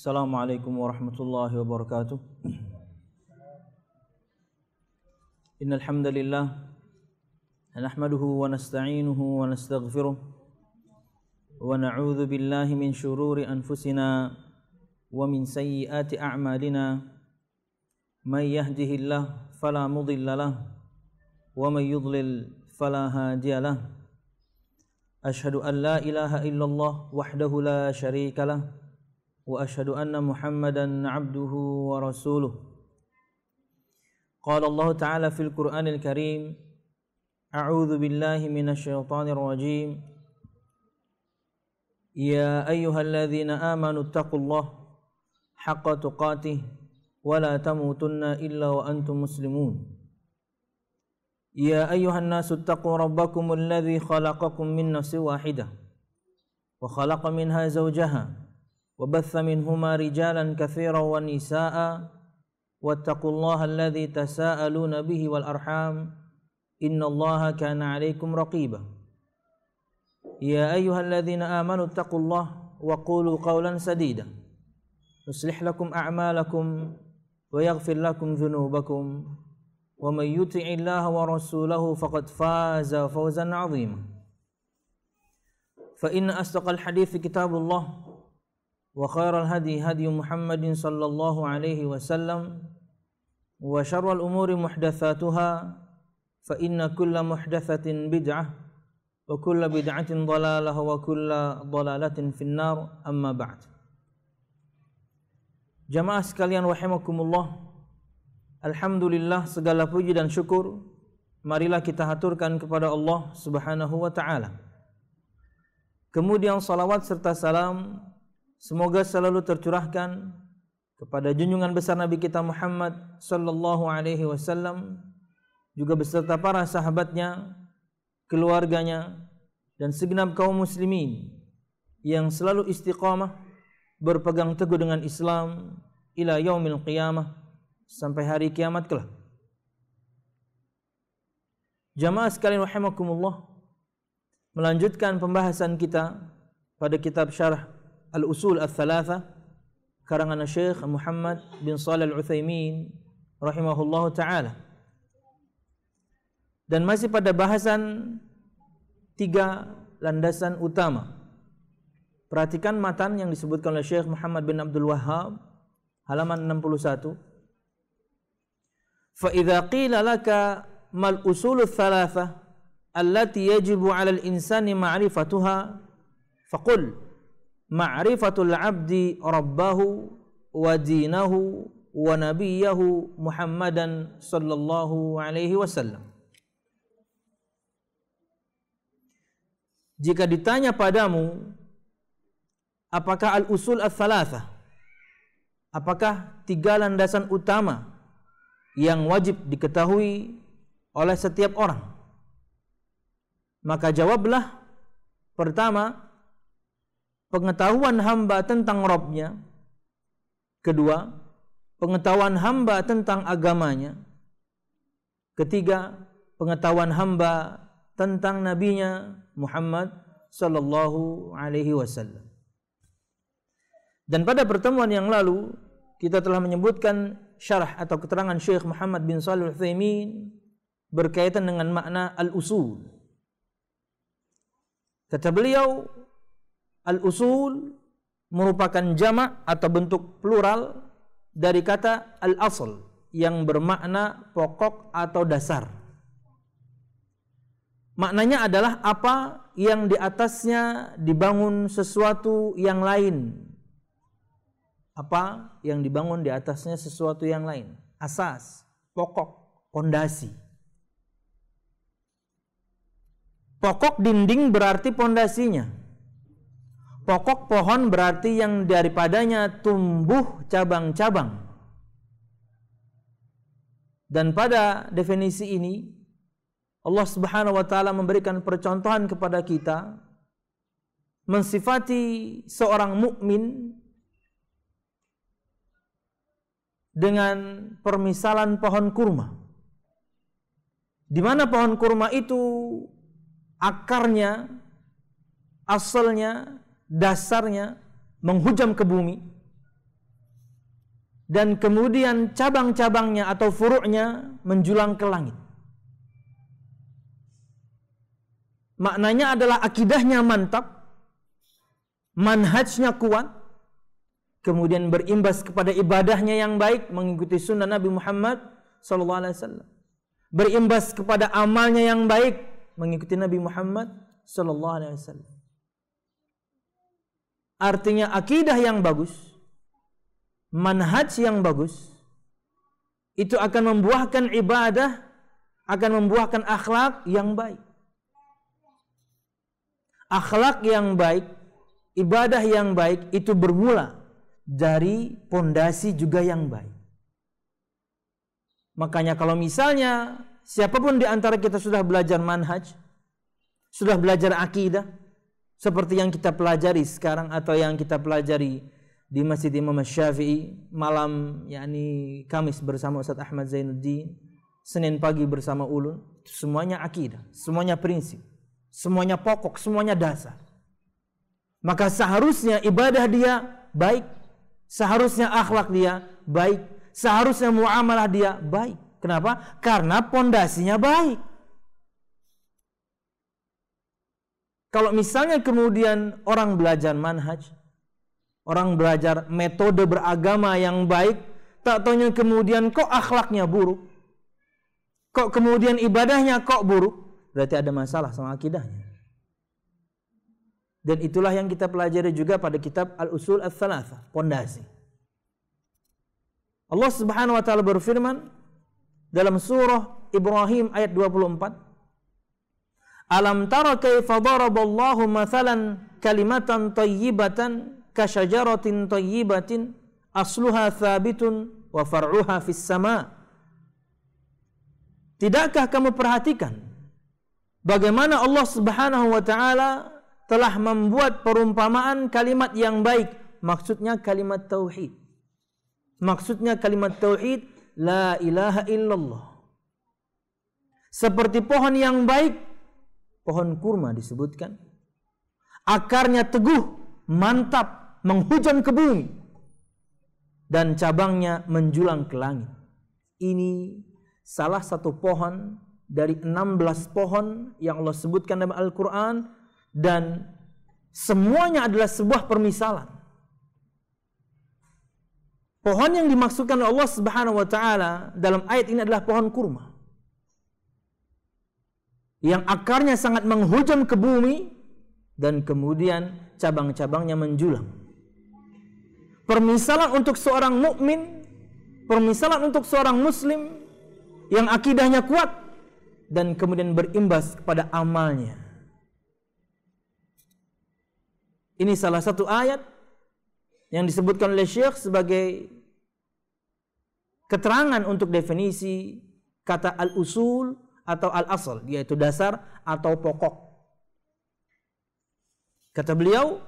Assalamualaikum warahmatullahi wabarakatuh. Innal hamdalillah nahmaduhu wa nasta'inuhu wa nastaghfiruh wa na'udzu billahi min shururi anfusina wa min sayyiati a'malina. May yahdihillahu fala mudilla lahu wa may yudlil fala hadiya lahu. Ashhadu an la ilaha illallah wahdahu la syarika lahu wa ashhadu anna Muhammadan abduhu wa rasuluh. Qala Allah Ta'ala fil Qur'anil Karim, a'udzu billahi minasy syaithanir rajim. Ya ayyuhalladzina amanu taqullaha haqqa tuqatih wa la tamutunna illa wa antum muslimun. Ya ayyuhan nasu taqu rabbakumul ladzi khalaqakum min nafsin wahidah wa khalaqa minha zawjaha وبث منهما رجالا كثيرا ونساء واتقوا الله الذي تساءلون به والأرحام إن الله كان عليكم رقيبا يا أيها الذين آمنوا اتقوا الله وقولوا قولا سديدا يصلح لكم أعمالكم ويغفر لكم ذنوبكم ومن يطع الله ورسوله فقد فاز فوزا عظيما فإن أصدق الحديث كتاب الله وخير الهدي هدي محمد صلى الله عليه وسلم وشر الأمور محدثاتها فإن كل محدثة بدعة وكل بدعة ضلالة وكل ضلالة في النار أما بعد. Jamaah sekalian rahimakumullah, alhamdulillah, segala puji dan syukur marilah kita haturkan kepada Allah Subhanahu wa taala. Kemudian salawat serta salam semoga selalu tercurahkan kepada junjungan besar Nabi kita Muhammad sallallahu alaihi wasallam, juga beserta para sahabatnya, keluarganya, dan segenap kaum muslimin yang selalu istiqamah berpegang teguh dengan Islam ila yaumil qiyamah, sampai hari kiamat kelak. Jamaah sekalian rahimakumullah, melanjutkan pembahasan kita pada kitab Syarah Al-Usul Al-Thalatha karangan Syekh Muhammad bin Shalih Al-Utsaimin rahimahullahu taala. Dan masih pada bahasan 3 landasan utama. Perhatikan matan yang disebutkan oleh Syekh Muhammad bin Abdul Wahhab halaman 61. Fa idza qila laka mal usul ats-tsalatsa allati yajibu 'ala al-insani ma'rifatuha faqul ma'rifatul 'abdi rabbahu wa dinahu wa nabiyahu Muhammadan sallallahu alaihi wasallam. Jika ditanya padamu apakah al-usul ats-tsalatsa, apakah 3 landasan utama yang wajib diketahui oleh setiap orang, maka jawablah, pertama, pengetahuan hamba tentang Rabb-nya. Kedua, pengetahuan hamba tentang agamanya. Ketiga, pengetahuan hamba tentang nabinya Muhammad sallallahu alaihi wasallam. Dan pada pertemuan yang lalu kita telah menyebutkan syarah atau keterangan Syekh Muhammad bin Shalih Al-Utsaimin berkaitan dengan makna al-usul. Kata beliau, al-usul merupakan jamak atau bentuk plural dari kata al-asl yang bermakna pokok atau dasar. Maknanya adalah apa yang di atasnya dibangun sesuatu yang lain. Apa yang dibangun di atasnya sesuatu yang lain. Asas, pokok, pondasi. Pokok dinding berarti pondasinya. Pokok pohon berarti yang daripadanya tumbuh cabang-cabang. Dan pada definisi ini Allah Subhanahu wa taala memberikan percontohan kepada kita mensifati seorang mukmin dengan permisalan pohon kurma. Di mana pohon kurma itu akarnya, asalnya, dasarnya menghujam ke bumi, dan kemudian cabang-cabangnya atau furu'nya menjulang ke langit. Maknanya adalah akidahnya mantap, manhajnya kuat, kemudian berimbas kepada ibadahnya yang baik, mengikuti sunnah Nabi Muhammad SAW. Berimbas kepada amalnya yang baik, mengikuti Nabi Muhammad SAW. Artinya akidah yang bagus, manhaj yang bagus, itu akan membuahkan ibadah, akan membuahkan akhlak yang baik. Akhlak yang baik, ibadah yang baik itu bermula dari pondasi juga yang baik. Makanya kalau misalnya siapapun di antara kita sudah belajar manhaj, sudah belajar akidah, seperti yang kita pelajari sekarang atau yang kita pelajari di Masjid Imam Syafi'i malam yakni Kamis bersama Ustaz Ahmad Zainuddin, Senin pagi bersama Ulun, semuanya akidah, semuanya prinsip, semuanya pokok, semuanya dasar. Maka seharusnya ibadah dia baik, seharusnya akhlak dia baik, seharusnya muamalah dia baik. Kenapa? Karena pondasinya baik. Kalau misalnya kemudian orang belajar manhaj, orang belajar metode beragama yang baik, tak taunya kemudian kok akhlaknya buruk, kok kemudian ibadahnya kok buruk, berarti ada masalah sama akidahnya. Dan itulah yang kita pelajari juga pada kitab Al-Usul Ats-Tsalatsah, pondasi. Allah Subhanahu wa taala berfirman dalam surah Ibrahim ayat 24, Alam tara kaifa daraballahu mathalan kalimatan thayyibatan kasyajaratin thayyibatin asluha thabitun wa far'uha fis sama. Tidakkah kamu perhatikan bagaimana Allah Subhanahu wa taala telah membuat perumpamaan kalimat yang baik, maksudnya kalimat tauhid. Maksudnya kalimat tauhid, la ilaha illallah. Seperti pohon yang baik, pohon kurma disebutkan, akarnya teguh, mantap, menghujam ke bumi, dan cabangnya menjulang ke langit. Ini salah satu pohon dari 16 pohon yang Allah sebutkan dalam Al-Quran, dan semuanya adalah sebuah permisalan. Pohon yang dimaksudkan oleh Allah Subhanahu wa taala dalam ayat ini adalah pohon kurma, yang akarnya sangat menghujam ke bumi dan kemudian cabang-cabangnya menjulang. Permisalan untuk seorang mukmin, permisalan untuk seorang muslim yang akidahnya kuat dan kemudian berimbas kepada amalnya. Ini salah satu ayat yang disebutkan oleh Syekh sebagai keterangan untuk definisi kata al-usul atau al-asal, yaitu dasar atau pokok. Kata beliau,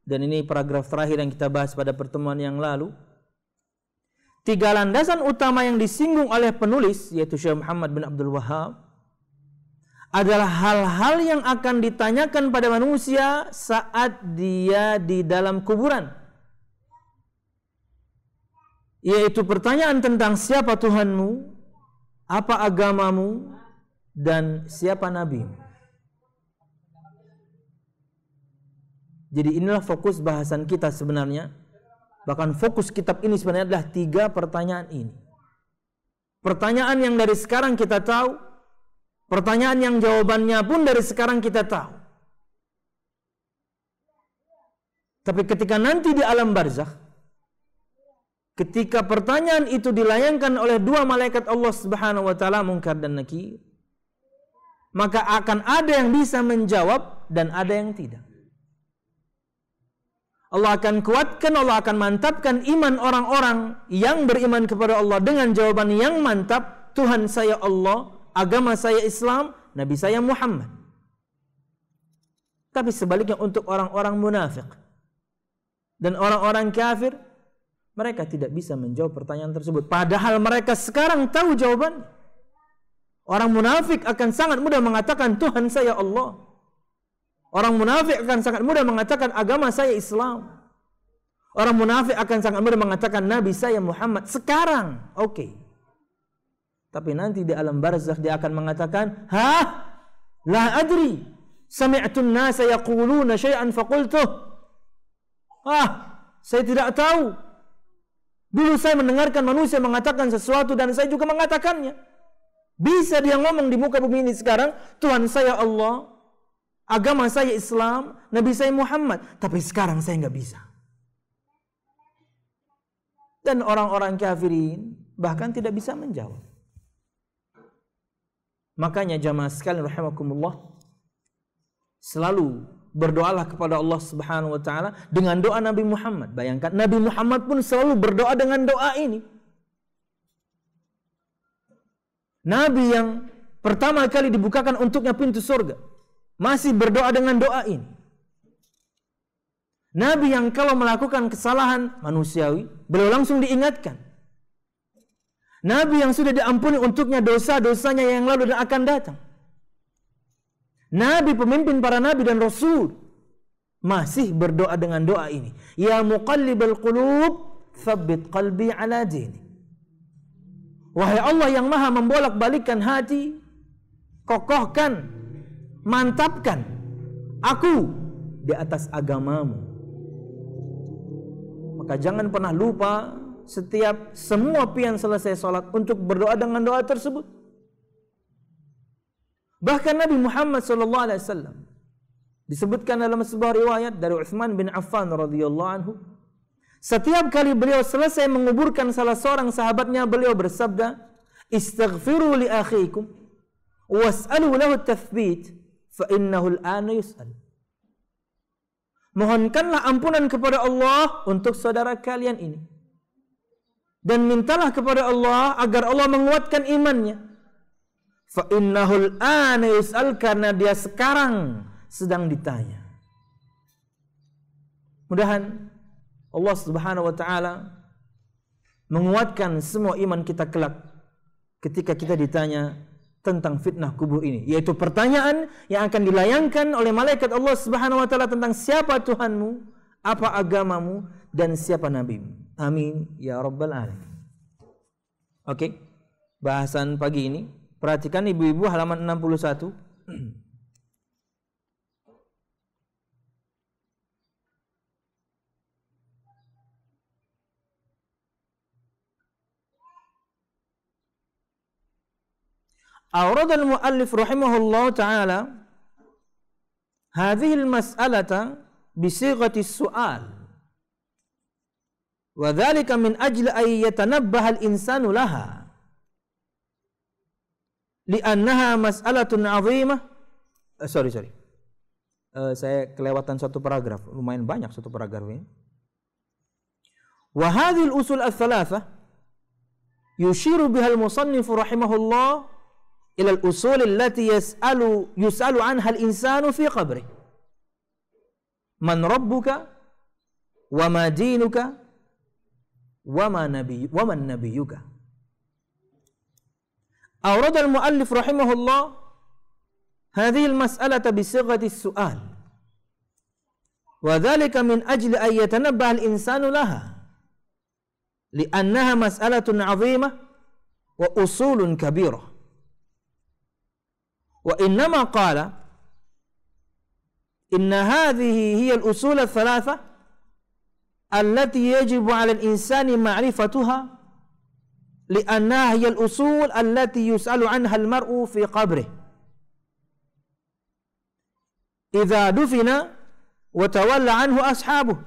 dan ini paragraf terakhir yang kita bahas pada pertemuan yang lalu, 3 landasan utama yang disinggung oleh penulis, yaitu Syekh Muhammad bin Abdul Wahhab, adalah hal-hal yang akan ditanyakan pada manusia saat dia di dalam kuburan, yaitu pertanyaan tentang siapa Tuhanmu, apa agamamu, dan siapa nabimu. Jadi inilah fokus bahasan kita sebenarnya. Bahkan fokus kitab ini sebenarnya adalah 3 pertanyaan ini. Pertanyaan yang dari sekarang kita tahu, pertanyaan yang jawabannya pun dari sekarang kita tahu. Tapi ketika nanti di alam barzakh, ketika pertanyaan itu dilayangkan oleh 2 malaikat Allah Subhanahu wa taala, Munkar dan Nakir, maka akan ada yang bisa menjawab dan ada yang tidak. Allah akan kuatkan, Allah akan mantapkan iman orang-orang yang beriman kepada Allah dengan jawaban yang mantap, Tuhan saya Allah, agama saya Islam, Nabi saya Muhammad. Tapi sebaliknya untuk orang-orang munafik dan orang-orang kafir, mereka tidak bisa menjawab pertanyaan tersebut. Padahal mereka sekarang tahu jawaban. Orang munafik akan sangat mudah mengatakan Tuhan saya Allah. Orang munafik akan sangat mudah mengatakan agama saya Islam. Orang munafik akan sangat mudah mengatakan Nabi saya Muhammad sekarang. Oke. Tapi nanti di alam barzakh dia akan mengatakan, la adri. Sami'tun nasa yaquluna syai'an faqultuh. Saya tidak tahu. Dulu saya mendengarkan manusia mengatakan sesuatu dan saya juga mengatakannya. Bisa dia ngomong di muka bumi ini sekarang, Tuhan saya Allah, agama saya Islam, Nabi saya Muhammad. Tapi sekarang saya nggak bisa. Dan orang-orang kafirin bahkan tidak bisa menjawab. Makanya jamaah sekalian rahimakumullah, selalu berdoalah kepada Allah Subhanahu wa taala dengan doa Nabi Muhammad. Bayangkan Nabi Muhammad pun selalu berdoa dengan doa ini. Nabi yang pertama kali dibukakan untuknya pintu surga masih berdoa dengan doa ini. Nabi yang kalau melakukan kesalahan manusiawi, beliau langsung diingatkan. Nabi yang sudah diampuni untuknya dosa-dosanya yang lalu dan akan datang. Nabi pemimpin para nabi dan rasul masih berdoa dengan doa ini. Ya muqallibal qulub, tsabbit qalbi ala dini. Wahai Allah yang maha membolak-balikkan hati, kokohkan, mantapkan aku di atas agamamu. Maka jangan pernah lupa setiap semua pian selesai sholat untuk berdoa dengan doa tersebut. Bahkan Nabi Muhammad SAW disebutkan dalam sebuah riwayat dari Utsman bin Affan radhiyallahu anhu, setiap kali beliau selesai menguburkan salah seorang sahabatnya, beliau bersabda, istaghfiru li akhikum was'alu lahu at-tathbit fa innahu al-ana yus'al. Mohonkanlah ampunan kepada Allah untuk saudara kalian ini, dan mintalah kepada Allah agar Allah menguatkan imannya. Fa innahul ana yus'al, karena dia sekarang sedang ditanya. Mudahan Allah Subhanahu wa taala menguatkan semua iman kita kelak ketika kita ditanya tentang fitnah kubur ini, yaitu pertanyaan yang akan dilayangkan oleh malaikat Allah Subhanahu wa taala tentang siapa Tuhanmu, apa agamamu, dan siapa nabimu. Amin ya rabbal alamin. Oke, bahasan pagi ini, perhatikan ibu-ibu halaman 61. Awrad al-muallif rahimahullah ta'ala hadhihi al-mas'alata bisighati as-su'al, wa dhalika min ajli an yatanabbaha al-insanu laha li'annaha mas'alatun 'azimah. Saya kelewatan satu paragraf, lumayan banyak satu paragraf ini. Wa hadhihi al-usul ats-tsalatsah yushiru biha al-musannif rahimahullah ila al-usul allati yus'alu anha al-insanu fi qabrih. Man rabbuka wa ma dinuka wa man nabiyyuka. Awrad al-muallif rahimahullah hadhihi al-mas'alata bi sighati as-su'al, wa dhalika min ajli an yatanabbaha al-insanu laha li'annaha mas'alatun 'azimah wa usulun kabirah. Wa innama qala inna hadhihi hiya al-usul ats-tsalatsa allati yajibu 'ala al-insani ma'rifatuha li'annaha hiya al-usul allati yus'alu 'anha al-mar'u fi qabrih idza dufina wa tawalla 'anhu ashabuhu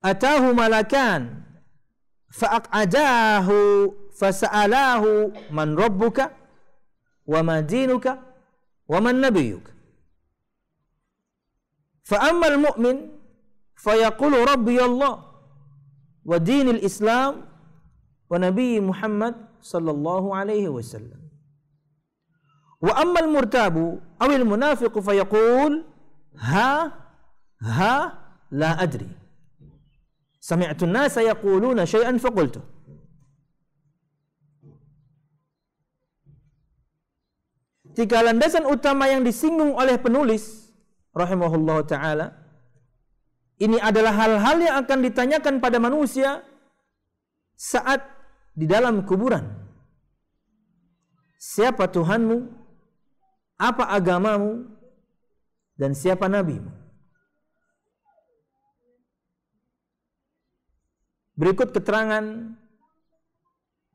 atahu malakan fa'aq'adahu fasa'alahu man rabbuka wa ma dinuka wa man nabiyyuka. Fa amma al-mu'min fayaqulu rabbi Allah wa dinil Islam wa nabi Muhammad sallallahu alaihi wasallam. Wa amma al-murtabu aw al-munafiqu fayaqul ha la adri. Sami'tu an-nasa yaquluna syai'an faqultu. Tiga landasan utama yang disinggung oleh penulis rahimahullah ta'ala Ini adalah hal-hal yang akan ditanyakan pada manusia saat di dalam kuburan. Siapa Tuhanmu? Apa agamamu? Dan siapa nabimu? Berikut keterangan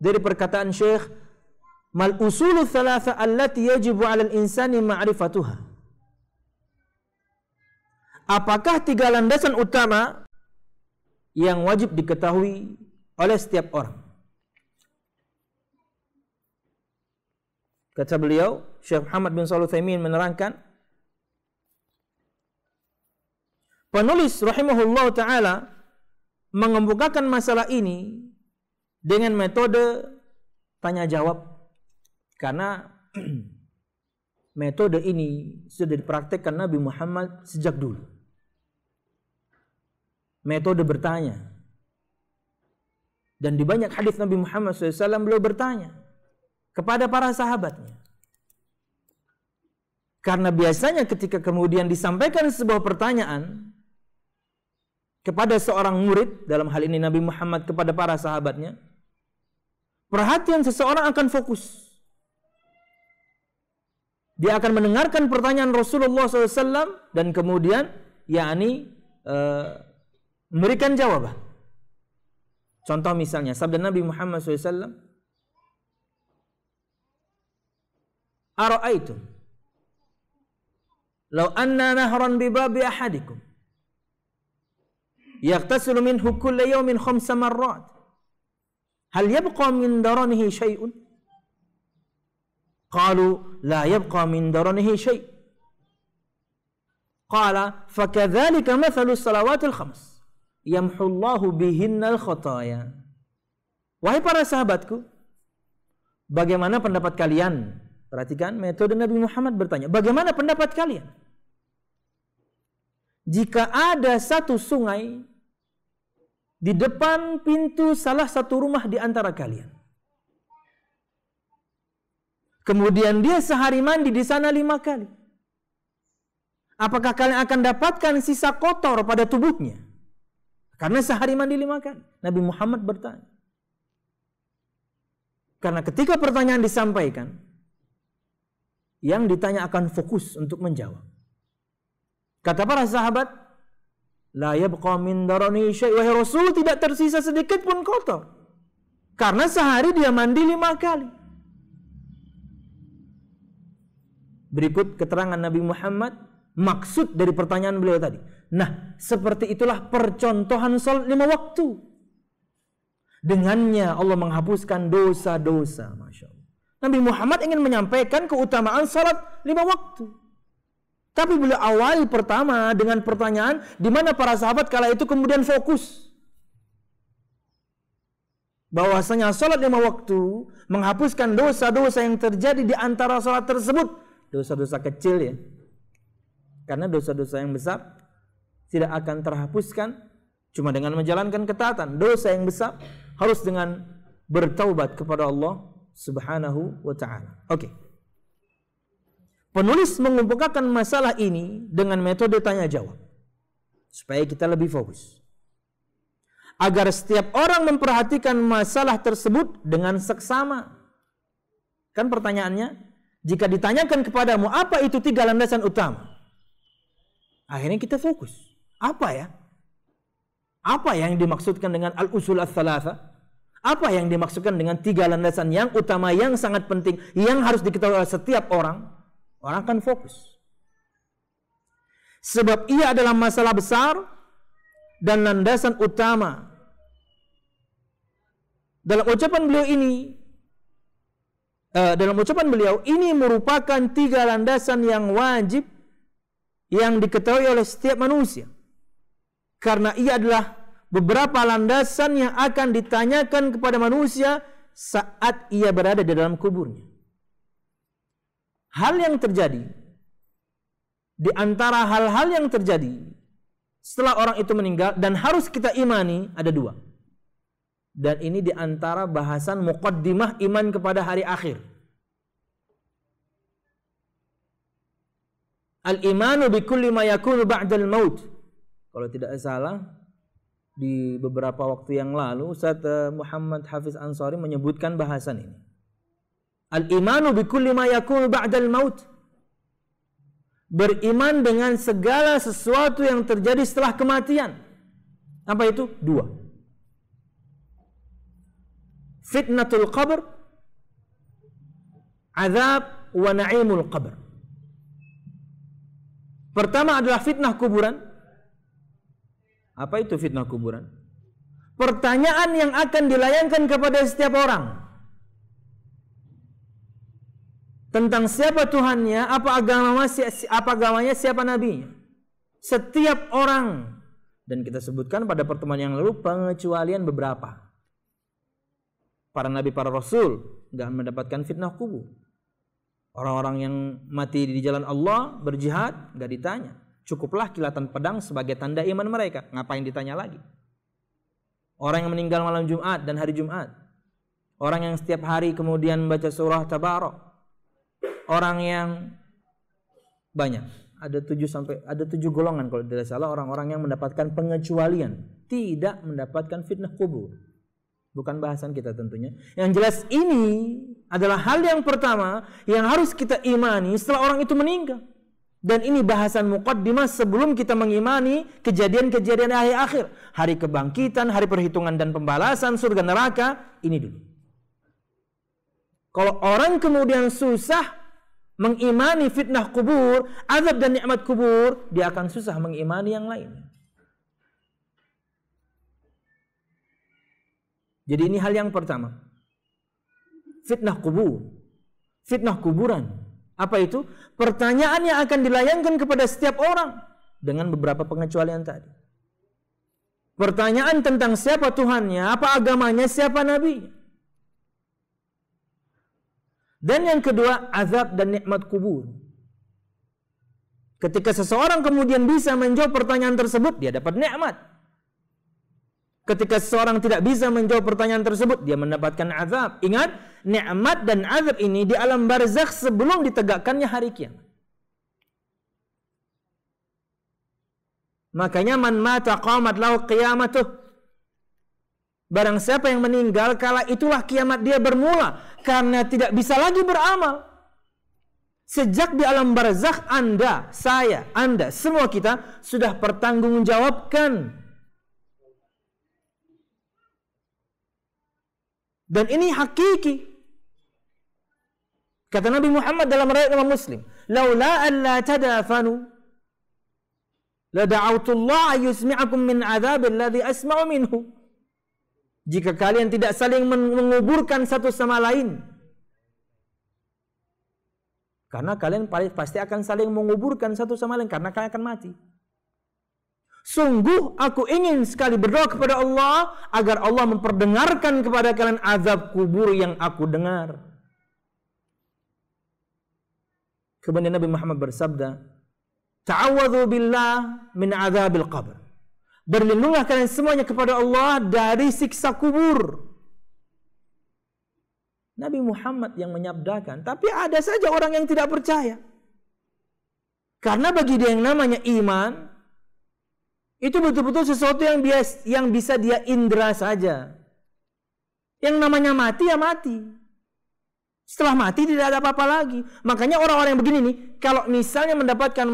dari perkataan Syekh, mal usulu thalatha allati yajibu 'alal insani ma'rifatuha. Apakah 3 landasan utama yang wajib diketahui oleh setiap orang? Kata beliau, Syekh Muhammad bin Shalih Al-Utsaimin menerangkan, penulis rahimahullah ta'ala mengemukakan masalah ini dengan metode tanya jawab, karena metode ini sudah dipraktekkan Nabi Muhammad sejak dulu. Metode bertanya. Dan di banyak hadis Nabi Muhammad SAW beliau bertanya kepada para sahabatnya. Karena biasanya ketika kemudian disampaikan sebuah pertanyaan kepada seorang murid, dalam hal ini Nabi Muhammad kepada para sahabatnya, perhatian seseorang akan fokus. Dia akan mendengarkan pertanyaan Rasulullah SAW dan kemudian memberikan jawaban. Contoh misalnya sabda Nabi Muhammad SAW, ara'aitum law anna nahran bi babi ahadikum yaghtasilu minhu kulla yawmin 5 marrat hal yabqa min daranihi syai'un? Qalu la yabqa min daranihi syai'. Qala fakadzalika mathalu salawatil khams yamhullahu bihinnal khataya. Wahai para sahabatku, bagaimana pendapat kalian? Perhatikan metode Nabi Muhammad bertanya, bagaimana pendapat kalian jika ada satu sungai di depan pintu salah satu rumah di antara kalian, kemudian dia sehari mandi di sana 5 kali, apakah kalian akan dapatkan sisa kotor pada tubuhnya? Karena sehari mandi 5 kali. Nabi Muhammad bertanya. Karena ketika pertanyaan disampaikan, yang ditanya akan fokus untuk menjawab. Kata para sahabat, la yabqa min darani syai'. Wahai Rasul, tidak tersisa sedikit pun kotor. Karena sehari dia mandi 5 kali. Berikut keterangan Nabi Muhammad maksud dari pertanyaan beliau tadi. Nah, seperti itulah percontohan salat 5 waktu. Dengannya Allah menghapuskan dosa-dosa. Masya Allah. Nabi Muhammad ingin menyampaikan keutamaan salat 5 waktu. Tapi beliau awali pertama dengan pertanyaan di mana para sahabat kala itu kemudian fokus. Bahwasanya salat 5 waktu menghapuskan dosa-dosa yang terjadi di antara salat tersebut. Dosa-dosa kecil ya. Karena dosa-dosa yang besar tidak akan terhapuskan cuma dengan menjalankan ketaatan. Dosa yang besar harus dengan bertaubat kepada Allah Subhanahu wa ta'ala. Oke. Penulis mengumpulkan masalah ini dengan metode tanya jawab supaya kita lebih fokus. Agar setiap orang memperhatikan masalah tersebut dengan seksama. Kan pertanyaannya, jika ditanyakan kepadamu apa itu 3 landasan utama? Akhirnya kita fokus. Apa ya? Apa yang dimaksudkan dengan al-usul ats-tsalatsa? Apa yang dimaksudkan dengan 3 landasan yang utama, yang sangat penting, yang harus diketahui oleh setiap orang? Orang akan fokus. Sebab ia adalah masalah besar dan landasan utama. Dalam ucapan beliau ini merupakan 3 landasan yang wajib yang diketahui oleh setiap manusia. Karena ia adalah beberapa landasan yang akan ditanyakan kepada manusia saat ia berada di dalam kuburnya. Hal yang terjadi, di antara hal-hal yang terjadi setelah orang itu meninggal dan harus kita imani ada 2. Dan ini di antara bahasan muqaddimah iman kepada hari akhir. Al-imanu bi kulli ma yakunu ba'dal maut Kalau tidak salah di beberapa waktu yang lalu Ustaz Muhammad Hafiz Ansari menyebutkan bahasan ini. Al-imanu bi kulli ma yakunu ba'dal maut. Beriman dengan segala sesuatu yang terjadi setelah kematian. Apa itu? 2. Fitnatul qabr, azab wa na'imul qabr. Pertama adalah fitnah kuburan. Apa itu fitnah kuburan? Pertanyaan yang akan dilayangkan kepada setiap orang tentang siapa Tuhannya, apa agamanya, siapa nabinya. Setiap orang. Dan kita sebutkan pada pertemuan yang lalu pengecualian beberapa. Para nabi, para rasul enggak mendapatkan fitnah kubur. Orang-orang yang mati di jalan Allah berjihad enggak ditanya. Cukuplah kilatan pedang sebagai tanda iman mereka. Ngapain ditanya lagi? Orang yang meninggal malam Jumat dan hari Jumat. Orang yang setiap hari kemudian membaca surah Tabarak. Orang yang banyak. Ada 7 golongan kalau tidak salah orang-orang yang mendapatkan pengecualian. Tidak mendapatkan fitnah kubur. Bukan bahasan kita tentunya. Yang jelas ini adalah hal yang pertama yang harus kita imani setelah orang itu meninggal. Dan ini bahasan muqaddimah sebelum kita mengimani kejadian-kejadian akhir. Hari kebangkitan, hari perhitungan dan pembalasan, surga neraka. Ini dulu. Kalau orang kemudian susah mengimani fitnah kubur, azab dan nikmat kubur, dia akan susah mengimani yang lain. Jadi ini hal yang pertama. Fitnah kubur. Fitnah kuburan. Apa itu? Pertanyaan yang akan dilayangkan kepada setiap orang dengan beberapa pengecualian tadi. Pertanyaan tentang siapa Tuhannya, apa agamanya, siapa nabi. Dan yang kedua, azab dan nikmat kubur. Ketika seseorang kemudian bisa menjawab pertanyaan tersebut, dia dapat nikmat. Ketika seseorang tidak bisa menjawab pertanyaan tersebut, dia mendapatkan azab. Ingat, nikmat dan azab ini di alam barzakh sebelum ditegakkannya hari kiamat. Makanya man mata qamat lahu qiyamatuh. Barang siapa yang meninggal, kala itulah kiamat dia bermula. Karena tidak bisa lagi beramal. Sejak di alam barzakh, Anda, saya, Anda, semua kita sudah pertanggungjawabkan. Dan ini hakiki. Kata Nabi Muhammad dalam riwayat Imam Muslim, "Laula an la tadafanu la da'awtu Allah yusmi'akum min 'adzabil ladzi asma'u minhu." Jika kalian tidak saling menguburkan satu sama lain, karena kalian pasti akan saling menguburkan satu sama lain karena kalian akan mati. Sungguh aku ingin sekali berdoa kepada Allah agar Allah memperdengarkan kepada kalian azab kubur yang aku dengar. Kemudian Nabi Muhammad bersabda, "Ta'awadhu billah min azabil qabr." Berlindunglah kalian semuanya kepada Allah dari siksa kubur. Nabi Muhammad yang menyabdakan, tapi ada saja orang yang tidak percaya. Karena bagi dia yang namanya iman itu betul-betul sesuatu yang bisa dia indera saja. Yang namanya mati ya mati. Setelah mati tidak ada apa-apa lagi. Makanya orang-orang yang begini nih, kalau misalnya mendapatkan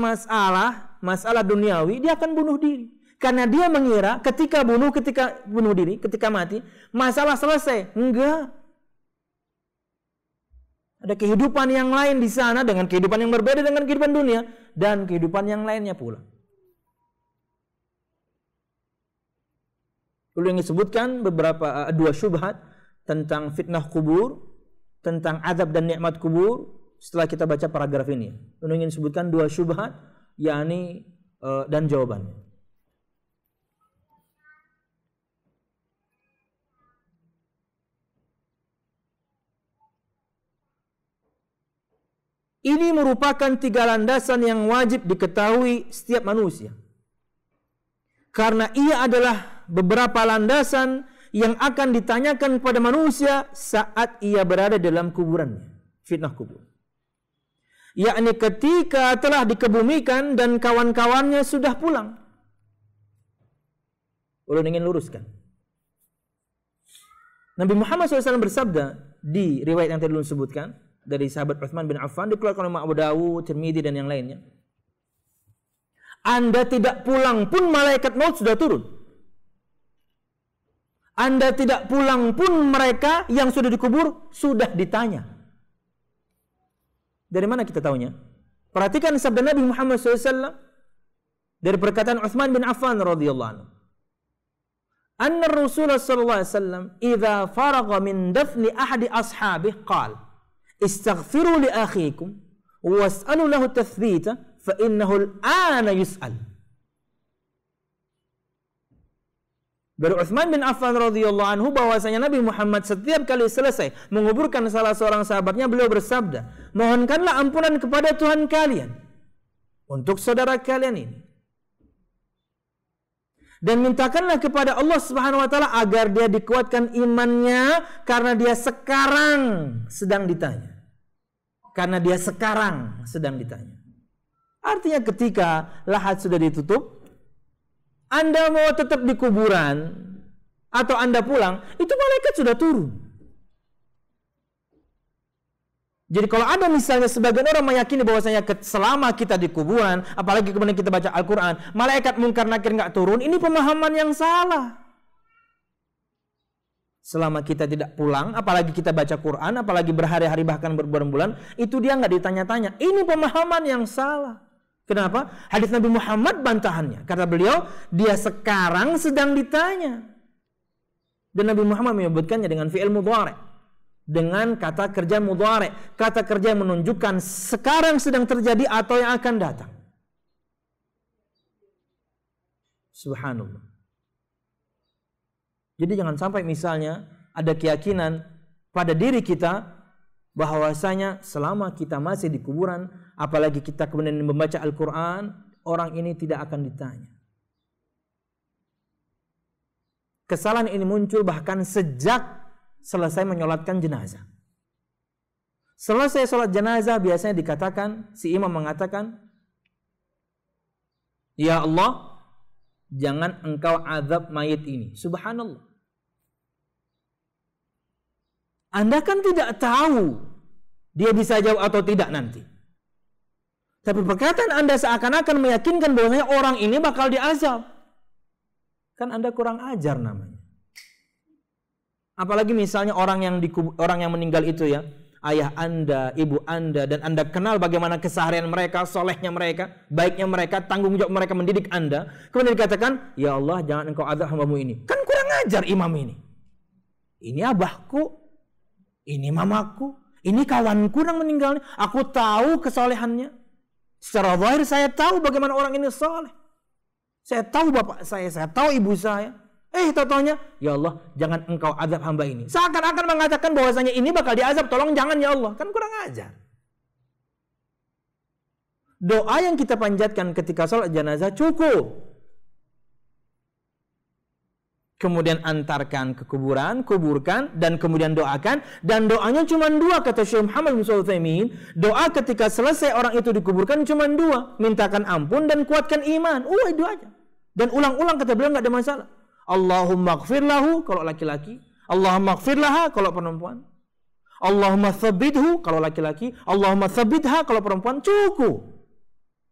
masalah duniawi, dia akan bunuh diri. Karena dia mengira ketika bunuh diri, ketika mati, masalah selesai. Enggak. Ada kehidupan yang lain di sana dengan kehidupan yang berbeda dengan kehidupan dunia dan kehidupan yang lainnya pula. Lalu yang disebutkan beberapa 2 syubhat tentang fitnah kubur, tentang azab dan nikmat kubur setelah kita baca paragraf ini. Lalu ingin disebutkan 2 syubhat yakni dan jawabannya. Ini merupakan 3 landasan yang wajib diketahui setiap manusia. Karena ia adalah beberapa landasan yang akan ditanyakan kepada manusia saat ia berada dalam kuburannya. Fitnah kubur. Yakni ketika telah dikebumikan dan kawan-kawannya sudah pulang. Ulun ingin luruskan. Nabi Muhammad SAW bersabda di riwayat yang tadi ulun sebutkan dari sahabat Utsman bin Affan, dikeluarkan oleh Abu Dawud, Tirmidzi dan yang lainnya. Anda tidak pulang pun malaikat maut sudah turun. Anda tidak pulang pun mereka yang sudah dikubur sudah ditanya. Dari mana kita tahunya? Perhatikan sabda Nabi Muhammad SAW dari perkataan Utsman bin Affan radhiyallahu anhu. Anna Rasulullah sallallahu alaihi wasallam idza faragha min dafni ahadi ashabihi qala istaghfiru li akhikum was'alu lahu tathbita fa innahu al-ana yus'al. Dari Utsman bin Affan radhiyallahu anhu bahwasanya Nabi Muhammad setiap kali selesai menguburkan salah seorang sahabatnya, beliau bersabda, mohonkanlah ampunan kepada Tuhan kalian untuk saudara kalian ini, dan mintakanlah kepada Allah Subhanahu wa taala agar dia dikuatkan imannya karena dia sekarang sedang ditanya. Karena dia sekarang sedang ditanya. Artinya ketika lahat sudah ditutup, Anda mau tetap di kuburan atau Anda pulang, itu malaikat sudah turun. Jadi kalau ada misalnya sebagian orang meyakini bahwasanya selama kita di kuburan, apalagi kemudian kita baca Al-Quran, malaikat mungkar nakir nggak turun, ini pemahaman yang salah. Selama kita tidak pulang, apalagi kita baca Quran, apalagi berhari-hari bahkan berbulan-bulan, itu dia nggak ditanya-tanya. Ini pemahaman yang salah. Kenapa? Hadis Nabi Muhammad bantahannya. Kata beliau, dia sekarang sedang ditanya. Dan Nabi Muhammad menyebutkannya dengan fi'il mudhari'. Dengan kata kerja mudhari'. Kata kerja yang menunjukkan sekarang sedang terjadi atau yang akan datang. Subhanallah. Jadi jangan sampai misalnya ada keyakinan pada diri kita bahwasanya selama kita masih di kuburan, apalagi kita kemudian membaca Al-Quran, orang ini tidak akan ditanya. Kesalahan ini muncul bahkan sejak selesai menyolatkan jenazah. Selesai sholat jenazah biasanya dikatakan, si imam mengatakan, ya Allah, jangan engkau azab mayit ini. Subhanallah. Anda kan tidak tahu dia bisa jawab atau tidak nanti. Tapi perkataan Anda seakan-akan meyakinkan bahwasanya orang ini bakal diazab. Kan Anda kurang ajar namanya. Apalagi misalnya orang yang meninggal itu ya, ayah Anda, ibu Anda, dan Anda kenal bagaimana keseharian mereka, solehnya mereka, baiknya mereka, tanggung jawab mereka mendidik Anda. Kemudian dikatakan, ya Allah jangan engkau azab hambamu ini. Kan kurang ajar imam ini. Ini abahku. Ini mamaku, ini kawanku yang meninggalnya. Aku tahu kesolehannya. Secara zahir saya tahu bagaimana orang ini soleh. Saya tahu bapak saya tahu ibu saya. Taunya, ya Allah, jangan engkau azab hamba ini. Seakan-akan mengatakan bahwasanya ini bakal diazab, tolong jangan ya Allah. Kan kurang ajar. Doa yang kita panjatkan ketika sholat jenazah cukup. Kemudian antarkan ke kuburan, kuburkan, dan kemudian doakan. Dan doanya cuma dua, kata Syekh Muhammad bin Shalih Al-Utsaimin. Doa ketika selesai orang itu dikuburkan cuma dua. Mintakan ampun dan kuatkan iman. Itu aja. Dan ulang-ulang kata beliau nggak ada masalah. Allahumma gfir lahu kalau laki-laki. Allahumma gfir laha kalau perempuan. Allahumma thabbithu kalau laki-laki. Allahumma thabbitha kalau perempuan. Cukup.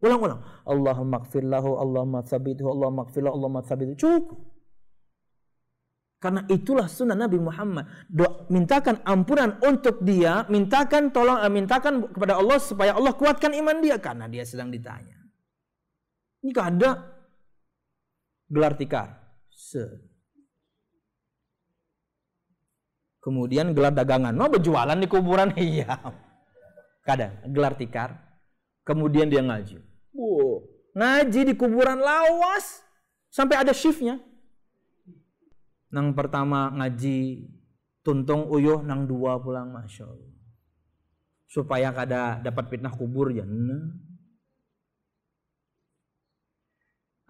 Ulang-ulang. Allahumma gfir lahu, Allahumma thabbithu, Allahumma gfir lahu, Allahumma thabbithu. Cukup. Karena itulah sunnah Nabi Muhammad. Mintakan ampunan untuk dia, mintakan kepada Allah supaya Allah kuatkan iman dia karena dia sedang ditanya. Ini gak ada gelar tikar. Kemudian gelar dagangan, mau berjualan di kuburan, iya. Kadang gelar tikar. Kemudian dia ngaji. Ngaji di kuburan lawas sampai ada shiftnya. Nang pertama ngaji tuntung uyuh, nang dua pulang, masya Allah. Supaya kada dapat fitnah kubur ya.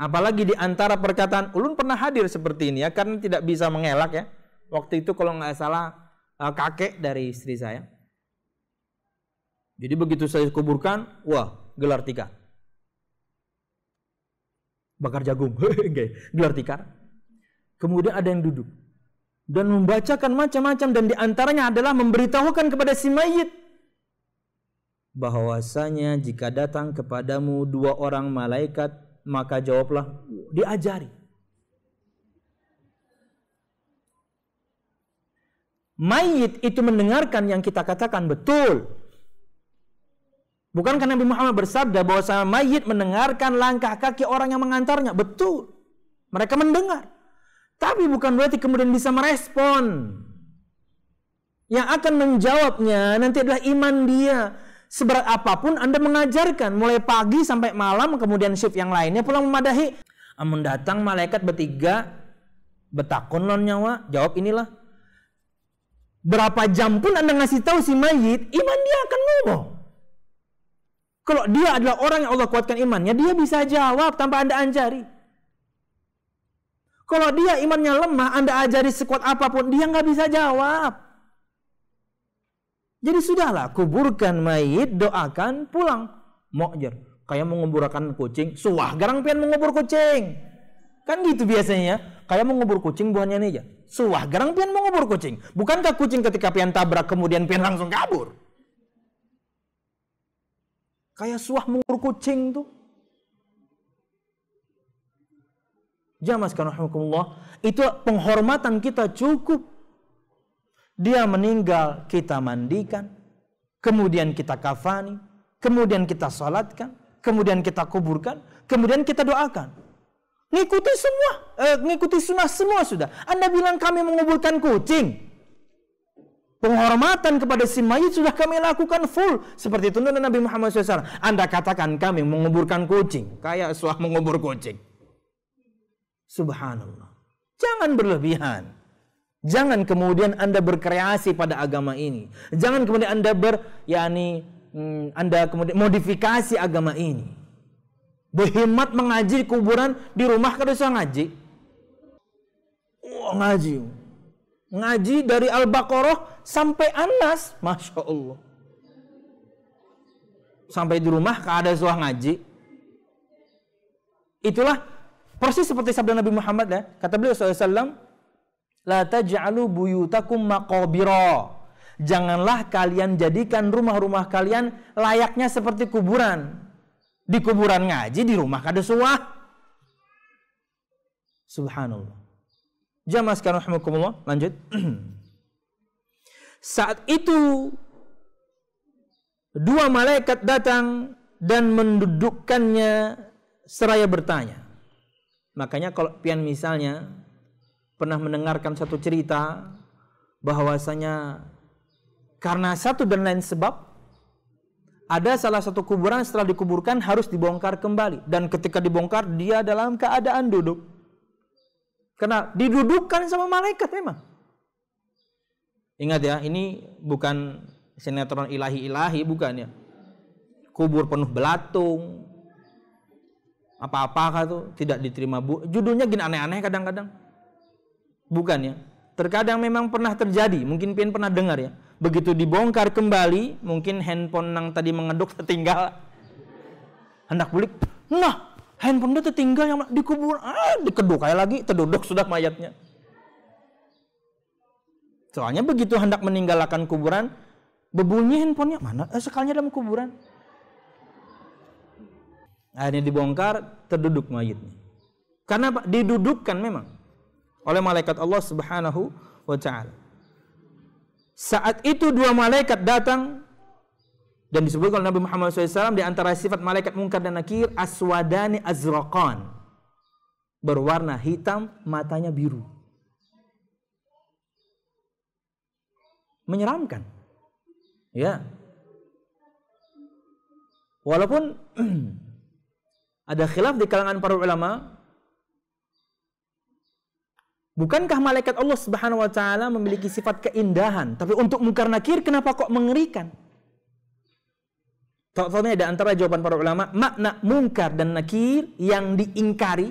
Apalagi di antara perkataan, ulun pernah hadir seperti ini ya, karena tidak bisa mengelak ya. Waktu itu kalau nggak salah kakek dari istri saya. Jadi begitu saya kuburkan, wah gelar tikar. Bakar jagung, gelar tikar. Kemudian ada yang duduk dan membacakan macam-macam, dan diantaranya adalah memberitahukan kepada si mayit bahwasanya jika datang kepadamu 2 orang malaikat, maka jawablah, diajari. Mayit itu mendengarkan yang kita katakan betul. Bukankah Nabi Muhammad bersabda bahwa mayit mendengarkan langkah kaki orang yang mengantarnya? Betul. Mereka mendengar. Tapi bukan berarti kemudian bisa merespon. Yang akan menjawabnya nanti adalah iman dia. Seberat apapun Anda mengajarkan, mulai pagi sampai malam, kemudian shift yang lainnya pulang memadahi. Amun datang malaikat bertiga, betakun lon nyawa, jawab inilah. Berapa jam pun Anda ngasih tahu si mayit, iman dia akan ngomong. Kalau dia adalah orang yang Allah kuatkan imannya, dia bisa jawab tanpa Anda ajari. Kalau dia imannya lemah, Anda ajari sekuat apapun, dia nggak bisa jawab. Jadi sudahlah, kuburkan mayit, doakan, pulang. Mokjer, kayak menguburkan kucing, suah garang pian mengubur kucing. Kan gitu biasanya, kayak mengubur kucing buahnya nih aja. Suah garang pian mengubur kucing. Bukankah kucing ketika pian tabrak kemudian pian langsung kabur? Kayak suah mengubur kucing tuh. Jamaah sekalian rahimakumullah, itu penghormatan kita cukup. Dia meninggal, kita mandikan, kemudian kita kafani, kemudian kita salatkan, kemudian kita kuburkan, kemudian kita doakan. Ngikuti semua, ngikuti sunnah semua sudah. Anda bilang kami menguburkan kucing. Penghormatan kepada si mayit sudah kami lakukan full. Seperti tuntunan Nabi Muhammad SAW. Anda katakan kami menguburkan kucing. Kayak suah mengubur kucing. Subhanallah. Jangan berlebihan. Jangan kemudian Anda berkreasi pada agama ini. Jangan kemudian Anda Anda kemudian modifikasi agama ini. Berhemat mengaji di kuburan, di rumah kada usah ngaji. Oh, ngaji. Ngaji dari Al-Baqarah sampai An-Nas, Masya Allah. Sampai di rumah kada usah ngaji. Itulah persis seperti sabda Nabi Muhammad ya. Kata beliau SAW, la taj'alu buyutakum maqabira. Janganlah kalian jadikan rumah-rumah kalian layaknya seperti kuburan. Di kuburan ngaji, di rumah kada suah. Subhanallah. Jamaah sekalian rahimakumullah, lanjut. Saat itu 2 malaikat datang dan mendudukkannya seraya bertanya. Makanya kalau pian misalnya pernah mendengarkan satu cerita bahwasanya karena satu dan lain sebab ada salah satu kuburan setelah dikuburkan harus dibongkar kembali, dan ketika dibongkar dia dalam keadaan duduk. Karena didudukkan sama malaikat memang. Ingat ya, ini bukan sinetron ilahi-ilahi, bukan ya. Kubur penuh belatung, apa-apa tuh tidak diterima. Judulnya gini aneh-aneh kadang-kadang. Bukan ya. Terkadang memang pernah terjadi, mungkin pian pernah dengar ya. Begitu dibongkar kembali, mungkin handphone yang tadi mengeduk tertinggal. Hendak bulik, nah handphone dia tertinggal yang dikubur, dikeduk kayak lagi, terduduk sudah mayatnya. Soalnya begitu hendak meninggalkan kuburan, berbunyi handphonenya, mana sekalinya dalam kuburan. Akhirnya dibongkar, terduduk mayatnya. Karena apa? Didudukkan memang oleh malaikat Allah Subhanahu wa ta'ala. Saat itu 2 malaikat datang, dan disebutkan oleh Nabi Muhammad SAW di antara sifat malaikat munkar dan nakir, aswadani azraqan, berwarna hitam, matanya biru. Menyeramkan. Ya. Walaupun ada khilaf di kalangan para ulama, bukankah malaikat Allah Subhanahu wa taala memiliki sifat keindahan, tapi untuk munkar nakir kenapa kok mengerikan? Contohnya di antara jawaban para ulama, makna munkar dan nakir yang diingkari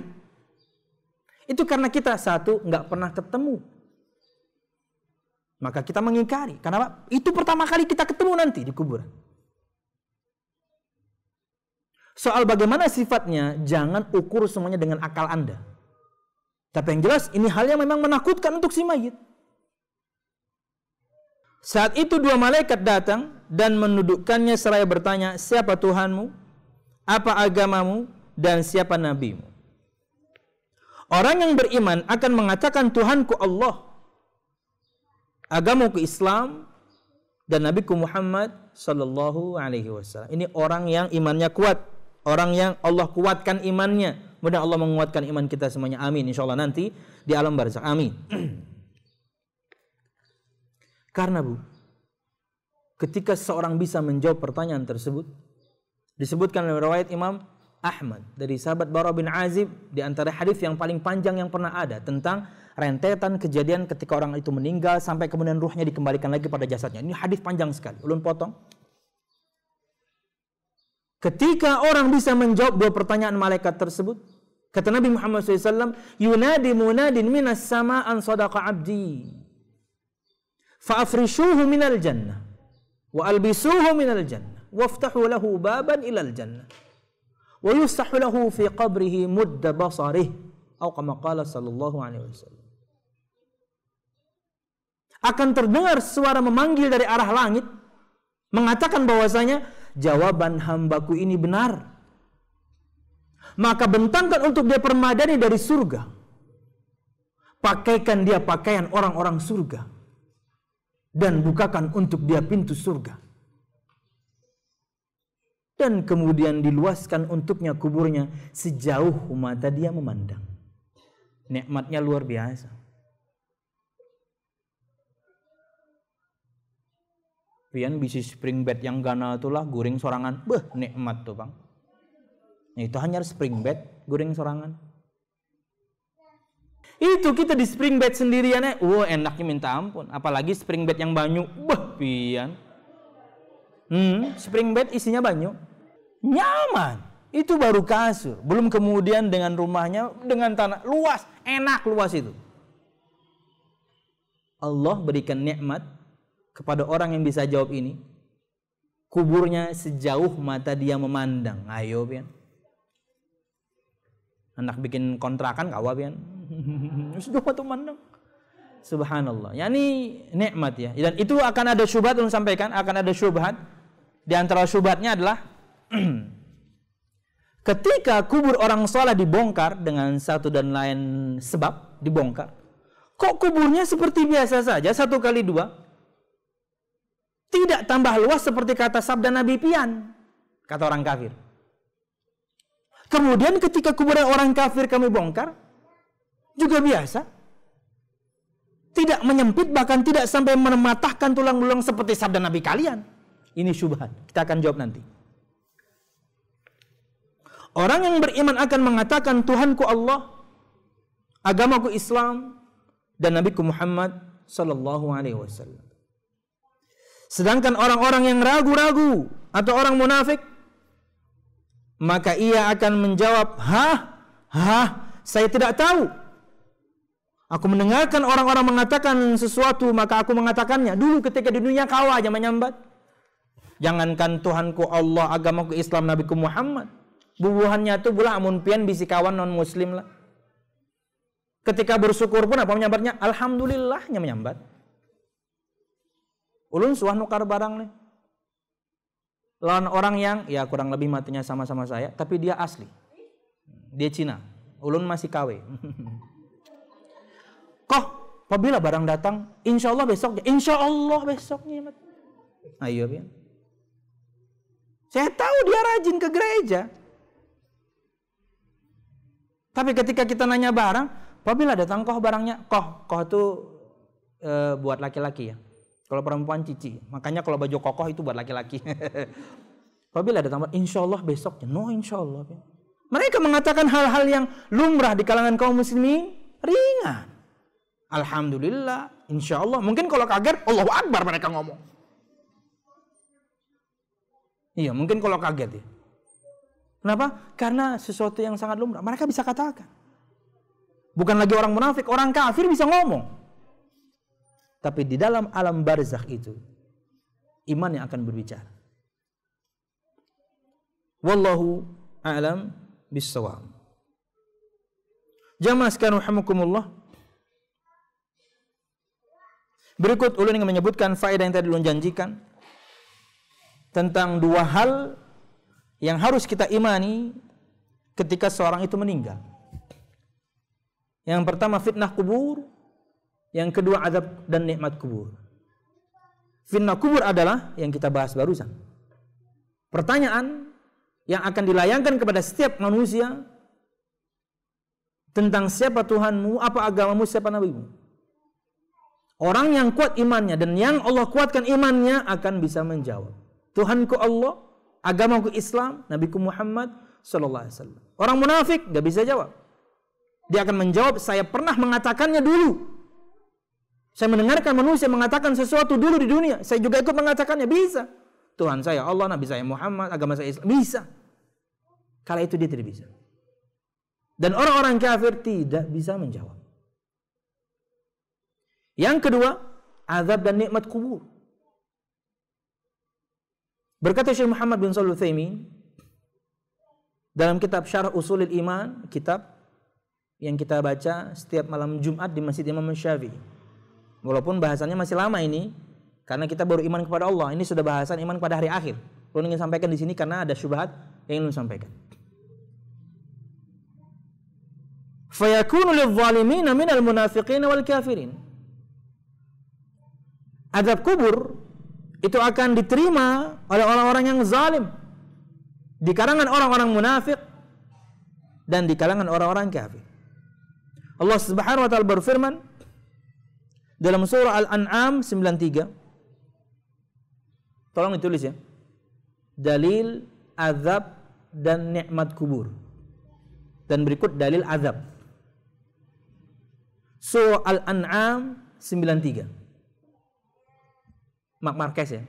itu karena kita satu nggak pernah ketemu, maka kita mengingkari. Kenapa? Itu pertama kali kita ketemu nanti di kuburan. Soal bagaimana sifatnya, jangan ukur semuanya dengan akal Anda. Tapi yang jelas ini hal yang memang menakutkan untuk si mayit. Saat itu dua malaikat datang dan mendudukkannya seraya bertanya, siapa Tuhanmu, apa agamamu, dan siapa nabimu. Orang yang beriman akan mengatakan Tuhanku Allah, agamaku Islam, dan Nabiku Muhammad sallallahu alaihi wasallam. Ini orang yang imannya kuat, orang yang Allah kuatkan imannya. Mudah Allah menguatkan iman kita semuanya. Amin. Insyaallah nanti di alam barzakh. Amin. Karena Bu, ketika seseorang bisa menjawab pertanyaan tersebut, disebutkan dalam riwayat Imam Ahmad dari sahabat Bara bin Azib, di antara hadis yang paling panjang yang pernah ada tentang rentetan kejadian ketika orang itu meninggal sampai kemudian ruhnya dikembalikan lagi pada jasadnya. Ini hadis panjang sekali. Ulun potong. Ketika orang bisa menjawab dua pertanyaan malaikat tersebut, kata Nabi Muhammad SAW, yunadi munadin minas sama an sadaqa abdi, fa'afrishuhu minal jannah, wa albisuhu minal jannah, waftahu lahu baban ilal jannah, wa yustahu lahu fi qabrihi mudda basarih, atau kama qala sallallahu alaihi wasallam. Akan terdengar suara memanggil dari arah langit, mengatakan bahwasanya jawaban hambaku ini benar. Maka bentangkan untuk dia permadani dari surga. Pakaikan dia pakaian orang-orang surga. Dan bukakan untuk dia pintu surga. Dan kemudian diluaskan untuknya kuburnya sejauh mata dia memandang. Nikmatnya luar biasa. Pian bisi spring bed yang ganal itulah guring sorangan. Beh, nikmat tuh Bang. Itu hanya spring bed, guring sorangan. Itu kita di spring bed sendirian ya. Enaknya minta ampun. Apalagi spring bed yang banyu. Beh, pian. Spring bed isinya banyu. Nyaman. Itu baru kasur. Belum kemudian dengan rumahnya, dengan tanah luas. Enak luas itu. Allah berikan nikmat kepada orang yang bisa jawab ini. Kuburnya sejauh mata dia memandang. Ayo pian. Anak bikin kontrakan kawa pian. Sejauh mata memandang. Subhanallah. Ya ini nikmat ya. Dan itu akan ada syubhat yang sampaikan, akan ada syubhat. Di antara syubhatnya adalah ketika kubur orang saleh dibongkar dengan satu dan lain sebab dibongkar. Kok kuburnya seperti biasa saja 1 kali 2? Tidak tambah luas seperti kata sabda Nabi pian, kata orang kafir. Kemudian ketika kuburan orang kafir kami bongkar, juga biasa. Tidak menyempit, bahkan tidak sampai mematahkan tulang belulang seperti sabda Nabi kalian. Ini syubhat. Kita akan jawab nanti. Orang yang beriman akan mengatakan Tuhanku Allah, agamaku Islam, dan Nabiku Muhammad sallallahu alaihi wasallam. Sedangkan orang-orang yang ragu-ragu atau orang munafik, maka ia akan menjawab, saya tidak tahu. Aku mendengarkan orang-orang mengatakan sesuatu, maka aku mengatakannya. Dulu ketika di dunia kau aja menyambat. Jangankan Tuhanku Allah, agamaku Islam, Nabiku Muhammad. Bubuhannya itu pula amun pian bisi kawan non muslim lah. Ketika bersyukur pun apa menyambatnya? Alhamdulillahnya menyambat. Ulun suah nukar barang nih. Lawan orang yang ya kurang lebih matinya sama-sama saya, tapi dia asli. Dia Cina. Ulun masih KW. Kok apabila barang datang, insya Allah besoknya. Insya Allah besoknya. Ayo pian. Saya tahu dia rajin ke gereja. Tapi ketika kita nanya barang, apabila datang koh barangnya, koh itu buat laki-laki ya. Kalau perempuan cici, makanya kalau baju kokoh itu buat laki-laki. Apabila datang, insya Allah besoknya, insya Allah. Mereka mengatakan hal-hal yang lumrah di kalangan kaum muslimin, ringan. Alhamdulillah, insya Allah. Mungkin kalau kaget, Allahu Akbar mereka ngomong. Iya, mungkin kalau kaget ya. Kenapa? Karena sesuatu yang sangat lumrah. Mereka bisa katakan. Bukan lagi orang munafik, orang kafir bisa ngomong. Tapi di dalam alam barzakh itu, iman yang akan berbicara. Wallahu a'lam bissawab. Jamaah sekalian rahimakumullah. Berikut ulun ingin menyebutkan faedah yang tadi ulun janjikan tentang dua hal yang harus kita imani ketika seorang itu meninggal. Yang pertama fitnah kubur, yang kedua azab dan nikmat kubur. Fitnah kubur adalah yang kita bahas barusan. Pertanyaan yang akan dilayangkan kepada setiap manusia tentang siapa Tuhanmu, apa agamamu, siapa nabimu. Orang yang kuat imannya dan yang Allah kuatkan imannya akan bisa menjawab. Tuhanku Allah, agamaku Islam, Nabiku Muhammad sallallahu alaihi wasallam. Orang munafik enggak bisa jawab. Dia akan menjawab, saya pernah mengatakannya dulu. Saya mendengarkan manusia mengatakan sesuatu dulu di dunia, saya juga ikut mengatakannya. Bisa. Tuhan saya Allah, Nabi saya Muhammad, agama saya Islam. Bisa. Kala itu dia tidak bisa. Dan orang-orang kafir tidak bisa menjawab. Yang kedua, azab dan nikmat kubur. Berkata Syekh Muhammad bin Shalih Al-Utsaimin dalam kitab Syarah Ushulul Iman, kitab yang kita baca setiap malam Jumat di Masjid Imam Syafi'i. Walaupun bahasannya masih lama ini, karena kita baru iman kepada Allah. Ini sudah bahasan iman pada hari akhir. Ulun ingin sampaikan di sini karena ada syubhat yang ingin ulun sampaikan. Fayakunu lidh-dhalimin minal munafiqin wal kafirin. Azab kubur itu akan diterima oleh orang-orang yang zalim di kalangan orang-orang munafik dan di kalangan orang-orang kafir. Allah Subhanahu wa taala berfirman dalam surah Al-An'am 93. Tolong ditulis ya. Dalil azab dan nikmat kubur. Dan berikut dalil azab. Surah Al-An'am 93. Mark Marquez ya.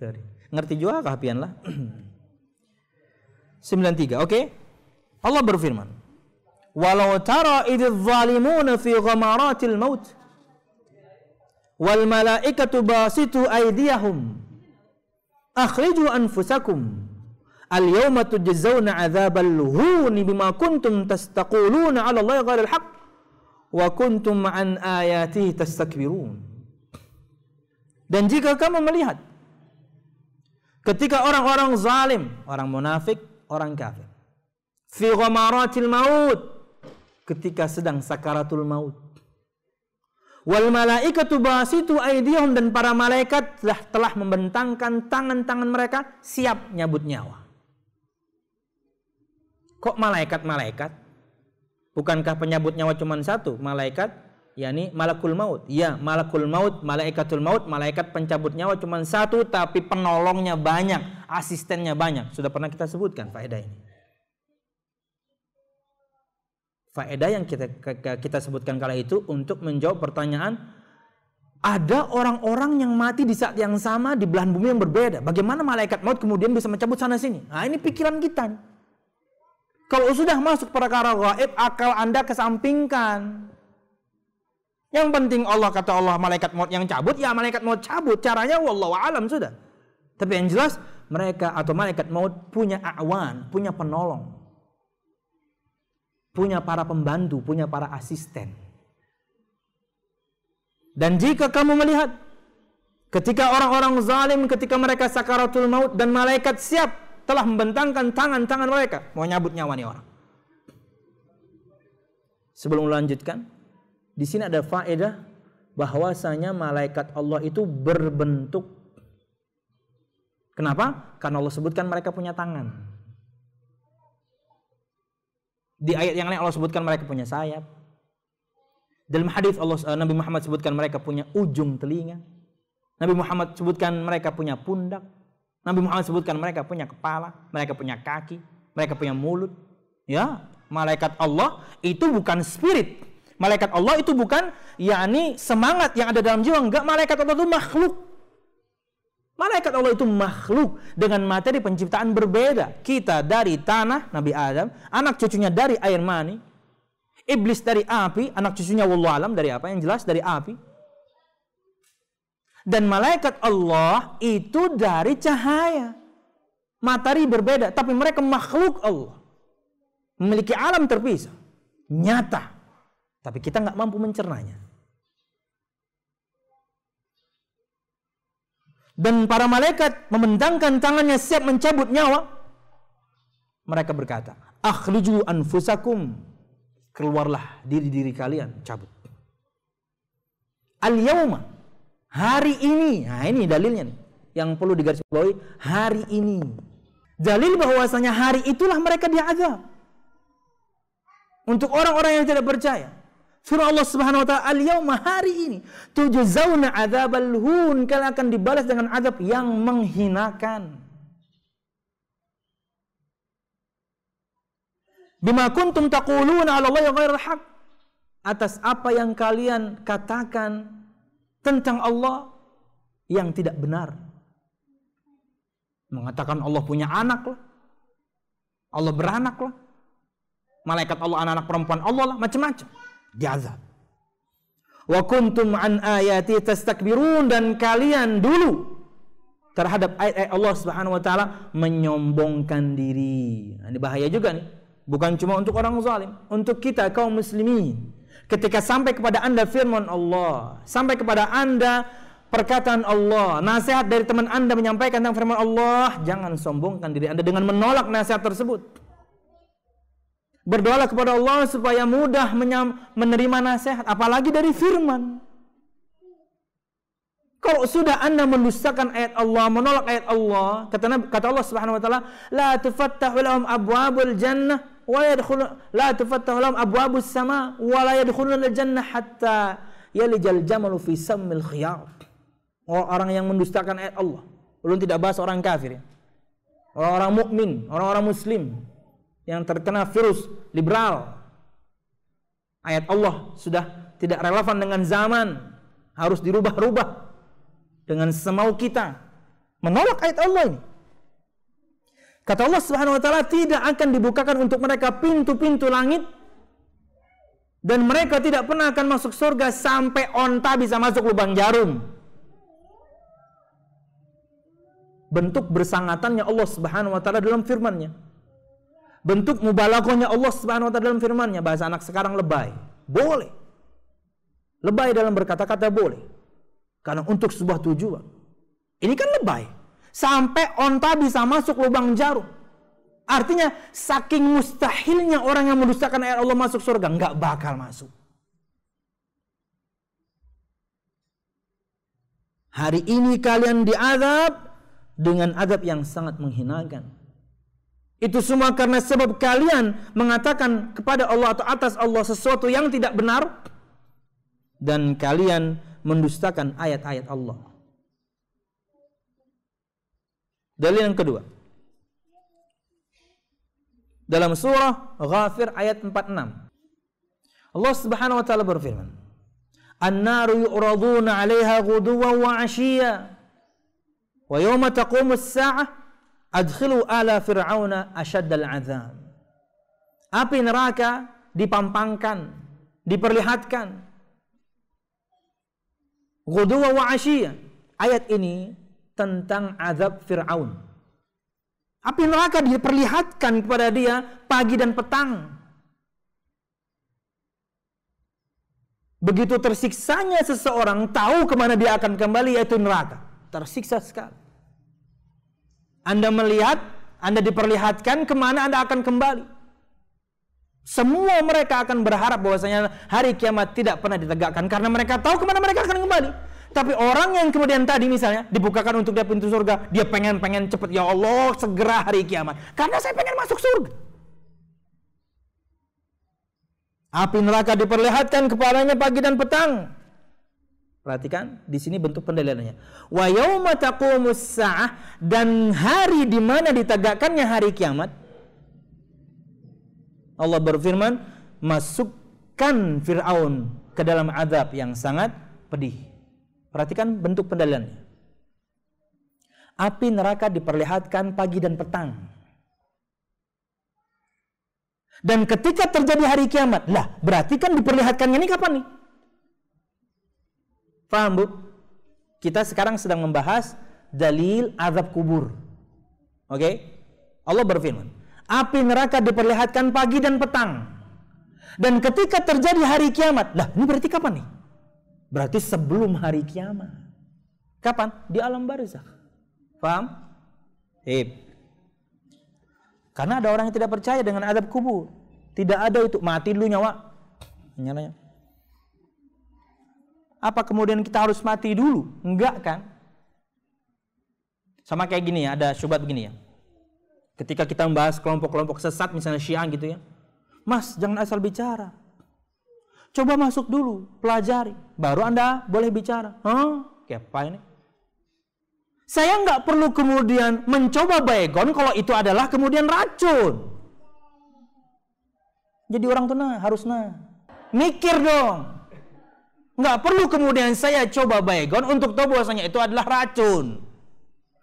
Sorry. Ngerti juga kehapian lah. 93. Oke. Allah berfirman, "Walau tara idz zalimuna fi ghamaratil maut wal malaikatu basitu aydiyahum akhriju anfusakum al yawma tujzauna 'adzabal huni bima kuntum tastaquluna 'ala Allahi ghairal haqq wa kuntum an ayatihi tastakbirun." Dan jika kamu melihat ketika orang-orang zalim, orang munafik, orang kafir, fi ghamaratil maut, ketika sedang sakaratul maut, wal malaikatu basitu aydihum, dan para malaikat telah membentangkan tangan-tangan mereka siap nyabut nyawa. Kok malaikat-malaikat? Bukankah penyabut nyawa cuma satu? Malaikat, yakni malakul maut. Ya, malakul maut, malaikatul maut, malaikat pencabut nyawa cuma satu, tapi penolongnya banyak, asistennya banyak. Sudah pernah kita sebutkan faedah ini. Faedah yang kita sebutkan kala itu untuk menjawab pertanyaan, ada orang-orang yang mati di saat yang sama di belahan bumi yang berbeda. Bagaimana malaikat maut kemudian bisa mencabut sana sini? Nah, ini pikiran kita. Kalau sudah masuk perkara gaib, akal Anda kesampingkan. Yang penting Allah, kata Allah, malaikat maut yang cabut, ya malaikat maut cabut. Caranya wallahu alam sudah. Tapi yang jelas mereka atau malaikat maut punya a'wan, punya penolong. Punya para pembantu, punya para asisten. Dan jika kamu melihat ketika orang-orang zalim, ketika mereka sakaratul maut dan malaikat siap telah membentangkan tangan-tangan mereka mau nyabut nyawa nih orang. Sebelum melanjutkan, di sini ada faedah bahwasanya malaikat Allah itu berbentuk. Kenapa? Karena Allah sebutkan mereka punya tangan. Di ayat yang lain Allah sebutkan mereka punya sayap. Dalam hadis Nabi Muhammad sebutkan mereka punya ujung telinga. Nabi Muhammad sebutkan mereka punya pundak. Nabi Muhammad sebutkan mereka punya kepala, mereka punya kaki, mereka punya mulut. Ya, malaikat Allah itu bukan spirit. Malaikat Allah itu bukan yakni semangat yang ada dalam jiwa. Enggak, malaikat Allah itu makhluk. Malaikat Allah itu makhluk dengan materi penciptaan berbeda. Kita dari tanah, Nabi Adam, anak cucunya dari air mani. Iblis dari api, anak cucunya wallahu alam dari apa? Yang jelas dari api. Dan malaikat Allah itu dari cahaya. Materi berbeda, tapi mereka makhluk Allah. memiliki alam terpisah, nyata, tapi kita nggak mampu mencernanya. Dan para malaikat memendangkan tangannya siap mencabut nyawa. Mereka berkata, akhriju anfusakum, keluarlah diri-diri kalian, cabut. Al-yawma, hari ini. Nah, ini dalilnya nih, yang perlu digarisbawahi, hari ini. Dalil bahwasanya hari itulah mereka diazab. Untuk orang-orang yang tidak percaya, firman Allah Subhanahu wa taala, al-yawma, hari ini, tujzauna adzabal hun, kalian akan dibalas dengan azab yang menghinakan. Bima kuntum taquluna 'ala Allahi ghairal haq, atas apa yang kalian katakan tentang Allah yang tidak benar. Mengatakan Allah punya anak lah, Allah beranak lah, malaikat Allah anak-anak perempuan Allah lah, macam-macam. Diazab. Wa kuntum an ayati tastakbirun, dan kalian dulu terhadap ayat-ayat Allah Subhanahu wa taala menyombongkan diri. Nah, ini bahaya juga nih. Bukan cuma untuk orang zalim, untuk kita kaum muslimin. Ketika sampai kepada Anda firman Allah, sampai kepada Anda perkataan Allah, nasihat dari teman Anda menyampaikan tentang firman Allah, jangan sombongkan diri Anda dengan menolak nasihat tersebut. Berdoalah kepada Allah supaya mudah menerima nasihat, apalagi dari firman. Kalau sudah Anda mendustakan ayat Allah, menolak ayat Allah, kata Allah Subhanahu wa taala, la tufattahu lahum abwabul jannah wa la tufattahu lahum abwabus sama wa la yadkhuluna al-jannah hatta yalijal jamalu fi sammil khiyar. Orang yang mendustakan ayat Allah, belum tidak bahas orang kafir ya. Orang-orang mukmin, orang-orang muslim yang terkena virus liberal. Ayat Allah sudah tidak relevan dengan zaman, harus dirubah-rubah dengan semau kita. Menolak ayat Allah ini. Kata Allah Subhanahu wa taala, tidak akan dibukakan untuk mereka pintu-pintu langit, dan mereka tidak pernah akan masuk surga sampai onta bisa masuk lubang jarum. Bentuk bersangatannya Allah Subhanahu wa taala dalam firman-Nya. Bentuk mubalaghahnya Allah Subhanahu wa taala dalam firman-Nya. Bahasa anak sekarang lebay. Boleh. Lebay dalam berkata-kata boleh. Karena untuk sebuah tujuan. Ini kan lebay. Sampai onta bisa masuk lubang jarum. Artinya saking mustahilnya orang yang mendustakan ayat Allah masuk surga, nggak bakal masuk. Hari ini kalian diazab dengan azab yang sangat menghinakan. Itu semua karena sebab kalian mengatakan kepada Allah atau atas Allah sesuatu yang tidak benar, dan kalian mendustakan ayat-ayat Allah. Dalil yang kedua, dalam surah Ghafir ayat 46, Allah Subhanahu wa taala berfirman, "An-naru yu'raduna 'alaiha ghuduwan wa 'ashiyya wa yawma taqumu as-sa'ah adkhilu ala fir'auna asyaddal 'adzab." Api neraka dipampangkan, diperlihatkan ghuduwan wa 'ashiyya. Ayat ini tentang azab Fir'aun. Api neraka diperlihatkan kepada dia pagi dan petang. Begitu tersiksanya seseorang tahu kemana dia akan kembali, yaitu neraka. Tersiksa sekali. Anda melihat, Anda diperlihatkan kemana Anda akan kembali. Semua mereka akan berharap bahwasanya hari kiamat tidak pernah ditegakkan, karena mereka tahu kemana mereka akan kembali. Tapi orang yang kemudian tadi misalnya dibukakan untuk dia pintu surga, dia pengen cepet, ya Allah segera hari kiamat, karena saya pengen masuk surga. Api neraka diperlihatkan kepadanya pagi dan petang. Perhatikan di sini bentuk pendalilannya. Wa yauma taqumus sa'ah, dan hari di mana ditegakkannya hari kiamat, Allah berfirman, masukkan Fir'aun ke dalam azab yang sangat pedih. Perhatikan bentuk pendalilannya. Api neraka diperlihatkan pagi dan petang. Dan ketika terjadi hari kiamat, lah berarti kan diperlihatkannya ini kapan nih? Paham Bu? Kita sekarang sedang membahas dalil azab kubur. Oke? Allah berfirman, Api neraka diperlihatkan pagi dan petang. Dan ketika terjadi hari kiamat, lah ini berarti kapan nih? Berarti sebelum hari kiamat. Kapan? Di alam barzakh. Paham? Karena ada orang yang tidak percaya dengan azab kubur. Tidak ada itu, mati dulu nyawa. Nyalanya. Apa kemudian kita harus mati dulu? Enggak kan? Sama kayak gini ya, ada syubhat begini ya. Ketika kita membahas kelompok-kelompok sesat misalnya Syiah gitu ya. Mas, jangan asal bicara. Coba masuk dulu, pelajari. Baru Anda boleh bicara. Kayak apa ini? Saya nggak perlu kemudian mencoba baygon kalau itu adalah kemudian racun. Jadi orang tuh harus mikir dong. Nggak perlu kemudian saya coba baygon untuk tahu bahwasanya itu adalah racun.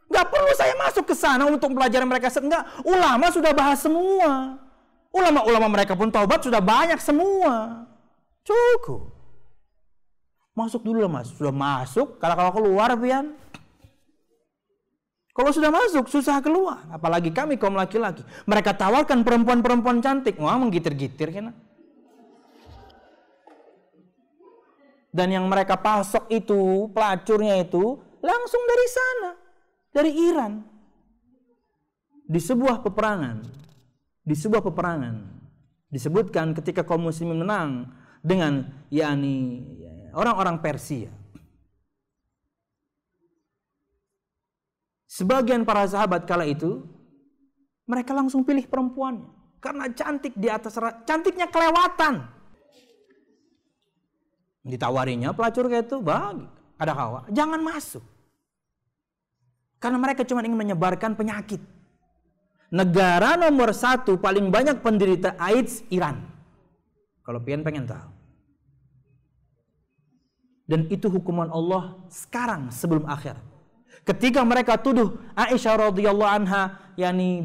Nggak perlu saya masuk ke sana untuk pelajaran mereka. Enggak, ulama sudah bahas semua. Ulama-ulama mereka pun taubat sudah banyak semua. Cukup. Masuk dulu lah mas. Sudah masuk, kalau keluar pian. Kalau sudah masuk, susah keluar. Apalagi kami kaum laki-laki. Mereka tawarkan perempuan-perempuan cantik. Wah, menggitir-gitir kan. Dan yang mereka pasok itu, pelacurnya itu, langsung dari sana. Dari Iran. Di sebuah peperangan. Disebutkan ketika kaum muslimin menang dengan orang-orang Persia. Sebagian para sahabat kala itu mereka langsung pilih perempuannya karena cantik di atas cantiknya kelewatan. Ditawarinya pelacur kayak itu, ada kawa, jangan masuk. Karena mereka cuma ingin menyebarkan penyakit. Negara nomor 1 paling banyak penderita AIDS Iran. Kalau pian pengen tahu. Dan itu hukuman Allah sekarang sebelum akhirat. Ketika mereka tuduh Aisyah radhiyallahu anha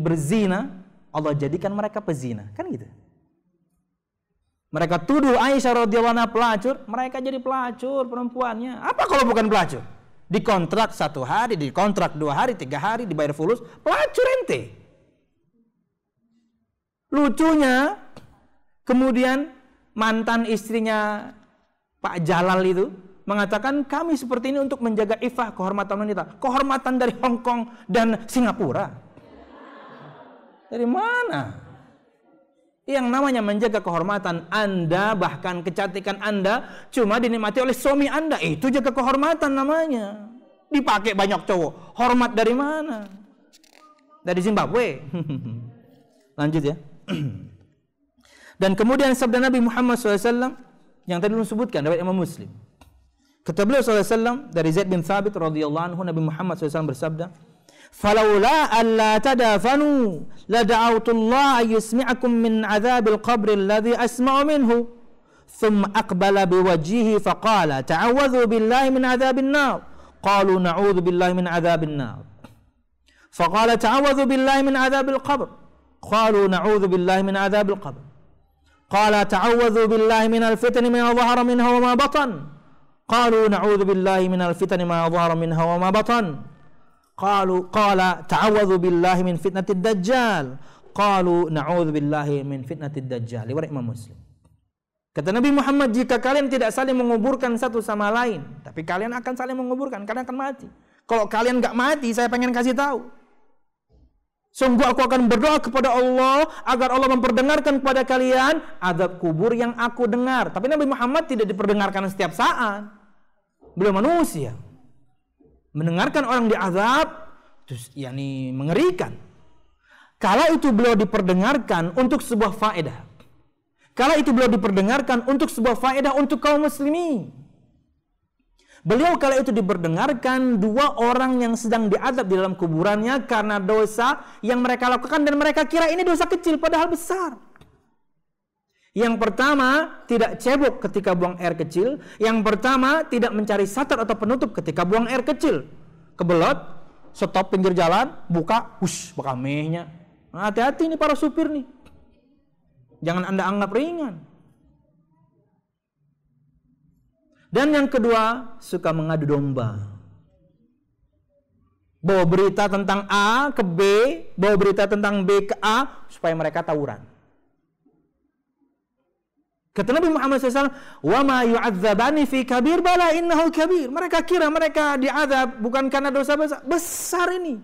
berzina, Allah jadikan mereka pezina, kan gitu. Mereka tuduh Aisyah radhiyallahu anha pelacur, mereka jadi pelacur perempuannya. Apa kalau bukan pelacur? Dikontrak 1 hari, dikontrak 2 hari, 3 hari, dibayar fulus, pelacur ente. Lucunya, kemudian mantan istrinya Pak Jalal itu mengatakan kami seperti ini untuk menjaga ifah, kehormatan wanita. Kehormatan dari Hong Kong dan Singapura. Dari mana? Yang namanya menjaga kehormatan Anda, bahkan kecantikan Anda cuma dinikmati oleh suami Anda. Itu jaga kehormatan namanya. Dipakai banyak cowok. Hormat dari mana? Dari Zimbabwe. Lanjut ya. Dan kemudian sabda Nabi Muhammad SAW yang tadi disebutkan dari Imam Muslim. Kata beliau SAW dari Zaid bin Thabit radhiyallahu anhu, Nabi Muhammad SAW bersabda, "Falaula alla tadafanu la da'awtu Allah yusmi'akum min 'adzabil qabr alladhi asma'u minhu." Thumma aqbala biwajhihi faqala, "Ta'awwadhu billahi min 'adzabin nar." Qalu na'udzu billahi min 'adzabin nar. Faqala, "Ta'awwadhu billahi min 'adzabil qabr." Qalu na'udzu billahi min 'adzabil qabr. Qala, "Ta'awwadhu billahi minal fitni ma dhahara minha wa ma batan." Qalu na'udzu billahi minal fitni ma dhahara minha wa ma batan. Qala ta'awwadhu billahi min fitnatid dajjal. Qalu na'udzu billahi min fitnatid dajjal. Riwayat Imam Muslim. Kata Nabi Muhammad, jika kalian tidak saling menguburkan satu sama lain, tapi kalian akan saling menguburkan, kalian akan mati. Kalau kalian enggak mati, saya pengen kasih tahu. Sungguh aku akan berdoa kepada Allah agar Allah memperdengarkan kepada kalian azab kubur yang aku dengar. Tapi Nabi Muhammad tidak diperdengarkan setiap saat. Beliau manusia. Mendengarkan orang diazab, terus mengerikan. Kala itu beliau diperdengarkan untuk sebuah faedah. Kala itu beliau diperdengarkan untuk sebuah faedah untuk kaum muslimin. Beliau kala itu diperdengarkan 2 orang yang sedang diazab di dalam kuburannya karena dosa yang mereka lakukan dan mereka kira ini dosa kecil padahal besar. Yang pertama, tidak cebok ketika buang air kecil. Yang pertama, tidak mencari satar atau penutup ketika buang air kecil. Kebelet, stop pinggir jalan, buka, buka mehnya. Nah, hati-hati nih para supir nih. Jangan Anda anggap ringan. Dan yang kedua, suka mengadu domba. Bawa berita tentang A ke B, bawa berita tentang B ke A, supaya mereka tawuran. Kata Nabi Muhammad SAW, "Wa ma yu'adzabani fi kabir bala innahu kabir." Mereka kira mereka diazab bukan karena dosa besar ini.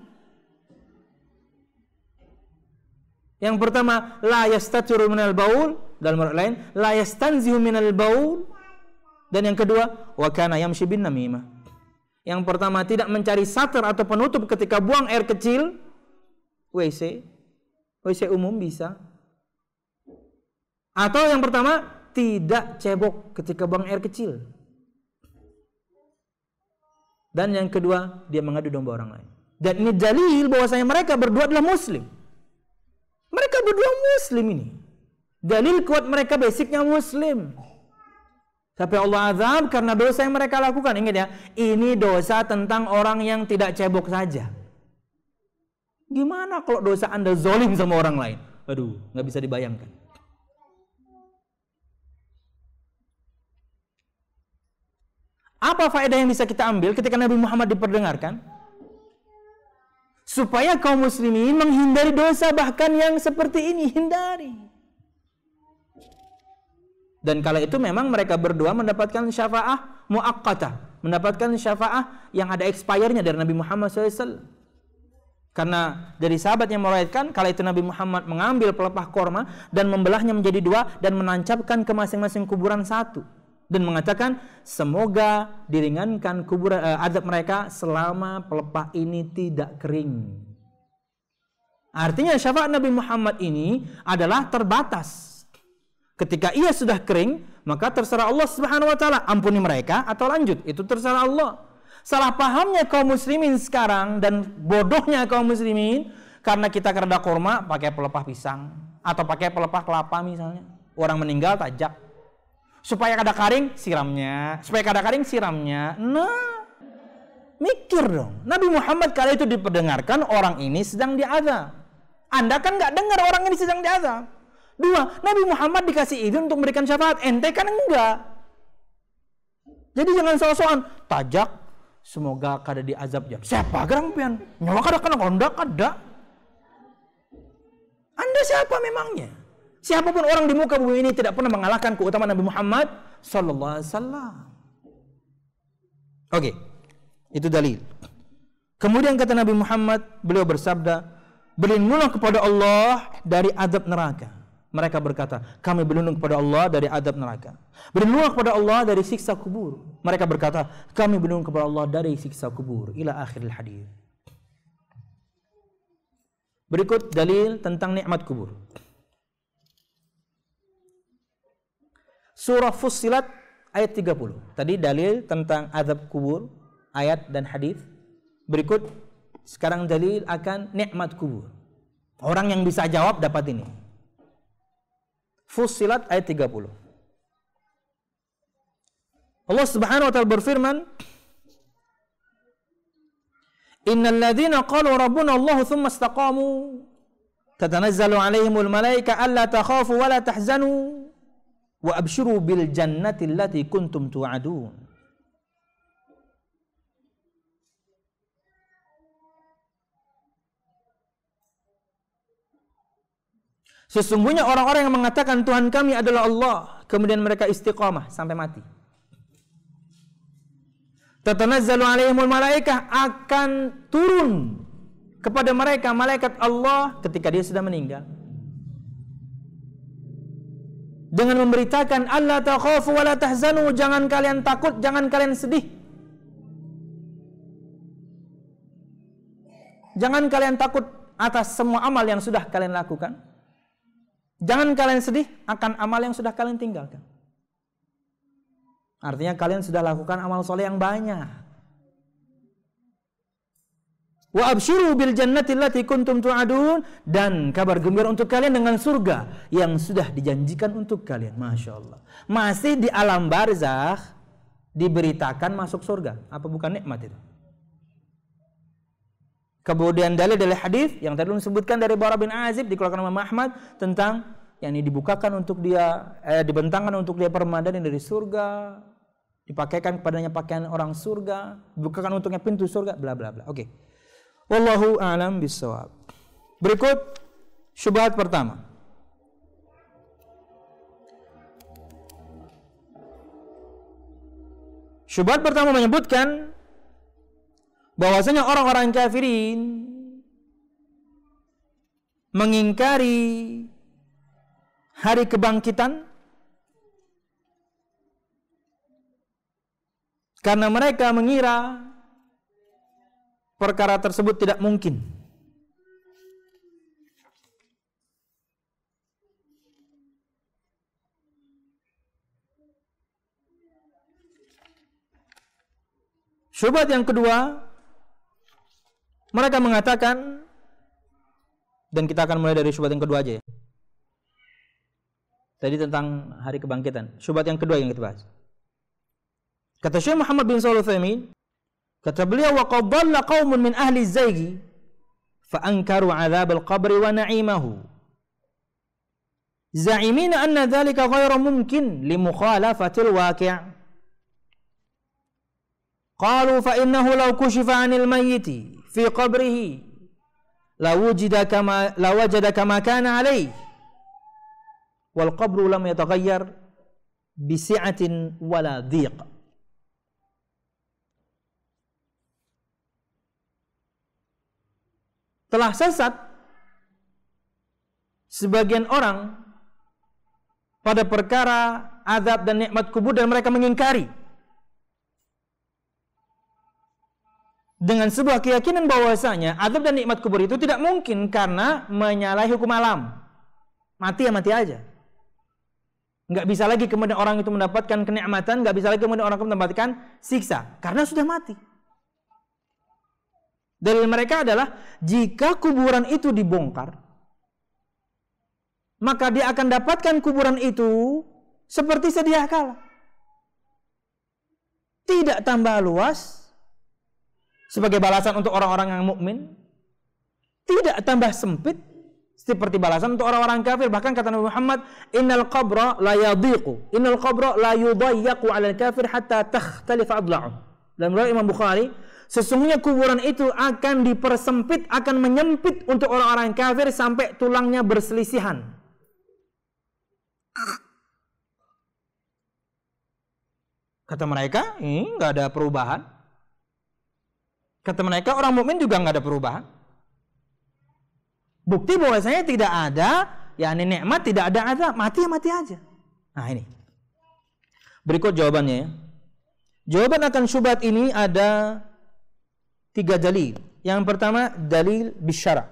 Yang pertama, la yastatiru minal baul, dalam ayat lain, la yastanzihu minal baul. Dan yang kedua, wa kana yamshi bin namimah. Yang pertama, tidak mencari satar atau penutup ketika buang air kecil, WC umum bisa. Atau yang pertama, tidak cebok ketika buang air kecil. Dan yang kedua, dia mengadu domba orang lain. Dan ini dalil bahwasanya mereka berdua adalah muslim. Mereka berdua muslim ini. Dalil kuat mereka basicnya muslim. Tapi Allah azab karena dosa yang mereka lakukan. Ingat ya, ini dosa tentang orang yang tidak cebok saja. Gimana kalau dosa Anda zolim sama orang lain? Aduh, nggak bisa dibayangkan. Apa faedah yang bisa kita ambil ketika Nabi Muhammad diperdengarkan? Supaya kaum muslimin menghindari dosa bahkan yang seperti ini, hindari. Dan kala itu memang mereka berdua mendapatkan syafaah muaqqatah, mendapatkan syafaah yang ada expirednya dari Nabi Muhammad SAW. Karena dari sahabat yang meriwayatkan, kala itu Nabi Muhammad mengambil pelepah korma dan membelahnya menjadi dua dan menancapkan ke masing-masing kuburan satu dan mengatakan semoga diringankan azab mereka selama pelepah ini tidak kering. Artinya syafaat Nabi Muhammad ini adalah terbatas. Ketika ia sudah kering, maka terserah Allah Subhanahu wa taala, ampuni mereka atau lanjut, itu terserah Allah. Salah pahamnya kaum muslimin sekarang dan bodohnya kaum muslimin karena kita kereda kurma pakai pelepah pisang atau pakai pelepah kelapa misalnya. Orang meninggal tajak. Supaya kada kering siramnya, supaya kada kering siramnya. Nah, mikir dong. Nabi Muhammad kala itu diperdengarkan orang ini sedang diazab. Anda kan nggak dengar orang ini sedang diazab. Dua, Nabi Muhammad dikasih izin untuk memberikan syafaat, ente kan enggak. Jadi jangan soal-soal tajak, semoga kada diazab jam. Siapa gerang pian? Nyawa kada kena kondak kada. Anda siapa memangnya? Siapapun orang di muka bumi ini tidak pernah mengalahkan keutamaan Nabi Muhammad sallallahu alaihi wasallam. Oke, itu dalil. Kemudian kata Nabi Muhammad, beliau bersabda, berlindunglah kepada Allah dari azab neraka. Mereka berkata, kami berlindung kepada Allah dari azab neraka. Berlindunglah kepada Allah dari siksa kubur. Mereka berkata, kami berlindung kepada Allah dari siksa kubur. Ila akhiril hadis. Berikut dalil tentang nikmat kubur. Surah Fussilat ayat 30. Tadi dalil tentang azab kubur, ayat dan hadis. Berikut sekarang dalil akan nikmat kubur. Orang yang bisa jawab dapat ini. Fussilat ayat 30. Allah Subhanahu wa taala berfirman, "Innal ladzina qalu rabbuna Allah tsumma istaqamu tatanazzalu 'alaihimul malaika alla takhafu wa la tahzanu wa abshiru bil jannati allati kuntum tu'adun." Sesungguhnya orang-orang yang mengatakan Tuhan kami adalah Allah, kemudian mereka istiqamah sampai mati. Tatanazzalu alaihimul malaikah, akan turun kepada mereka malaikat Allah ketika dia sudah meninggal. Dengan memberitakan alla takhafu wa la tahzanu, jangan kalian takut, jangan kalian sedih. Jangan kalian takut atas semua amal yang sudah kalian lakukan. Jangan kalian sedih akan amal yang sudah kalian tinggalkan. Artinya kalian sudah lakukan amal soleh yang banyak. Wa abshiru bil jannati allati kuntum tu'adun, dan kabar gembira untuk kalian dengan surga yang sudah dijanjikan untuk kalian. Masya Allah. Masih di alam barzakh diberitakan masuk surga. Apa bukan nikmat itu? Kemudian dalil dari hadis yang tadi disebutkan dari Bara bin Azib dikeluarkan oleh Imam Ahmad tentang yang ini dibukakan untuk dia, dibentangkan untuk dia permadani dari surga, dipakaikan kepadanya pakaian orang surga, dibukakan untuknya pintu surga, bla bla bla. Oke. Wallahu a'lam bishawab. Berikut syubhat pertama. Syubhat pertama menyebutkan bahwasanya orang-orang kafirin mengingkari hari kebangkitan karena mereka mengira perkara tersebut tidak mungkin. Syubhat yang kedua, mereka mengatakan, dan kita akan mulai dari syubhat yang kedua aja ya. Tadi tentang hari kebangkitan. Syubhat yang kedua yang kita bahas. Kata Syekh Muhammad bin Shalih Al-Utsaimin, kata beliau, wa qad dhalla qaumun min ahli az-zayg fa ankaru 'adzab al-qabr wa na'imahu za'imina anna dhalika ghairu mumkin li mukhalafati al-waqi'. Qalu fa innahu law kushifa 'anil mayyiti fi qabrihi la wujida kama kana 'alayhi wal qabru lam yataghayyar bi si'atin wala dhiq. Telah sesat sebagian orang pada perkara azab dan nikmat kubur dan mereka mengingkari dengan sebuah keyakinan bahwasanya azab dan nikmat kubur itu tidak mungkin karena menyalahi hukum alam. Mati ya mati aja. Nggak bisa lagi kemudian orang itu mendapatkan kenikmatan, nggak bisa lagi kemudian orang itu mendapatkan siksa karena sudah mati. Dalil mereka adalah jika kuburan itu dibongkar, maka dia akan dapatkan kuburan itu seperti sedia kala. Tidak tambah luas sebagai balasan untuk orang-orang yang mukmin, tidak tambah sempit seperti balasan untuk orang-orang kafir. Bahkan kata Nabi Muhammad, innal qabra la yadhiqu, innal qabra la yudayyaqu 'ala al-kafir hatta takhtalifa adla'uh. Dalam riwayat Imam Bukhari, sesungguhnya kuburan itu akan dipersempit, akan menyempit untuk orang-orang kafir sampai tulangnya berselisihan. Kata mereka, ini nggak ada perubahan. Kata mereka, orang mukmin juga nggak ada perubahan. Bukti bahwasanya tidak ada, yakni nikmat, tidak ada azab, mati ya mati aja. Nah ini. Berikut jawabannya ya. Jawaban akan syubhat ini ada 3 dalil. Yang pertama, dalil bisyara.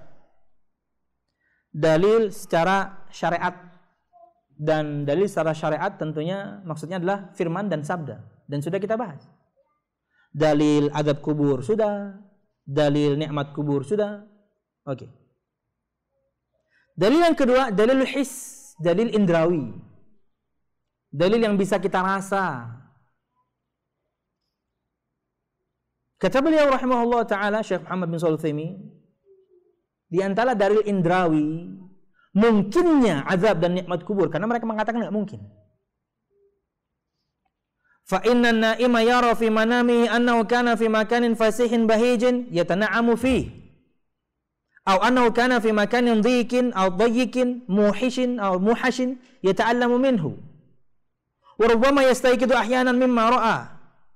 Dalil secara syariat. Dan dalil secara syariat tentunya maksudnya adalah firman dan sabda. Dan sudah kita bahas. Dalil azab kubur sudah, dalil nikmat kubur sudah. Oke. Dalil yang kedua, dalil his, dalil indrawi. Dalil yang bisa kita rasa. Kata beliau rahimahullah taala, Syekh Muhammad bin Shalih Al-Utsaimin, di antara dalil indrawi mungkinnya azab dan nikmat kubur, karena mereka mengatakan enggak mungkin. Fa inna an-na'ima yara fi manamihi annahu kana fi makanin fasihin bahijin yatana'amu fihi aw annahu kana fi makanin dhiqin aw dayyikin muhishin aw muhashin yata'allamu minhu wa rubbama yastayqidu ahyanan mimma ra'a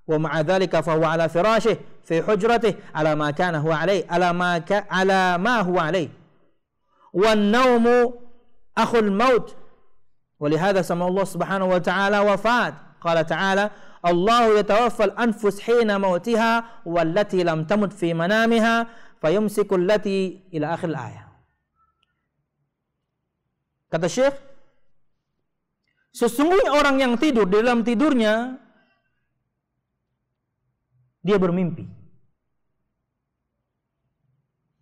wa ma'a dhalika fa huwa ala firashihi fi hujratihi ala ma kana huwa alayhi ala ma huwa alayhi wan nawmu akhul maut wa lihadha sama Allah subhanahu wa ta'ala wafat. Qala ta'ala, Allahu yatawaffal anfus hina mautiha wallati lam tamut fi manamiha fayumsiku allati ila akhir ayat. Kata Syekh, sesungguhnya orang yang tidur di dalam tidurnya dia bermimpi.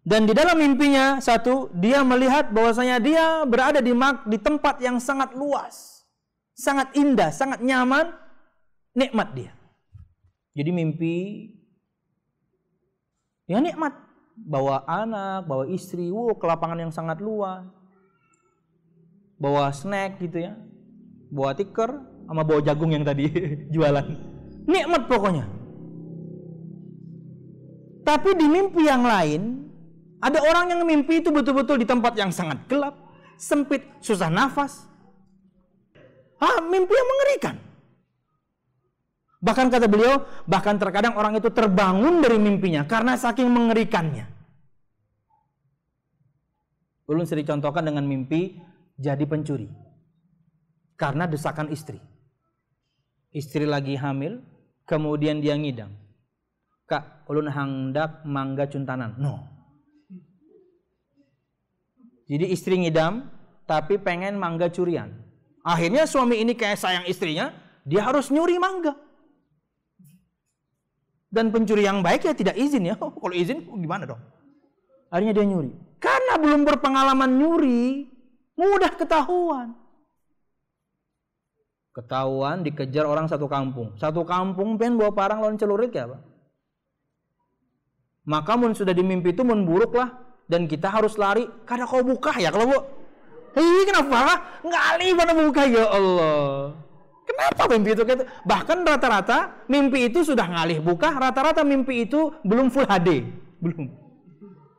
Dan di dalam mimpinya, satu, dia melihat bahwasanya dia berada di tempat yang sangat luas, sangat indah, sangat nyaman, nikmat dia. Jadi mimpi ya nikmat, bawa anak, bawa istri, ke lapangan yang sangat luas, bawa snack gitu ya, bawa tikar, sama bawa jagung yang tadi jualan, nikmat pokoknya. Tapi di mimpi yang lain Ada orang yang mimpi itu betul-betul di tempat yang sangat gelap, sempit, susah nafas. Mimpi yang mengerikan. Bahkan kata beliau, bahkan terkadang orang itu terbangun dari mimpinya karena saking mengerikannya. Ulun sering contohkan dengan mimpi jadi pencuri karena desakan istri. Istri lagi hamil, kemudian dia ngidam, "Kak, ulun hendak mangga cuntanan." No. Jadi istri ngidam, tapi pengen mangga curian. Akhirnya suami ini kayak sayang istrinya, dia harus nyuri mangga. Dan pencuri yang baik ya tidak izin ya. Kalau izin gimana dong? Akhirnya dia nyuri. Karena belum berpengalaman nyuri, mudah ketahuan. Ketahuan dikejar orang satu kampung. Satu kampung pengen bawa parang lawan celurit ya Pak. Maka mun sudah di mimpi itu mun buruk lah. Dan kita harus lari, kada kau buka ya kalau bu. Kenapa? Ngali pada buka ya Allah. Kenapa mimpi itu? Bahkan rata-rata mimpi itu sudah ngalih buka, rata-rata mimpi itu belum full HD,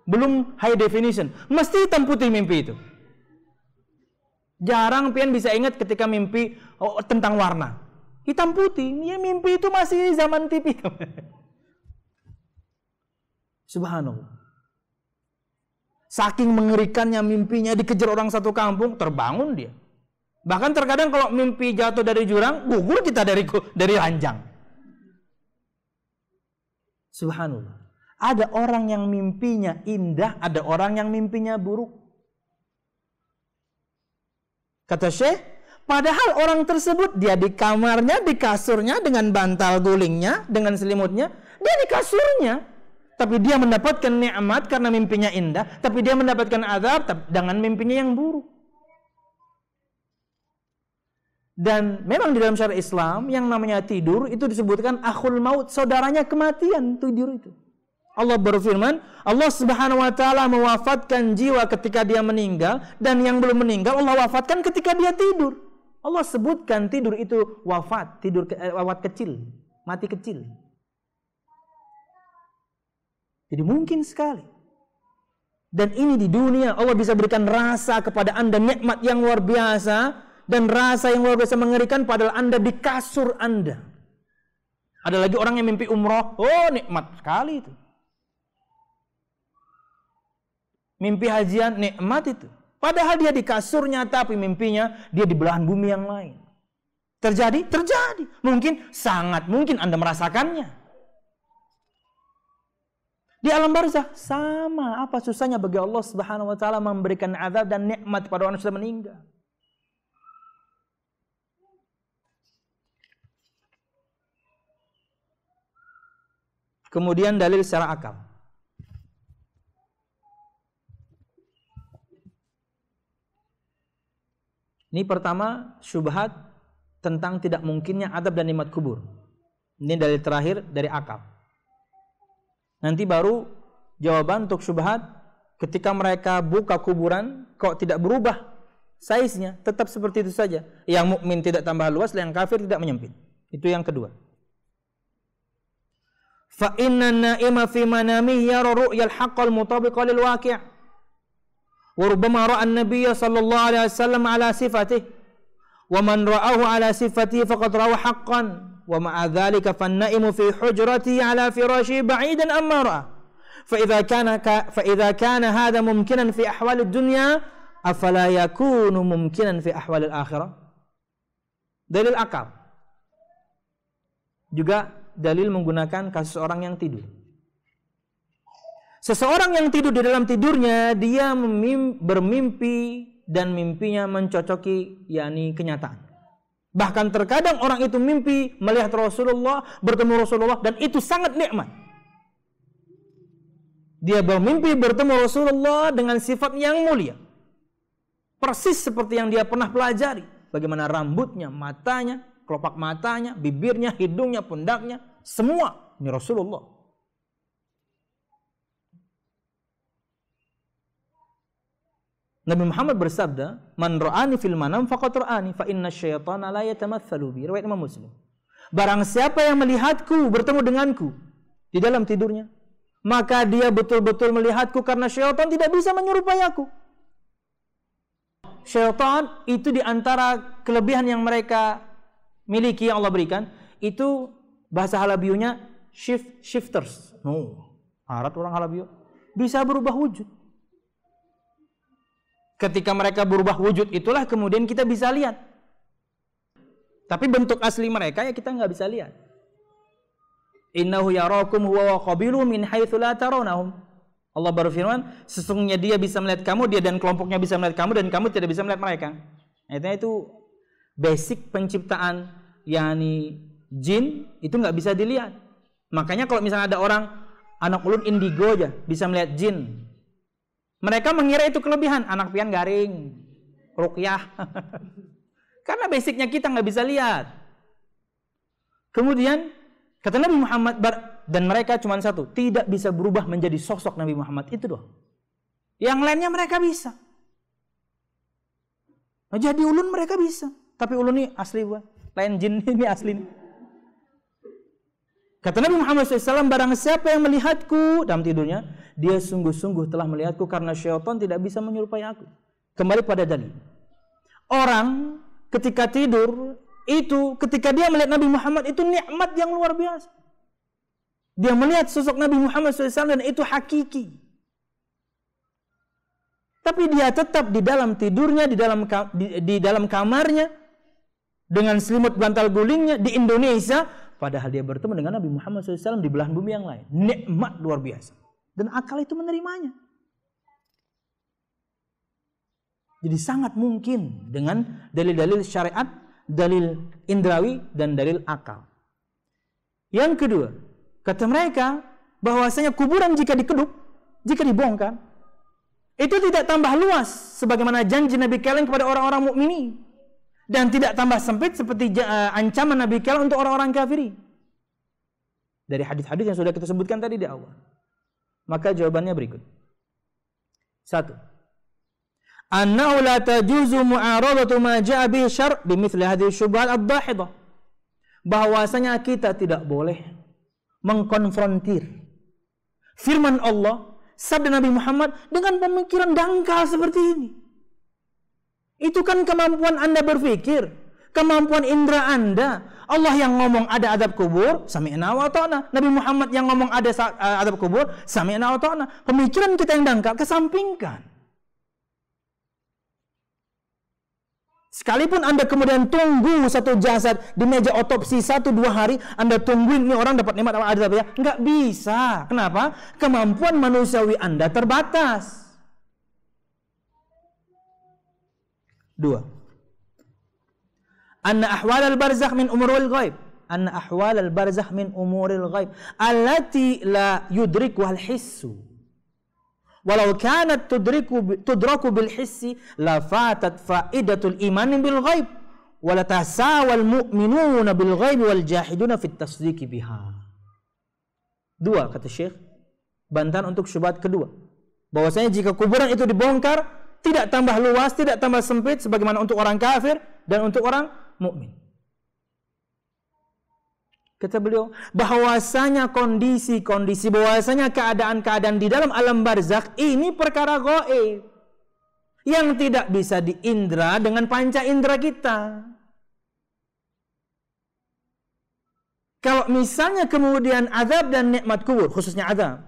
belum high definition. Mesti hitam putih mimpi itu. Jarang pian bisa ingat ketika mimpi tentang warna. Hitam putih, ya mimpi itu masih zaman TV. Subhanallah. Saking mengerikannya mimpinya, dikejar orang satu kampung, terbangun dia. Bahkan terkadang kalau mimpi jatuh dari jurang, gugur kita dari ranjang. Subhanallah. Ada orang yang mimpinya indah, ada orang yang mimpinya buruk. Kata Syekh, padahal orang tersebut dia di kamarnya, di kasurnya dengan bantal gulingnya, dengan selimutnya, dia di kasurnya. Tapi dia mendapatkan nikmat karena mimpinya indah, tapi dia mendapatkan azab dengan mimpinya yang buruk. Dan memang di dalam syariat Islam yang namanya tidur itu disebutkan akhul maut, saudaranya kematian, tidur itu. Allah berfirman, Allah Subhanahu wa taala mewafatkan jiwa ketika dia meninggal, dan yang belum meninggal Allah wafatkan ketika dia tidur. Allah sebutkan tidur itu wafat, wafat kecil, mati kecil. Jadi mungkin sekali. Dan ini di dunia Allah bisa berikan rasa kepada Anda nikmat yang luar biasa, dan rasa yang luar biasa mengerikan padahal Anda di kasur Anda. Ada lagi orang yang mimpi umroh, nikmat sekali itu. Mimpi hajian nikmat itu. Padahal dia di kasurnya, tapi mimpinya dia di belahan bumi yang lain. Terjadi? Terjadi. Mungkin, sangat mungkin Anda merasakannya. Di alam barzakh sama, apa susahnya bagi Allah Subhanahu wa taala memberikan azab dan nikmat pada orang yang sudah meninggal. Kemudian dalil secara akal. Ini pertama syubhat tentang tidak mungkinnya azab dan nikmat kubur. Ini dalil terakhir dari akal. Nanti baru jawaban untuk syubhat ketika mereka buka kuburan kok tidak berubah size-nya, tetap seperti itu saja. Yang mukmin tidak tambah luas, yang kafir tidak menyempit. Itu yang kedua. Fa inna an-na'ima fi manamihi yara ru'yal haqqal mutabiqa lil waqi'. Wa rubbama ra'a an-nabiy sallallahu alaihi wasallam ala sifatihi. Wa man ra'ahu ala sifatihi faqad ra'a haqqan. ومع ذلك فالنائم في حجرته على فراشه بعيدا عما رأى فإذا كان هذا ممكنا في أحوال الدنيا أفلا يكون ممكنا في أحوال الآخرة. Dalil akal. Juga dalil menggunakan kasus orang yang tidur. Seseorang yang tidur di dalam tidurnya dia bermimpi dan mimpinya mencocoki yakni kenyataan. Bahkan terkadang orang itu mimpi melihat Rasulullah, bertemu Rasulullah, dan itu sangat nikmat. Dia bermimpi bertemu Rasulullah dengan sifat yang mulia. Persis seperti yang dia pernah pelajari. Bagaimana rambutnya, matanya, kelopak matanya, bibirnya, hidungnya, pundaknya, semua ini Rasulullah. Nabi Muhammad bersabda, "Man ra'ani fil manam faqad ra'ani, fa inna syaitana la yatamatsalu bi." Riwayat Imam Muslim. Barang siapa yang melihatku, bertemu denganku di dalam tidurnya, maka dia betul-betul melihatku karena syaitan tidak bisa menyerupai aku. Syaitan itu di antara kelebihan yang mereka miliki yang Allah berikan, itu bahasa Halabiunya shifters. Arat orang Halabio bisa berubah wujud. Ketika mereka berubah wujud itulah kemudian kita bisa lihat. Tapi bentuk asli mereka ya kita nggak bisa lihat. Innahu yarakum huwa wa qabiluhu min haitsu la tarawnahum. Allah berfirman, sesungguhnya dia bisa melihat kamu, dia dan kelompoknya bisa melihat kamu, dan kamu tidak bisa melihat mereka. Itu basic penciptaan yakni jin itu nggak bisa dilihat. Makanya kalau misalnya ada orang anak ulun indigo aja bisa melihat jin, mereka mengira itu kelebihan. Anak pian garing, ruqyah. Karena basicnya kita nggak bisa lihat. Kemudian kata Nabi Muhammad, dan mereka cuma satu, tidak bisa berubah menjadi sosok Nabi Muhammad, itu doang. Yang lainnya mereka bisa. Nah, jadi ulun mereka bisa, tapi ulun ini asli buat, lain jin ini asli. Kata Nabi Muhammad SAW, barang siapa yang melihatku dalam tidurnya, dia sungguh-sungguh telah melihatku karena syaitan tidak bisa menyerupai aku. Kembali pada dalil. Orang ketika tidur itu, ketika dia melihat Nabi Muhammad itu nikmat yang luar biasa. Dia melihat sosok Nabi Muhammad SAW dan itu hakiki. Tapi dia tetap di dalam tidurnya, di dalam kamarnya, dengan selimut bantal gulingnya di Indonesia, padahal dia bertemu dengan Nabi Muhammad SAW di belahan bumi yang lain. Nikmat luar biasa. Dan akal itu menerimanya. Jadi sangat mungkin dengan dalil-dalil syariat, dalil indrawi, dan dalil akal. Yang kedua, kata mereka bahwasanya kuburan jika dikeduk, jika dibongkar, itu tidak tambah luas sebagaimana janji Nabi kalian kepada orang-orang mukminin, dan tidak tambah sempit seperti ancaman Nabi kalian untuk orang-orang kafiri. Dari hadis-hadis yang sudah kita sebutkan tadi di awal. Maka jawabannya berikut. 1. Annahu la tajuzu mu'aradatu ma ja'a bihi syar' bimithli hadhihi syubhat ad-dahidah. Bahwasanya kita tidak boleh mengkonfrontir firman Allah, sabda Nabi Muhammad dengan pemikiran dangkal seperti ini. Itu kan kemampuan Anda berpikir, kemampuan indera Anda. Allah yang ngomong ada azab kubur, sami'na wa ata'na. Nabi Muhammad yang ngomong ada azab kubur, sami'na wa ata'na. Pemikiran kita yang dangkal kesampingkan. Sekalipun Anda kemudian tunggu satu jasad di meja otopsi 1-2 hari, Anda tungguin ini orang dapat nikmat apa azab ya? Enggak bisa. Kenapa? Kemampuan manusiawi Anda terbatas. 2. Anna ahwal al-barzakh min umuril ghaib. Anna ahwal al-barzakh min umuril ghaib allati la yudriku al-hissu. Walau kanat tudraku bil hissi la fatat faidatul iman bil ghaib wa la tasawal mu'minuna bil ghaib wal jahiduna fit tasdiq biha. 2 kata Syekh, bantahan untuk syubhat kedua, bahwasanya jika kuburan itu dibongkar tidak tambah luas, tidak tambah sempit sebagaimana untuk orang kafir dan untuk orang mukmin. Kata beliau, bahwasanya kondisi-kondisi, bahwasanya keadaan-keadaan di dalam alam barzakh ini perkara gaib yang tidak bisa diindra dengan panca indera kita. Kalau misalnya kemudian azab dan nikmat kubur, khususnya azab,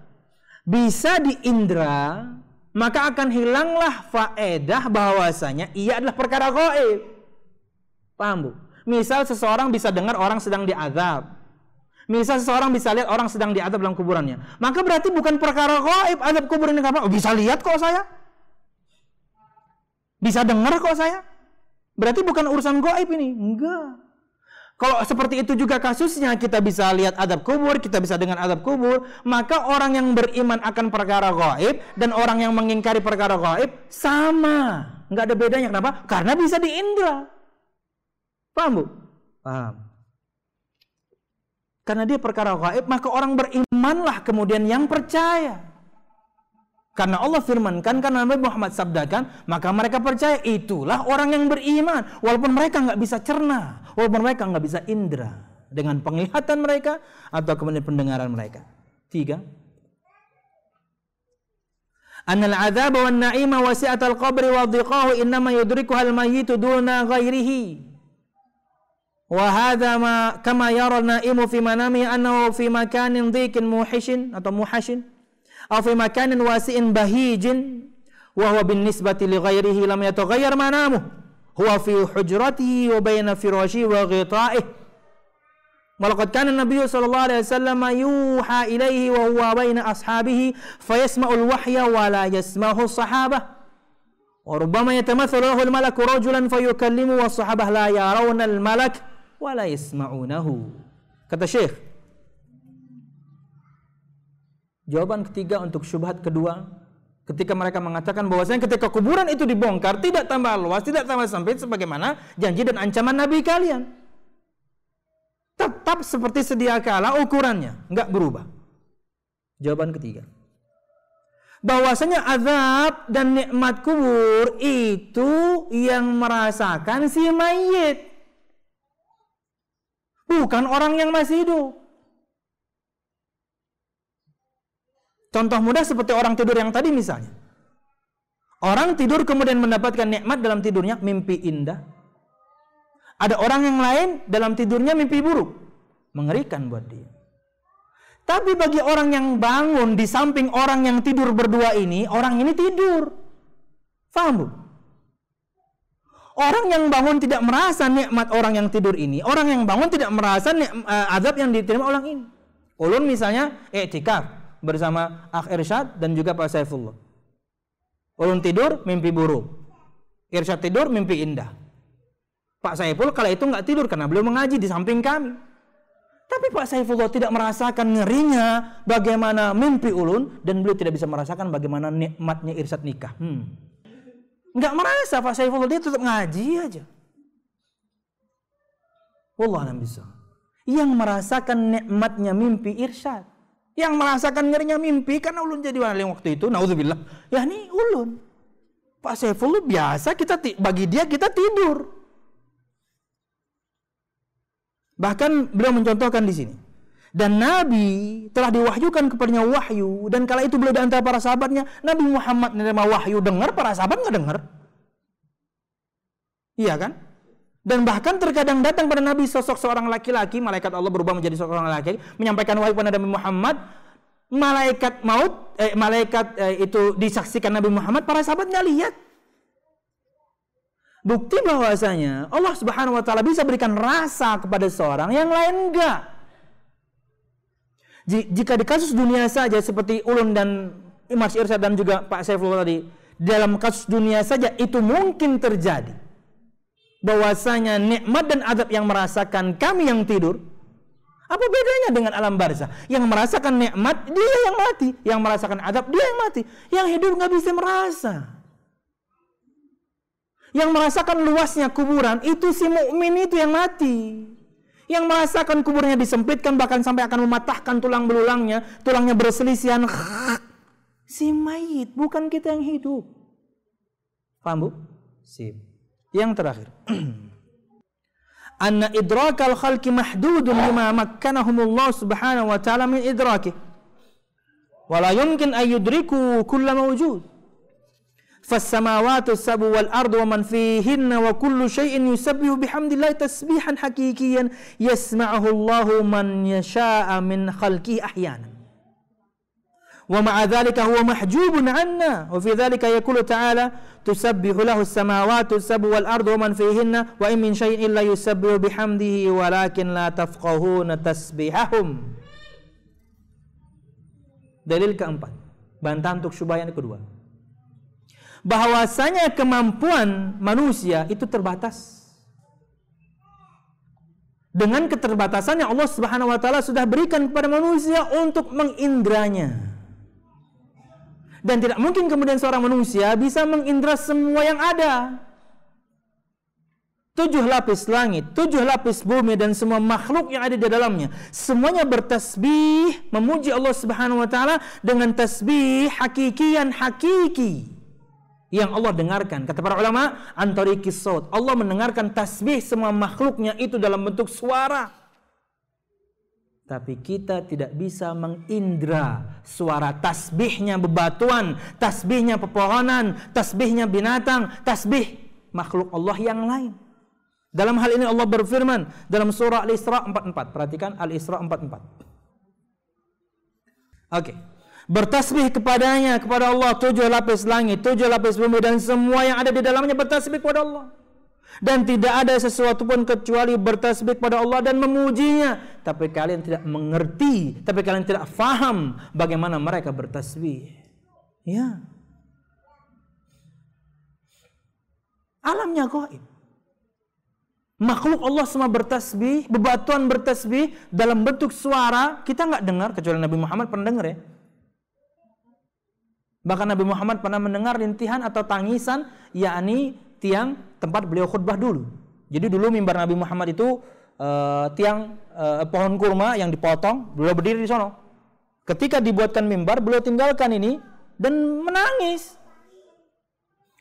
bisa diindra, maka akan hilanglah faedah bahwasanya ia adalah perkara gaib. Paham Bu? Misal seseorang bisa dengar orang sedang diazab. Misal seseorang bisa lihat orang sedang diazab dalam kuburannya. Maka berarti bukan perkara gaib azab kubur ini. Oh, bisa lihat kok saya. Bisa dengar kok saya. Berarti bukan urusan gaib ini. Enggak. Kalau seperti itu juga kasusnya, kita bisa lihat azab kubur, kita bisa dengar azab kubur, maka orang yang beriman akan perkara gaib dan orang yang mengingkari perkara gaib sama. Enggak ada bedanya. Kenapa? Karena bisa diindra. Paham Bu? Paham. Karena dia perkara gaib, maka orang berimanlah kemudian yang percaya. Karena Allah firmankan, karena Nabi Muhammad sabdakan, maka mereka percaya. Itulah orang yang beriman. Walaupun mereka nggak bisa cerna, walaupun mereka nggak bisa indra dengan penglihatan mereka atau kemudian pendengaran mereka. 3. Annal 'adzaba wan na'ima wasi'atal qabri wa dhiqahu innama yudrikuhal mayyitu duna ghairihi. Wa hadha ma kama yara an-na'imu fi manamihi annahu fi makanin dhiqin muhishin atau muhashin aw fi makanin wasi'in bahijin wa huwa bin nisbati li ghairihi lam yataghayyar manamuhu huwa fi hujratihi wa baina firashihi wa ghita'ihi. Walaqad kana an-nabiyyu sallallahu alaihi wasallam yuha ilaihi wa huwa baina ashabihi fayasma'u al-wahya wa la yasma'uhu as-sahabah. Wa rubbama yatamathalu lahu al-malaku rajulan fayukallimu was-sahabah la yarawna al-malak wa la yasma'unahu. Kata Syekh, jawaban ketiga untuk syubhat kedua, ketika mereka mengatakan bahwasanya ketika kuburan itu dibongkar tidak tambah luas, tidak tambah sempit sebagaimana janji dan ancaman Nabi kalian. Tetap seperti sedia kala ukurannya, enggak berubah. Jawaban ketiga, bahwasanya azab dan nikmat kubur itu yang merasakan si mayit, bukan orang yang masih hidup. Contoh mudah seperti orang tidur yang tadi misalnya. Orang tidur kemudian mendapatkan nikmat dalam tidurnya, mimpi indah. Ada orang yang lain dalam tidurnya mimpi buruk, mengerikan buat dia. Tapi bagi orang yang bangun di samping orang yang tidur berdua ini, orang ini tidur. Faham bu? Orang yang bangun tidak merasa nikmat orang yang tidur ini. Orang yang bangun tidak merasa azab yang diterima orang ini. Ulun misalnya i'tikaf bersama Akh Irsyad dan juga Pak Saifullah. Ulun tidur mimpi buruk, Irsyad tidur mimpi indah. Pak Saiful kala itu nggak tidur karena beliau mengaji di samping kami. Tapi Pak Saifullah tidak merasakan ngerinya bagaimana mimpi ulun, dan beliau tidak bisa merasakan bagaimana nikmatnya Irsyad nikah. Nggak merasa Pak Saifullah, dia tetap ngaji aja. Wallah alam bisa. Yang merasakan nikmatnya mimpi Irsyad, yang merasakan ngerinya mimpi karena ulun jadi wali waktu itu, naudzubillah. Ya ini ulun. Pak Saifullah biasa bagi dia kita tidur. Bahkan beliau mencontohkan di sini. Dan Nabi telah diwahyukan kepadanya wahyu, dan kala itu beliau di antara para sahabatnya, Nabi Muhammad menerima wahyu, dengar, para sahabat nggak dengar. Iya kan? Dan bahkan terkadang datang pada Nabi sosok seorang laki-laki, malaikat Allah berubah menjadi seorang laki-laki, menyampaikan wahyu kepada Nabi Muhammad, malaikat maut, itu disaksikan Nabi Muhammad, para sahabat nggak lihat. Bukti bahwasanya Allah Subhanahu wa taala bisa berikan rasa kepada seorang, yang lain enggak. Jika di kasus dunia saja seperti ulun dan Mas Irsyad dan juga Pak Saifullah tadi, dalam kasus dunia saja itu mungkin terjadi. Bahwasanya nikmat dan azab yang merasakan kami yang tidur, apa bedanya dengan alam barzah? Yang merasakan nikmat dia yang mati, yang merasakan azab dia yang mati. Yang hidup nggak bisa merasa. Yang merasakan luasnya kuburan itu si mukmin itu yang mati. Yang merasakan kuburnya disempitkan bahkan sampai akan mematahkan tulang belulangnya, tulangnya berselisihan. Si mayit, bukan kita yang hidup. Paham bu? Sip. Yang terakhir. Anna idrakal khalqi mahdudun lima makkanahumullah subhanahu wa ta'ala min idraki. Wala yumkin ayyudriku kulla mawjud. فالسماوات السبع والأرض ومن فيهن وكل شيء يسبح بحمد الله تسبيحا حقيقيا يسمعه الله من يشاء من خلقه أحيانا ومع ذلك هو محجوب عنا وفي ذلك يقول تعالى تسبح له السماوات السبع والأرض ومن فيهن وإن من شيء إلا يسبح بحمده ولكن لا تفقهون تسبيحهم. Dalil keempat, bantahan untuk syubhat yang kedua, bahwasanya kemampuan manusia itu terbatas. Dengan keterbatasannya Allah Subhanahu wa taala sudah berikan kepada manusia untuk mengindranya. Dan tidak mungkin kemudian seorang manusia bisa mengindra semua yang ada. 7 lapis langit, 7 lapis bumi dan semua makhluk yang ada di dalamnya, semuanya bertasbih memuji Allah Subhanahu wa taala dengan tasbih hakikian hakiki yang Allah dengarkan. Kata para ulama, antarikis saut, Allah mendengarkan tasbih semua makhluknya itu dalam bentuk suara. Tapi kita tidak bisa mengindra suara tasbihnya bebatuan, tasbihnya pepohonan, tasbihnya binatang, tasbih makhluk Allah yang lain. Dalam hal ini Allah berfirman dalam surah Al-Isra 44. Perhatikan Al-Isra 44. Oke. Bertasbih kepadanya, kepada Allah 7 lapis langit, 7 lapis bumi dan semua yang ada di dalamnya bertasbih kepada Allah. Dan tidak ada sesuatu pun kecuali bertasbih kepada Allah dan memujinya. Tapi kalian tidak mengerti, tapi kalian tidak faham bagaimana mereka bertasbih. Ya. Alamnya gaib. Makhluk Allah semua bertasbih, bebatuan bertasbih dalam bentuk suara, kita nggak dengar kecuali Nabi Muhammad pernah dengar ya. Bahkan Nabi Muhammad pernah mendengar rintihan atau tangisan, yakni tiang tempat beliau khutbah dulu. Jadi dulu mimbar Nabi Muhammad itu tiang pohon kurma yang dipotong, beliau berdiri di sana. Ketika dibuatkan mimbar, beliau tinggalkan ini dan menangis.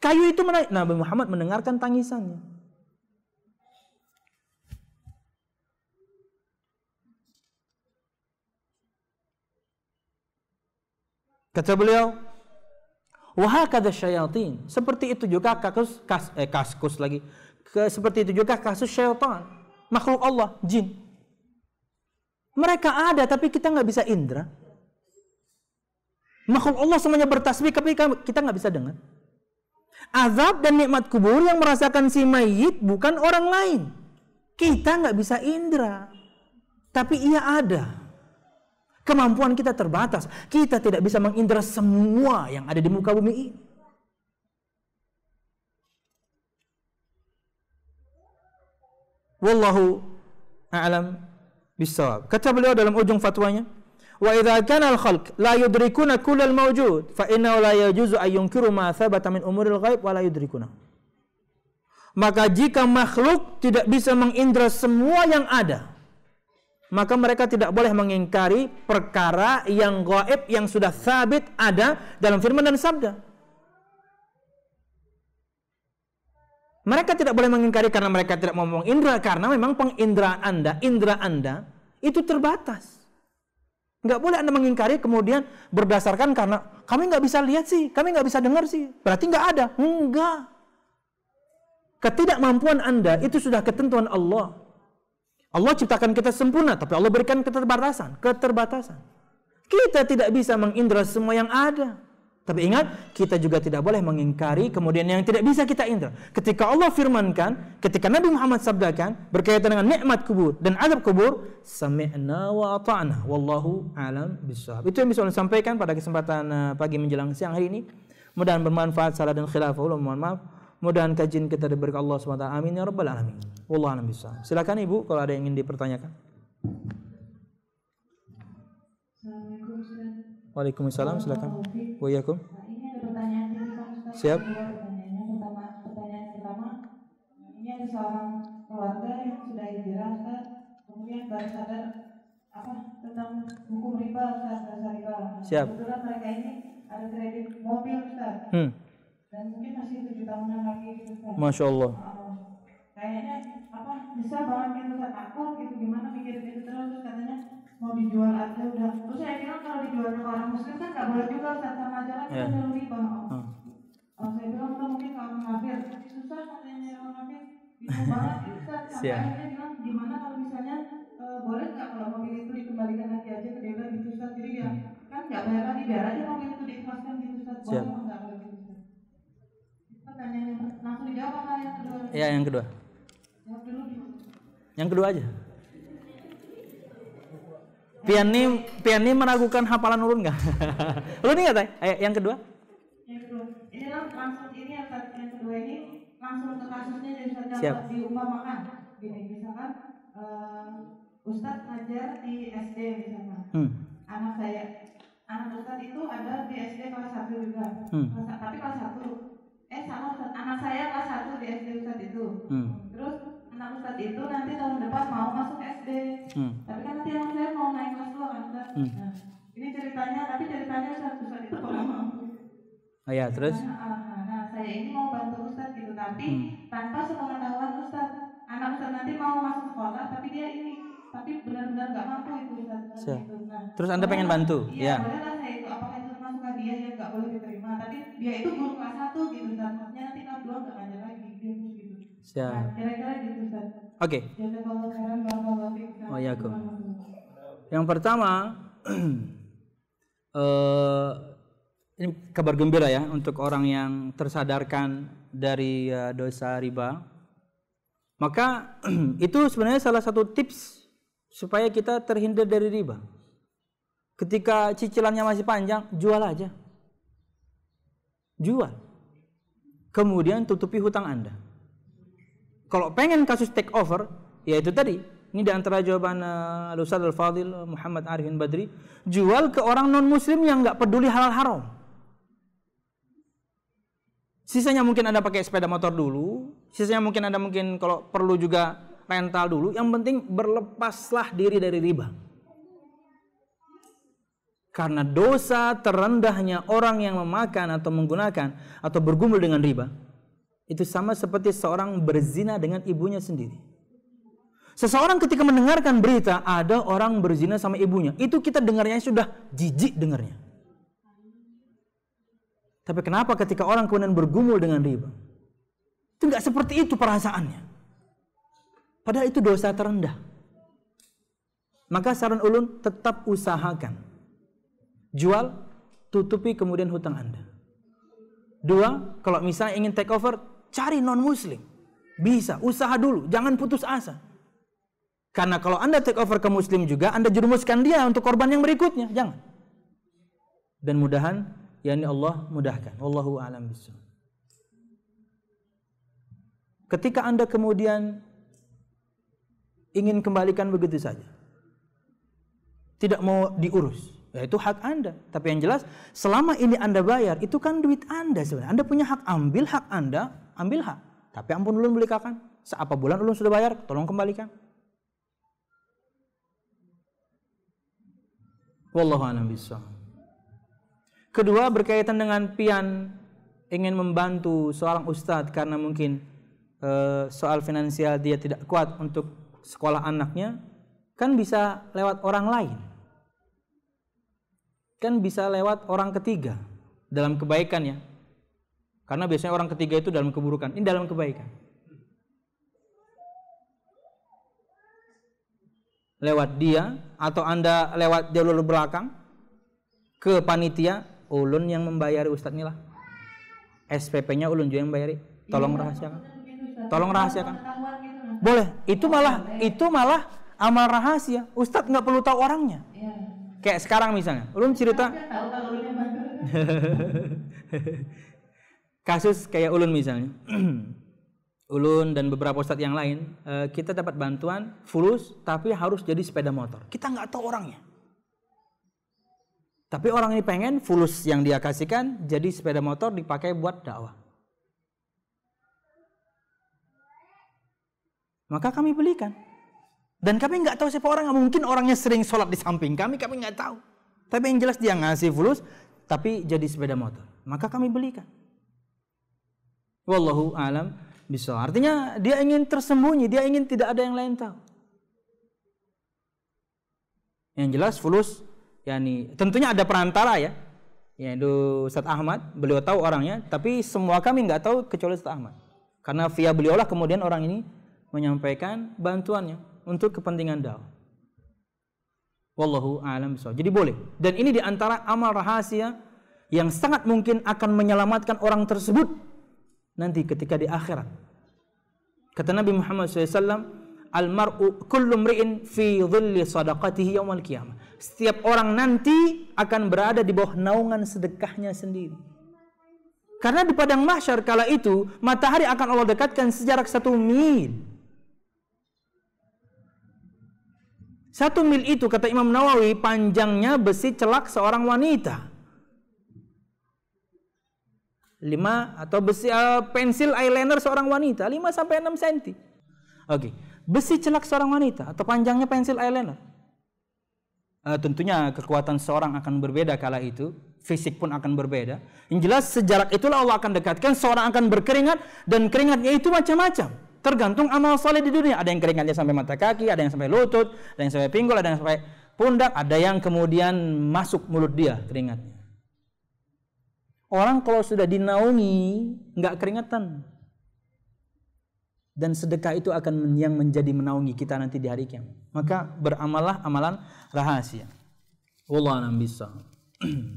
Kayu itu menangis. Nabi Muhammad mendengarkan tangisannya. Kata beliau, wahakadha syayatin. Seperti itu juga seperti itu juga kasus syaitan, makhluk Allah, jin. Mereka ada tapi kita nggak bisa indra. Makhluk Allah semuanya bertasbih tapi kita nggak bisa dengar. Azab dan nikmat kubur yang merasakan si mayit bukan orang lain. Kita nggak bisa indra, tapi ia ada. Kemampuan kita terbatas. Kita tidak bisa mengindra semua yang ada di muka bumi ini. Wallahu a'lam bissawab. Kata beliau dalam ujung fatwanya, wa idza kana al-khalq la yudrikuna kullal mawjud fa innahu la yajuzu ay yunkiru ma thabata min umuril ghaib wa la yudrikuna. Maka jika makhluk tidak bisa mengindra semua yang ada, maka mereka tidak boleh mengingkari perkara yang gaib yang sudah sabit ada dalam firman dan sabda. Mereka tidak boleh mengingkari karena mereka tidak mau mengindra, karena memang penginderaan indra Anda itu terbatas. Nggak boleh Anda mengingkari kemudian berdasarkan karena kami nggak bisa lihat sih, kami nggak bisa dengar sih, berarti nggak ada. Enggak. Ketidakmampuan Anda itu sudah ketentuan Allah. Allah ciptakan kita sempurna, tapi Allah berikan keterbatasan. Kita tidak bisa mengindra semua yang ada. Tapi ingat, kita juga tidak boleh mengingkari kemudian yang tidak bisa kita indra. Ketika Allah firmankan, ketika Nabi Muhammad sabdakan berkaitan dengan nikmat kubur dan azab kubur, sami'na wa ata'na, wallahu a'lam bishawab. Itu yang bisa saya sampaikan pada kesempatan pagi menjelang siang hari ini. Mudah-mudahan bermanfaat, salah dan khilaf. Mohon maaf. Mudah-mudahan kajian kita diberi Allah SWT. Amin ya rabbal alamin. Wallahu a'lam bishawab. Silakan Ibu kalau ada yang ingin dipertanyakan. Assalamualaikum Ustaz. Waalaikumsalam, silakan. Wa iyyakum. Ini ada pertanyaan dari Pak Ustaz. Siap. Pertanyaan pertama, ini ada seorang keluarga yang sudah hijrah Ustaz, kemudian baru sadar tentang hukum riba Ustaz, bahasa riba. Siap. Kebetulan mereka ini ada kredit mobil Ustaz. Dan mungkin masih 7 tahunan lagi gitu Ustaz. Masya Allah. Kayaknya bisa banget gitu Ustaz, takut gitu, gimana mikirin itu terus katanya mau dijual aja udah. Terus saya bilang kalau dijualnya ke orang muslim kan nggak boleh juga Ustaz, sama aja kan kita nyuruh riba. Saya bilang tuh mungkin kalau kafir, tapi susah katanya nyari orang kafir, bingung banget Ustaz. Sampai akhirnya bilang gimana kalau misalnya boleh nggak kalau mobil itu dikembalikan lagi aja ke dealer gitu Ustaz. Jadi dia kan nggak bayar lagi, biar aja mobil itu diikhlaskan gitu Ustaz. Boleh nggak kalau gitu Ustaz? Pertanyaan yang langsung dijawab apa yang kedua? Ya, yang kedua. Jawab dulu. Yang kedua aja. Piani meragukan hafalan ulun nggak? Ulun ingat ya? Ayo, yang kedua. Yang kedua. Ini langsung ini yang kedua ini langsung ke kasusnya jadi Ustaz. Siap. Diumpamakan. Gini, misalkan Ustaz ngajar di SD misalkan. Anak Ustaz itu ada di SD kelas 1 juga. Tapi kelas 1. Salah Ustaz. Anak saya kelas 1 di SD Ustaz itu. Terus anak Ustaz itu nanti tahun depan mau masuk SD. Tapi kan nanti anak saya mau naik kelas 2 kan Ustaz. Nah, ini ceritanya Ustaz itu kurang mampu. Oh ya, terus? Nah, saya ini mau bantu Ustaz gitu, tapi tanpa sepengetahuan Ustaz. Anak Ustaz nanti mau masuk sekolah, tapi dia ini tapi benar-benar nggak mampu itu Ustaz. Gitu. Nah, terus Anda pengen bantu? Iya, bolehlah saya itu. Apakah itu termasuk hadiah yang nggak boleh diterima? Tapi dia itu guru kelas 1 gitu Ustaz. Maksudnya nanti kelas 2 nggak ngajar lagi gitu. Siap. Nah, kira-kira gitu Ustaz. Oke. Jazakallahu khairan, barakallahu fiik. Oh ya, yang pertama, ini kabar gembira ya untuk orang yang tersadarkan dari dosa riba. Maka itu sebenarnya salah satu tips supaya kita terhindar dari riba. Ketika cicilannya masih panjang, jual aja. Jual. Kemudian tutupi hutang Anda. Kalau pengen kasus take over, ya itu tadi. Ini di antara jawaban Al-Ustadz Al-Fadil Muhammad Arifin Badri. Jual ke orang non-muslim yang nggak peduli halal haram. Sisanya mungkin Anda pakai sepeda motor dulu. Sisanya mungkin Anda kalau perlu juga rental dulu. Yang penting berlepaslah diri dari riba. Karena dosa terendahnya orang yang memakan atau menggunakan atau bergumul dengan riba, itu sama seperti seorang berzina dengan ibunya sendiri. Seseorang ketika mendengarkan berita ada orang berzina sama ibunya, itu kita dengarnya sudah jijik dengarnya. Tapi kenapa ketika orang kemudian bergumul dengan riba? Itu enggak seperti itu perasaannya. Padahal itu dosa terendah. Maka saran ulun tetap usahakan. Jual, tutupi kemudian hutang Anda. 2, kalau misalnya ingin take over, cari non-muslim. Bisa, usaha dulu, jangan putus asa. Karena kalau Anda take over ke muslim juga, Anda jerumuskan dia untuk korban yang berikutnya. Jangan. Dan mudahan, yakni Allah mudahkan. Wallahu a'lam bishawab. Ketika Anda kemudian ingin kembalikan begitu saja, tidak mau diurus, ya itu hak Anda. Tapi yang jelas, selama ini Anda bayar, itu kan duit Anda sebenarnya. Anda punya hak ambil hak Anda, ambil hak. Tapi ampun ulun belikakan. Seapa bulan ulun sudah bayar, tolong kembalikan. Wallahu a'lam bishawab. Kedua, berkaitan dengan pian ingin membantu seorang ustadz karena mungkin soal finansial dia tidak kuat untuk sekolah anaknya, kan bisa lewat orang lain. Kan bisa lewat orang ketiga dalam kebaikan ya. Karena biasanya orang ketiga itu dalam keburukan, ini dalam kebaikan. Lewat dia atau Anda lewat jalur belakang ke panitia, ulun yang membayari ustadz lah. SPP-nya ulun juga yang bayari. Tolong rahasiakan. Tolong rahasiakan. Boleh. Itu malah amal rahasia. Ustadz nggak perlu tahu orangnya. Kayak sekarang misalnya, ulun cerita kasus kayak ulun misalnya. Ulun dan beberapa ustadz yang lain, kita dapat bantuan fulus, tapi harus jadi sepeda motor. Kita nggak tahu orangnya. Tapi orang ini pengen fulus yang dia kasihkan jadi sepeda motor dipakai buat dakwah. Maka kami belikan. Dan kami nggak tahu siapa orang. Mungkin orangnya sering sholat di samping kami nggak tahu. Tapi yang jelas dia ngasih fulus, tapi jadi sepeda motor. Maka kami belikan. Wallahu a'lam bishawab. Artinya dia ingin tersembunyi, dia ingin tidak ada yang lain tahu. Yang jelas fulus, yakni tentunya ada perantara ya, yaitu Ustadz Ahmad. Beliau tahu orangnya, tapi semua kami nggak tahu kecuali Ustadz Ahmad. Karena via beliaulah kemudian orang ini menyampaikan bantuannya untuk kepentingan dakwah. Wallahu a'lam bishawab. Jadi boleh. Dan ini diantara amal rahasia yang sangat mungkin akan menyelamatkan orang tersebut nanti ketika di akhirat. Kata Nabi Muhammad SAW, Al-mar'u kullu mri'in fi dhilli sadaqatihi yawmal qiyamah. Setiap orang nanti akan berada di bawah naungan sedekahnya sendiri. Karena di padang mahsyar kala itu matahari akan Allah dekatkan sejarak 1 mil. 1 mil itu kata Imam Nawawi panjangnya besi celak seorang wanita. 5 atau besi pensil eyeliner seorang wanita 5 sampai 6 cm. Oke. Besi celak seorang wanita atau panjangnya pensil eyeliner. Tentunya kekuatan seorang akan berbeda kala itu, fisik pun akan berbeda. Yang jelas sejarak itulah Allah akan dekatkan, seorang akan berkeringat dan keringatnya itu macam-macam. Tergantung amal soleh di dunia. Ada yang keringatnya sampai mata kaki, ada yang sampai lutut, ada yang sampai pinggul, ada yang sampai pundak, ada yang kemudian masuk mulut dia keringatnya. Orang kalau sudah dinaungi nggak keringatan. Dan sedekah itu akan yang menjadi menaungi kita nanti di hari kiamat. Maka beramallah amalan rahasia. Wallahu a'lam bishawab.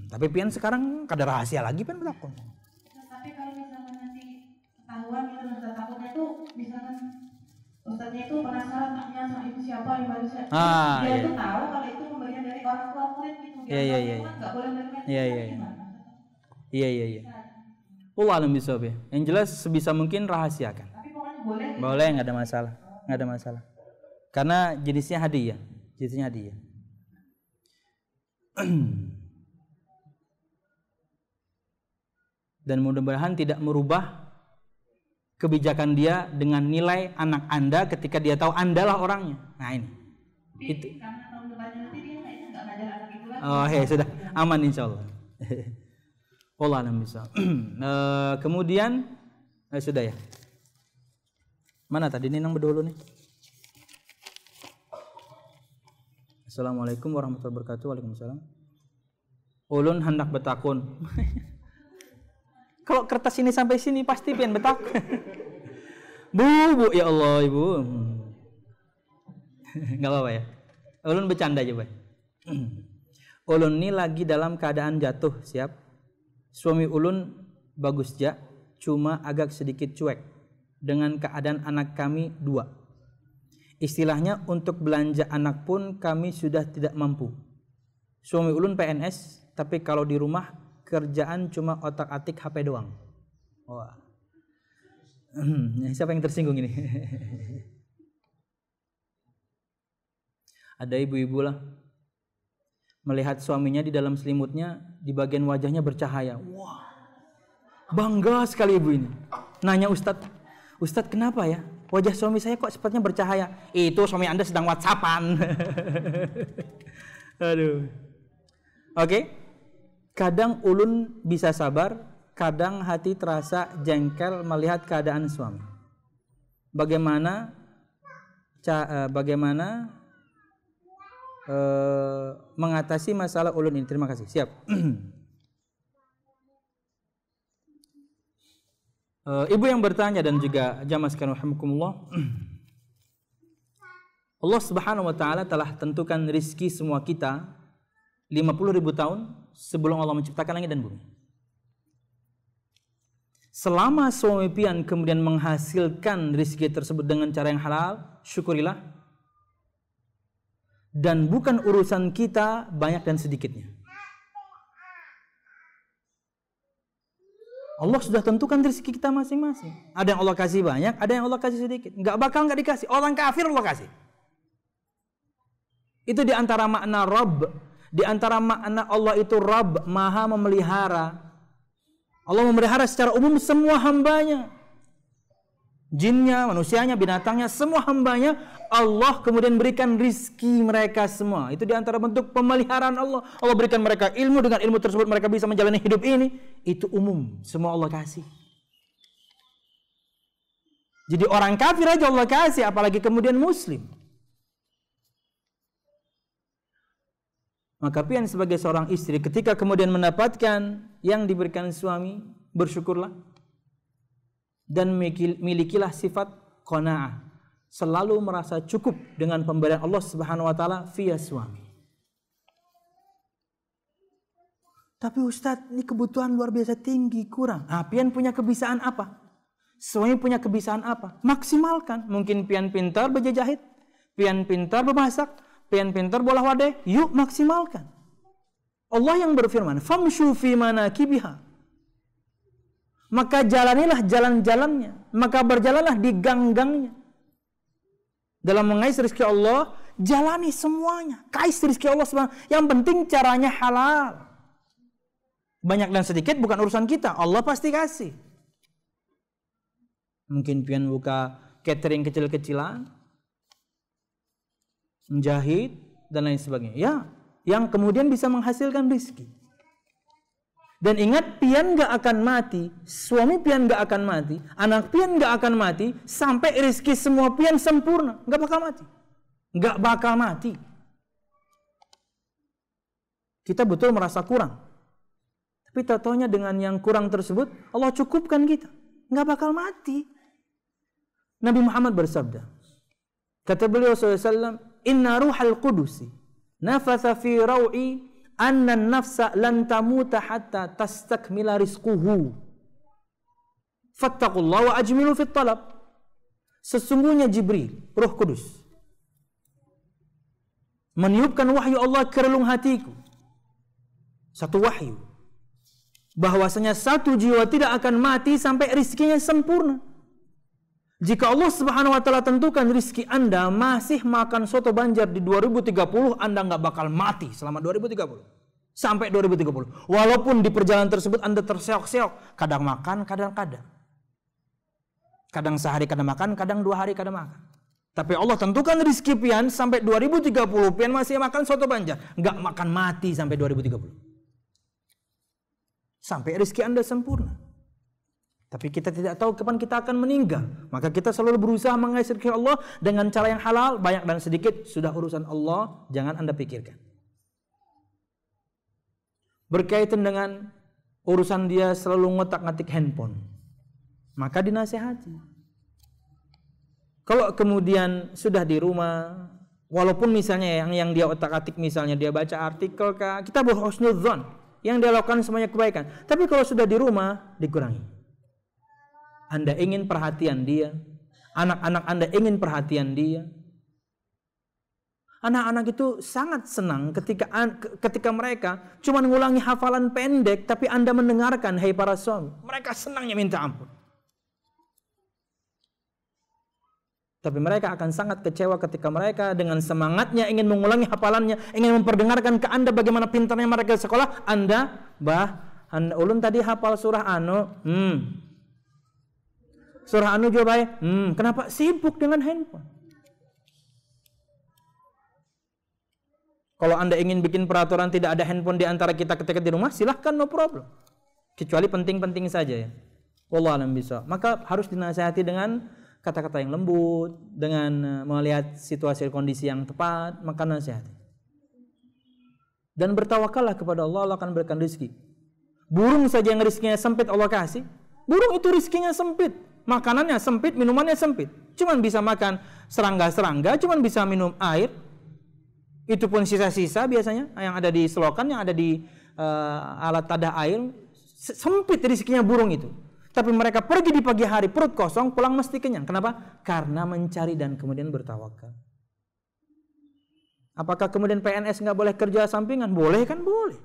Tapi pian sekarang kada rahasia lagi pian berlaku. Tapi kalau misalkan nanti ketahuan gitu dan takutnya itu misalkan ustadznya itu penasaran tanya soal itu siapa ibadah siapa. Dia itu tahu kalau itu pemberian dari orang tua murid gitu. Iya. Enggak boleh menerima. Iya. Wallahu a'lam bishawab. Yang jelas sebisa mungkin rahasiakan. Tapi pokoknya boleh. Boleh, nggak ada masalah. Karena jenisnya hadiah. Dan mudah-mudahan tidak merubah kebijakan dia dengan nilai anak Anda ketika dia tahu Andalah orangnya. Nah ini. Itu. Karena tahun depannya nanti dia kayaknya nggak ngajar anak itu lagi. Oh ya sudah aman insyaallah. Wallahu a'lam bishawab. Kemudian sudah ya. Mana tadi ini nang berdulu nih? Assalamualaikum warahmatullahi wabarakatuh. Waalaikumsalam. Ulun hendak betakun. Kalau kertas ini sampai sini pasti pengen betak. Bu, ya Allah ibu. Nggak apa-apa ya. Ulun bercanda aja, Bay. Ulun ini lagi dalam keadaan jatuh, siap. Suami ulun bagus ja, cuma agak sedikit cuek dengan keadaan anak kami 2. Istilahnya untuk belanja anak pun kami sudah tidak mampu. Suami ulun PNS, tapi kalau di rumah kerjaan cuma otak-atik HP doang. Wah. Siapa yang tersinggung ini? Ada ibu-ibu lah melihat suaminya di dalam selimutnya, di bagian wajahnya bercahaya. Wah. Bangga sekali ibu ini. Nanya Ustadz kenapa ya? Wajah suami saya kok sepertinya bercahaya. Itu suami Anda sedang WhatsAppan. Aduh. Oke. Kadang ulun bisa sabar, kadang hati terasa jengkel melihat keadaan suami. Bagaimana mengatasi masalah ulun ini? Terima kasih. Siap. Ibu yang bertanya dan juga jamaah sekalian rahimakumullah, Allah Subhanahu wa taala telah tentukan rizki semua kita 50.000 tahun sebelum Allah menciptakan langit dan bumi. Selama suami pian kemudian menghasilkan rizki tersebut dengan cara yang halal, syukurilah. Dan bukan urusan kita banyak dan sedikitnya. Allah sudah tentukan rezeki kita masing-masing. Ada yang Allah kasih banyak, ada yang Allah kasih sedikit. Nggak dikasih. Orang kafir Allah kasih. Itu di antara makna Rabb. Di antara makna Allah itu Rabb, maha memelihara. Allah memelihara secara umum semua hambanya. Jinnya, manusianya, binatangnya, semua hambanya. Allah kemudian berikan rizki mereka semua. Itu di antara bentuk pemeliharaan Allah. Allah berikan mereka ilmu, dengan ilmu tersebut mereka bisa menjalani hidup ini. Itu umum, semua Allah kasih. Jadi orang kafir aja Allah kasih, apalagi kemudian muslim. Maka pian sebagai seorang istri ketika kemudian mendapatkan yang diberikan suami, bersyukurlah. Dan milikilah sifat qanaah, selalu merasa cukup dengan pemberian Allah Subhanahu wa taala via suami. Tapi Ustadz, ini kebutuhan luar biasa tinggi, kurang. Pian punya kebiasaan apa? Suami punya kebiasaan apa? Maksimalkan. Mungkin pian pintar berjahit, pian pintar bermasak, pian pintar bolah wadeh. Yuk maksimalkan. Allah yang berfirman, "Famshu fi manakibiha." Maka jalanilah jalan-jalannya, maka berjalanlah di gang-gangnya. Dalam mengais rezeki Allah, jalani semuanya. Kais rezeki Allah SWT. Yang penting caranya halal. Banyak dan sedikit bukan urusan kita, Allah pasti kasih. Mungkin pian buka catering kecil-kecilan, menjahit dan lain sebagainya. Ya, yang kemudian bisa menghasilkan rezeki. Dan ingat, pian gak akan mati, suami pian gak akan mati, anak pian gak akan mati, sampai rezeki semua pian sempurna. Gak bakal mati. Gak bakal mati. Kita betul merasa kurang. Tapi taunya dengan yang kurang tersebut, Allah cukupkan kita. Gak bakal mati. Nabi Muhammad bersabda, kata beliau SAW, Inna ruhal qudusi nafatha fi raw'i anna nafsa lan tamuta hatta tastakmila rizquhu fattaqullaha wa ajmilu fit talab. Sesungguhnya Jibril, Roh Kudus, meniupkan wahyu Allah ke relung hatiku, satu wahyu, bahwasanya satu jiwa tidak akan mati sampai rizkinya sempurna. Jika Allah Subhanahu wa taala tentukan rizki Anda masih makan soto Banjar di 2030, Anda nggak bakal mati selama 2030. Sampai 2030. Walaupun di perjalanan tersebut Anda terseok-seok, kadang makan, kadang-kadang. Kadang sehari kadang makan, kadang 2 hari kadang makan. Tapi Allah tentukan rizki pian sampai 2030, pian masih makan soto Banjar, nggak makan mati sampai 2030. Sampai rizki Anda sempurna. Tapi kita tidak tahu kapan kita akan meninggal. Maka kita selalu berusaha mengasihi Allah dengan cara yang halal, banyak dan sedikit, sudah urusan Allah, jangan Anda pikirkan. Berkaitan dengan urusan dia selalu ngotak-ngatik handphone, maka dinasehati. Kalau kemudian sudah di rumah, walaupun misalnya yang dia otak-atik, misalnya dia baca artikel, kita berhusnudzon, yang dia lakukan semuanya kebaikan. Tapi kalau sudah di rumah, dikurangi. Anda ingin perhatian dia, anak-anak Anda ingin perhatian dia. Anak-anak itu sangat senang ketika mereka cuma ngulangi hafalan pendek, tapi Anda mendengarkan, hai para suami. Mereka senangnya minta ampun. Tapi mereka akan sangat kecewa ketika mereka dengan semangatnya ingin mengulangi hafalannya, ingin memperdengarkan ke Anda bagaimana pintarnya mereka di sekolah. Anda ulun tadi hafal surah surah anu juga baik. Kenapa sibuk dengan handphone? Kalau Anda ingin bikin peraturan tidak ada handphone di antara kita ketika di rumah, silahkan, no problem. Kecuali penting-penting saja ya. Wallahu a'lam bishawab. Maka harus dinasihati dengan kata-kata yang lembut, dengan melihat situasi kondisi yang tepat, maka nasihati. Dan bertawakallah kepada Allah, Allah akan berikan rezeki. Burung saja yang rezekinya sempit Allah kasih. Burung itu rezekinya sempit. Makanannya sempit, minumannya sempit. Cuman bisa makan serangga-serangga, cuman bisa minum air. Itu pun sisa-sisa biasanya yang ada di selokan, yang ada di alat tadah air. Sempit rezekinya burung itu. Tapi mereka pergi di pagi hari perut kosong, pulang mesti kenyang. Kenapa? Karena mencari dan kemudian bertawakal. Apakah kemudian PNS nggak boleh kerja sampingan? Boleh kan? Boleh.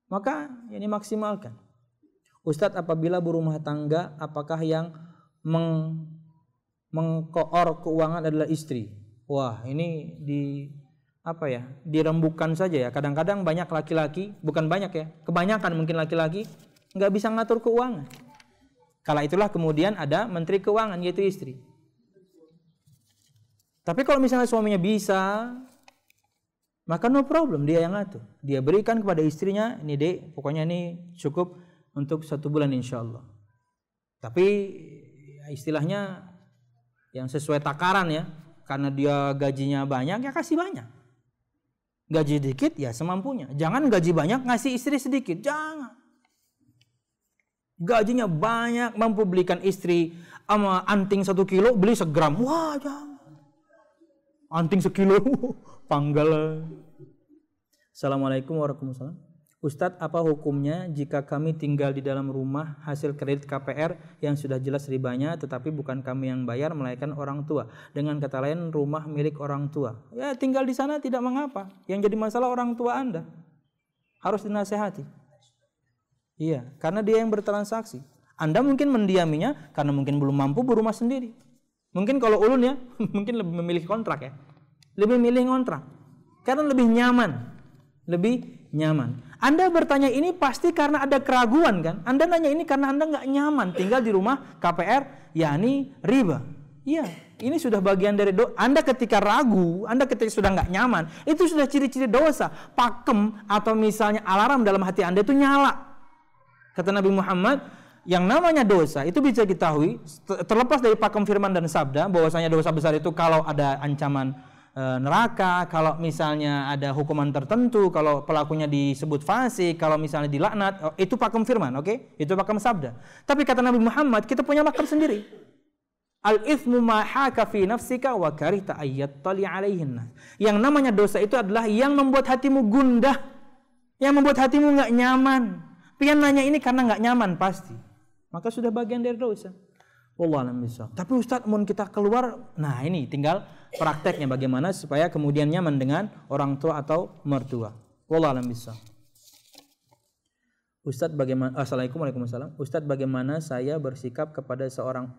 Maka ini maksimalkan. Ustadz, apabila berumah tangga, apakah yang mengkoor keuangan adalah istri? Wah, ini dirembukan saja ya. Kadang-kadang banyak laki-laki, bukan banyak ya, kebanyakan mungkin laki-laki nggak bisa ngatur keuangan. Kala itulah kemudian ada menteri keuangan, yaitu istri. Tapi kalau misalnya suaminya bisa, maka no problem, dia yang ngatur. Dia berikan kepada istrinya, ini dek, pokoknya ini cukup untuk 1 bulan insya Allah. Tapi istilahnya yang sesuai takaran ya, karena dia gajinya banyak ya kasih banyak. Gaji sedikit ya semampunya. Jangan gaji banyak ngasih istri sedikit, jangan. Gajinya banyak, mampu belikan istri sama anting 1 kilo, beli 1 gram. Wah, jangan. Anting 1 kilo, panggal. Assalamualaikum warahmatullahi wabarakatuh. Ustadz, apa hukumnya jika kami tinggal di dalam rumah hasil kredit KPR yang sudah jelas ribanya, tetapi bukan kami yang bayar, melainkan orang tua. Dengan kata lain, rumah milik orang tua. Ya, tinggal di sana tidak mengapa. Yang jadi masalah orang tua Anda. Harus dinasehati. Iya, karena dia yang bertransaksi. Anda mungkin mendiaminya karena mungkin belum mampu berumah sendiri. Mungkin kalau ulun ya, mungkin lebih memilih kontrak ya. Lebih milih kontrak. Karena lebih nyaman. Lebih nyaman. Anda bertanya ini pasti karena ada keraguan kan? Anda nanya ini karena Anda nggak nyaman tinggal di rumah KPR, yakni riba. Iya, ini sudah bagian dari dosa. Anda ketika ragu, Anda ketika sudah nggak nyaman, itu sudah ciri-ciri dosa. Pakem atau misalnya alarm dalam hati Anda itu nyala. Kata Nabi Muhammad, yang namanya dosa itu bisa diketahui terlepas dari pakem firman dan sabda, bahwasanya dosa besar itu kalau ada ancaman neraka, kalau misalnya ada hukuman tertentu, kalau pelakunya disebut fasik, kalau misalnya dilaknat, itu pakem firman, oke? Itu pakem sabda. Tapi kata Nabi Muhammad, kita punya pakem sendiri. Al-ithmu ma haka fi nafsika wa karihta ayyattali alaihin nas. Yang namanya dosa itu adalah yang membuat hatimu gundah, yang membuat hatimu nggak nyaman. Pengen nanya ini karena nggak nyaman pasti. Maka sudah bagian dari dosa. Wallahu a'lam bishawab. Tapi Ustaz, mau kita keluar, nah ini tinggal prakteknya bagaimana supaya kemudian nyaman dengan orang tua atau mertua. Wallahu a'lam bishawab. Ustaz, bagaimana? Assalamualaikum warahmatullahi wabarakatuh. Ustaz, bagaimana saya bersikap kepada seorang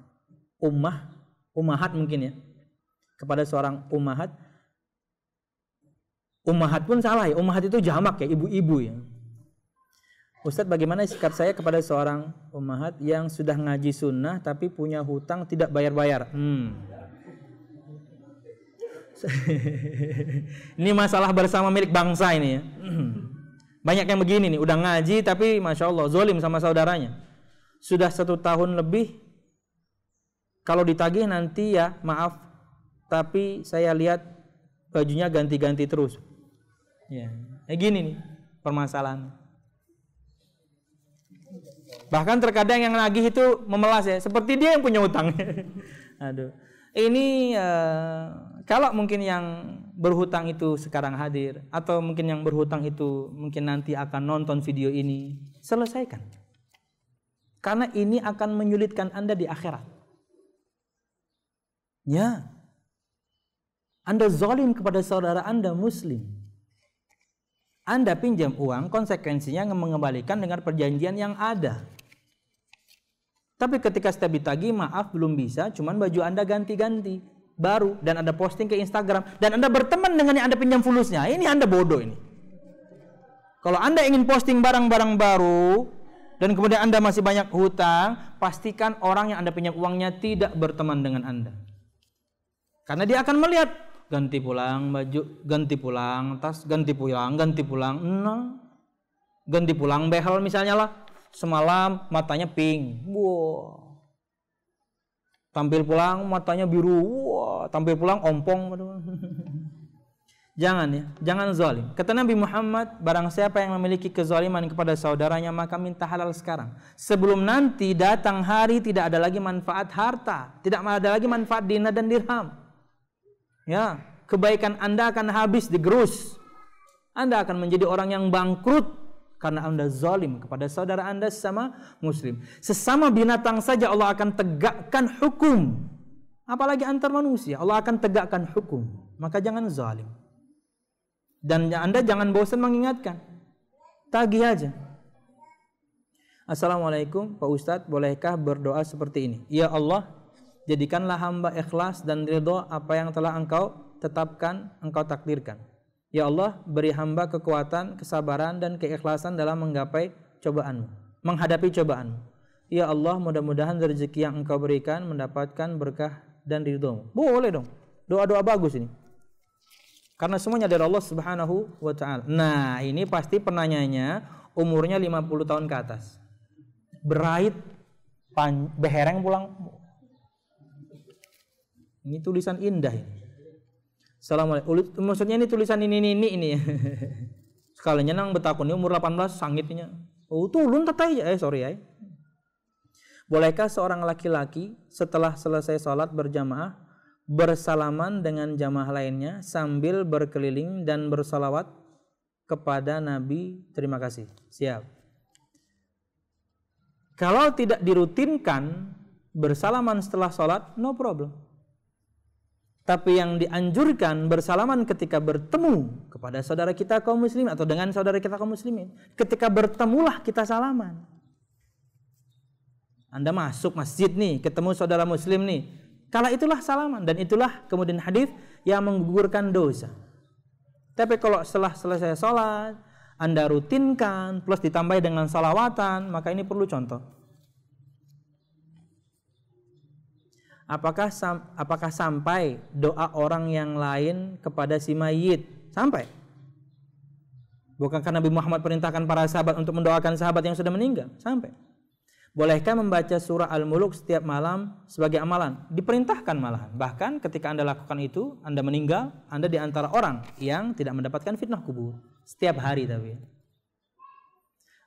ummahat mungkin ya, kepada seorang ummahat pun salah ya, ummahat itu jamak ya, ibu-ibu ya. Ustadz, bagaimana sikap saya kepada seorang ummahat yang sudah ngaji sunnah tapi punya hutang tidak bayar-bayar? Ini masalah bersama milik bangsa ini ya. Banyak yang begini nih, udah ngaji tapi Masya Allah zolim sama saudaranya. Sudah 1 tahun lebih, kalau ditagih nanti ya maaf, tapi saya lihat bajunya ganti-ganti terus. Ya, gini nih permasalahan. Bahkan terkadang yang nagih itu memelas ya, seperti dia yang punya utang. Aduh, ini kalau mungkin yang berhutang itu sekarang hadir, atau mungkin yang berhutang itu mungkin nanti akan nonton video ini, selesaikan. Karena ini akan menyulitkan Anda di akhirat. Ya, Anda zalim kepada saudara Anda muslim. Anda pinjam uang, konsekuensinya mengembalikan dengan perjanjian yang ada. Tapi ketika setiap ditagih, maaf belum bisa, cuman baju Anda ganti-ganti baru, dan Anda posting ke Instagram, dan Anda berteman dengan yang Anda pinjam fulusnya, ini Anda bodoh ini. Kalau Anda ingin posting barang-barang baru dan kemudian Anda masih banyak hutang, pastikan orang yang Anda pinjam uangnya tidak berteman dengan Anda. Karena dia akan melihat ganti pulang baju, ganti pulang tas, ganti pulang, ganti pulang behel misalnya lah. Semalam matanya pink, wow. Tampil pulang matanya biru, wow. Tampil pulang ompong. Jangan ya, jangan zalim. Kata Nabi Muhammad, barang siapa yang memiliki kezaliman kepada saudaranya, maka minta halal sekarang. Sebelum nanti datang hari tidak ada lagi manfaat harta, tidak ada lagi manfaat dinar dan dirham. Ya, kebaikan Anda akan habis digerus. Anda akan menjadi orang yang bangkrut karena Anda zalim kepada saudara Anda sesama muslim. Sesama binatang saja Allah akan tegakkan hukum. Apalagi antar manusia, Allah akan tegakkan hukum. Maka jangan zalim. Dan Anda jangan bosan mengingatkan. Tagih aja. Assalamualaikum Pak Ustadz, bolehkah berdoa seperti ini? Ya Allah, jadikanlah hamba ikhlas dan ridho apa yang telah Engkau tetapkan, Engkau takdirkan. Ya Allah, beri hamba kekuatan, kesabaran dan keikhlasan dalam menggapai cobaan-Mu, menghadapi cobaan-Mu. Ya Allah, mudah-mudahan rezeki yang Engkau berikan mendapatkan berkah dan ridho-Mu. Boleh dong. Doa-doa bagus ini. Karena semuanya dari Allah Subhanahu wa taala. Nah, ini pasti penanyanya umurnya 50 tahun ke atas. Berait behereng pulang. Ini tulisan indah ini. Assalamualaikum. Maksudnya ini tulisan ini. Sekalinya nang betakun ini umur 18 sangitnya. Oh, tulun tatai ya. Sorry ya. Bolehkah seorang laki-laki setelah selesai sholat berjamaah bersalaman dengan jamaah lainnya sambil berkeliling dan bersalawat kepada Nabi? Terima kasih. Siap. Kalau tidak dirutinkan bersalaman setelah sholat, no problem. Tapi yang dianjurkan bersalaman ketika bertemu kepada saudara kita kaum muslimin atau dengan saudara kita kaum muslimin. Ketika bertemulah kita salaman. Anda masuk masjid nih, ketemu saudara muslim nih. Kala itulah salaman, dan itulah kemudian hadis yang menggugurkan dosa. Tapi kalau setelah selesai sholat, Anda rutinkan plus ditambah dengan salawatan, maka ini perlu contoh. apakah sampai doa orang yang lain kepada si mayit? Sampai. Bukankah Nabi Muhammad perintahkan para sahabat untuk mendoakan sahabat yang sudah meninggal? Sampai. Bolehkah membaca surah Al-Muluk setiap malam sebagai amalan? Diperintahkan malahan. Bahkan ketika Anda lakukan itu, Anda meninggal, Anda di antara orang yang tidak mendapatkan fitnah kubur. Setiap hari tapi.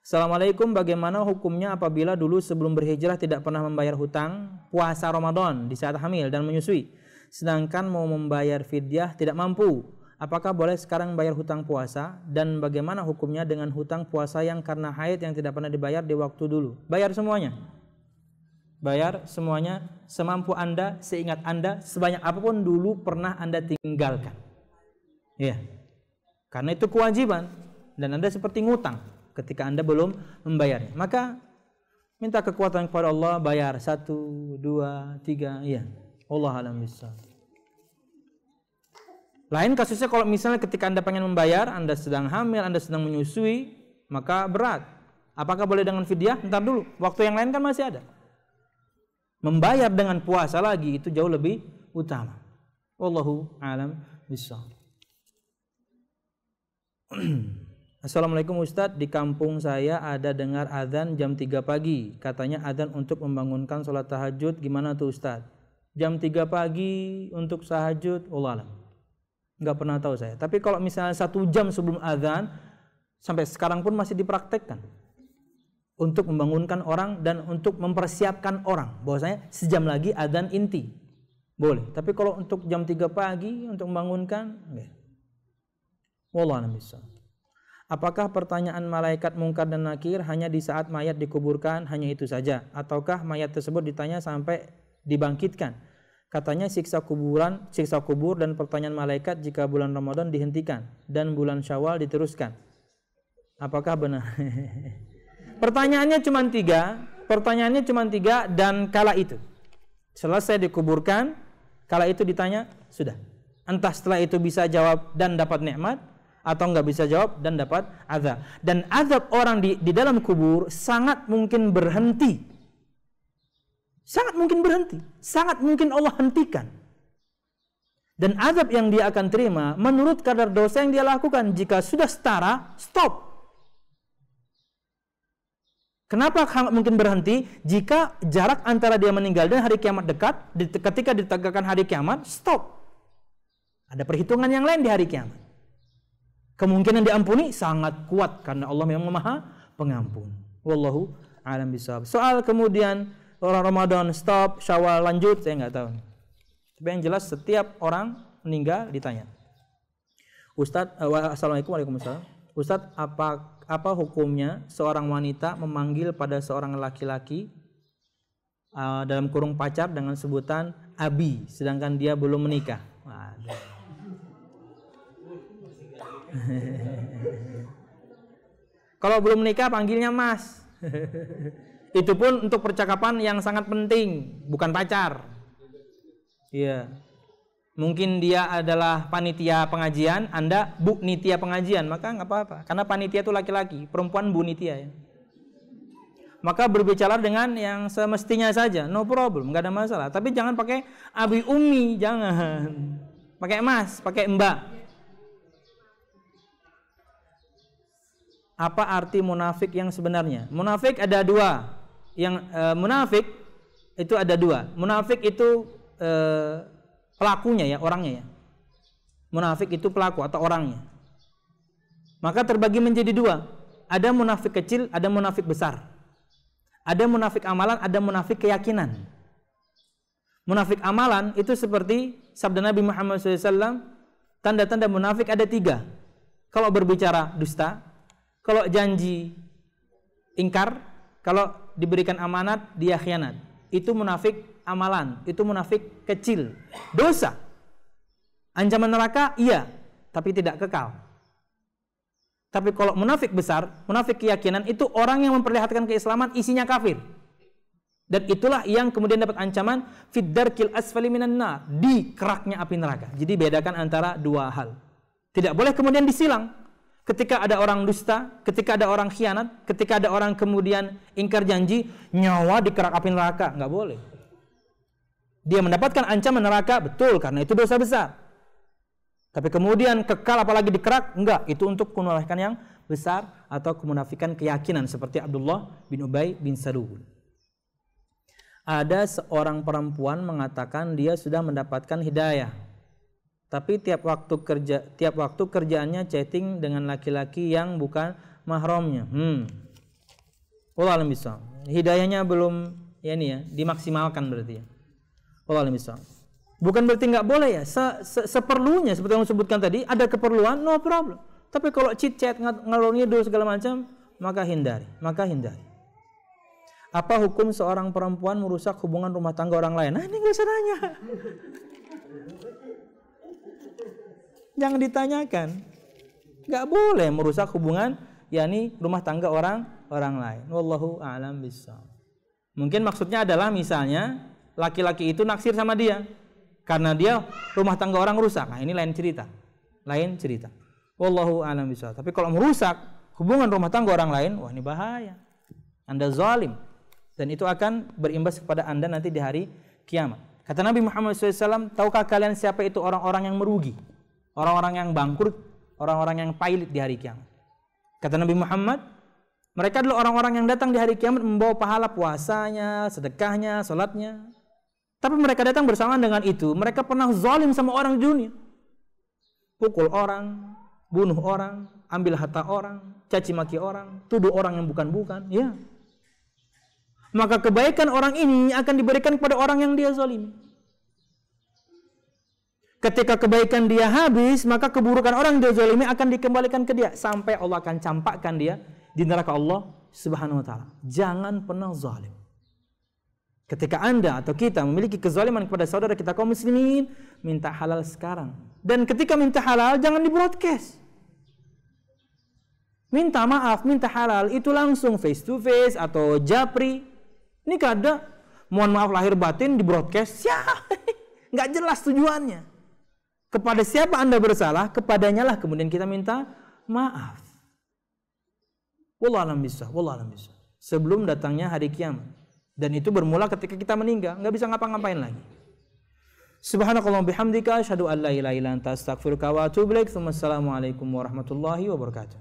Assalamualaikum, bagaimana hukumnya apabila dulu sebelum berhijrah tidak pernah membayar hutang puasa Ramadan di saat hamil dan menyusui, sedangkan mau membayar fidyah tidak mampu? Apakah boleh sekarang bayar hutang puasa? Dan bagaimana hukumnya dengan hutang puasa yang karena haid yang tidak pernah dibayar di waktu dulu? Bayar semuanya. Bayar semuanya semampu Anda, seingat Anda, sebanyak apapun dulu pernah Anda tinggalkan. Ya. Karena itu kewajiban dan Anda seperti ngutang ketika Anda belum membayarnya. Maka minta kekuatan kepada Allah, bayar 1, 2, 3, iya. Allah alam bisa. Lain kasusnya kalau misalnya ketika Anda pengen membayar, Anda sedang hamil, Anda sedang menyusui, maka berat. Apakah boleh dengan fidyah? Ntar dulu, waktu yang lain kan masih ada. Membayar dengan puasa lagi itu jauh lebih utama. Wallahu alam bisa. Assalamualaikum Ustadz, di kampung saya ada dengar azan jam 3 pagi. Katanya azan untuk membangunkan sholat tahajud. Gimana tuh Ustadz? Jam 3 pagi untuk tahajud, Allah alam. Nggak pernah tahu saya. Tapi kalau misalnya 1 jam sebelum azan, sampai sekarang pun masih dipraktekkan. Untuk membangunkan orang dan untuk mempersiapkan orang. Bahwasanya sejam lagi azan inti. Boleh. Tapi kalau untuk jam 3 pagi untuk membangunkan, enggak. Wallahu a'lam bishawab. Apakah pertanyaan malaikat mungkar dan nakir hanya di saat mayat dikuburkan, hanya itu saja? Ataukah mayat tersebut ditanya sampai dibangkitkan? Katanya siksa kubur dan pertanyaan malaikat jika bulan Ramadan dihentikan dan bulan Syawal diteruskan. Apakah benar? Pertanyaannya cuma 3 dan kala itu selesai dikuburkan, kala itu ditanya, sudah. Entah setelah itu bisa jawab dan dapat nikmat, atau enggak bisa jawab dan dapat azab. Dan azab orang di dalam kubur sangat mungkin berhenti. Sangat mungkin Allah hentikan. Dan azab yang dia akan terima menurut kadar dosa yang dia lakukan. Jika sudah setara, stop. Kenapa sangat mungkin berhenti? Jika jarak antara dia meninggal dan hari kiamat dekat, ketika ditegakkan hari kiamat, stop. Ada perhitungan yang lain di hari kiamat. Kemungkinan diampuni sangat kuat karena Allah memang Maha Pengampun. Wallahu a'lam bishawab. Soal kemudian orang Ramadan stop, Syawal lanjut, saya nggak tahu. Tapi yang jelas setiap orang meninggal ditanya. Ustadz, assalamualaikum warahmatullahi wabarakatuh. Ustadz, apa hukumnya seorang wanita memanggil pada seorang laki-laki dalam kurung pacar dengan sebutan Abi, sedangkan dia belum menikah? Waduh. Kalau belum menikah panggilnya Mas. Itu pun untuk percakapan yang sangat penting, bukan pacar. Iya. Mungkin dia adalah panitia pengajian, Anda Bu Nitia pengajian, maka nggak apa-apa. Karena panitia itu laki-laki, perempuan Bu Nitia ya. Maka berbicara dengan yang semestinya saja, no problem, nggak ada masalah. Tapi jangan pakai Abi Umi, jangan. Pakai Mas, pakai Mbak. Apa arti munafik yang sebenarnya? Munafik ada 2. Munafik itu ada 2. Munafik itu pelakunya ya, orangnya ya. Munafik itu pelaku atau orangnya. Maka terbagi menjadi 2. Ada munafik kecil, ada munafik besar. Ada munafik amalan, ada munafik keyakinan. Munafik amalan itu seperti sabda Nabi Muhammad SAW, tanda-tanda munafik ada 3. Kalau berbicara dusta, kalau janji ingkar, kalau diberikan amanat dia khianat. Itu munafik amalan, itu munafik kecil. Dosa. Ancaman neraka iya, tapi tidak kekal. Tapi kalau munafik besar, munafik keyakinan, itu orang yang memperlihatkan keislaman isinya kafir. Dan itulah yang kemudian dapat ancaman fid darkil asfali minan nar, di keraknya api neraka. Jadi bedakan antara 2 hal. Tidak boleh kemudian disilang. Ketika ada orang dusta, ketika ada orang khianat, ketika ada orang kemudian ingkar janji, nyawa di kerak api neraka, nggak boleh. Dia mendapatkan ancaman neraka, betul, karena itu dosa besar. Tapi kemudian kekal apalagi dikerak, enggak, itu untuk kemunafikan yang besar atau kemunafikan keyakinan seperti Abdullah bin Ubay bin Salul. Ada seorang perempuan mengatakan dia sudah mendapatkan hidayah, tapi tiap waktu kerjaannya chatting dengan laki-laki yang bukan mahramnya. Wallahu a'lam bishawab. Hidayahnya belum dimaksimalkan berarti ya. Wallahu a'lam bishawab. Bukan berarti nggak boleh ya, seperlunya seperti yang disebutkan tadi, ada keperluan, no problem. Tapi kalau chit-chat, ngalor ngidul segala macam, maka hindari. Apa hukum seorang perempuan merusak hubungan rumah tangga orang lain? Nah, ini nggak usah nanya. Jangan ditanyakan. Nggak boleh merusak hubungan, rumah tangga orang lain. Wallahu a'lam bishawab. Mungkin maksudnya adalah misalnya laki-laki itu naksir sama dia. Karena dia rumah tangga orang rusak. Nah, ini lain cerita. Wallahu a'lam bishawab. Tapi kalau merusak hubungan rumah tangga orang lain, wah ini bahaya. Anda zalim. Dan itu akan berimbas kepada Anda nanti di hari kiamat. Kata Nabi Muhammad SAW, tahukah kalian siapa itu orang-orang yang merugi? Orang-orang yang bangkrut, orang-orang yang pailit di hari kiamat. Kata Nabi Muhammad, mereka adalah orang-orang yang datang di hari kiamat membawa pahala puasanya, sedekahnya, salatnya. Tapi mereka datang bersamaan dengan itu, mereka pernah zalim sama orang di dunia. Pukul orang, bunuh orang, ambil harta orang, caci maki orang, tuduh orang yang bukan-bukan, ya. Maka kebaikan orang ini akan diberikan kepada orang yang dia zalimi. Ketika kebaikan dia habis, maka keburukan orang yang dia zalimi akan dikembalikan ke dia sampai Allah akan campakkan dia di neraka Allah Subhanahu wa taala. Jangan pernah zalim. Ketika Anda atau kita memiliki kezaliman kepada saudara kita kaum muslimin, minta halal sekarang. Dan ketika minta halal jangan di-broadcast. Minta maaf, minta halal itu langsung face to face atau japri. Ini kada mohon maaf lahir batin di-broadcast. Ya, nggak jelas tujuannya. Kepada siapa Anda bersalah, kepadanya lah kemudian kita minta maaf. Wallahu a'lam bishawab. Sebelum datangnya hari kiamat. Dan itu bermula ketika kita meninggal, nggak bisa ngapa-ngapain lagi. Subhanakallahumma bihamdika asyhadu an la ilaha illa anta astaghfiruka wa atubu ilaik. Wassalamualaikum warahmatullahi wabarakatuh.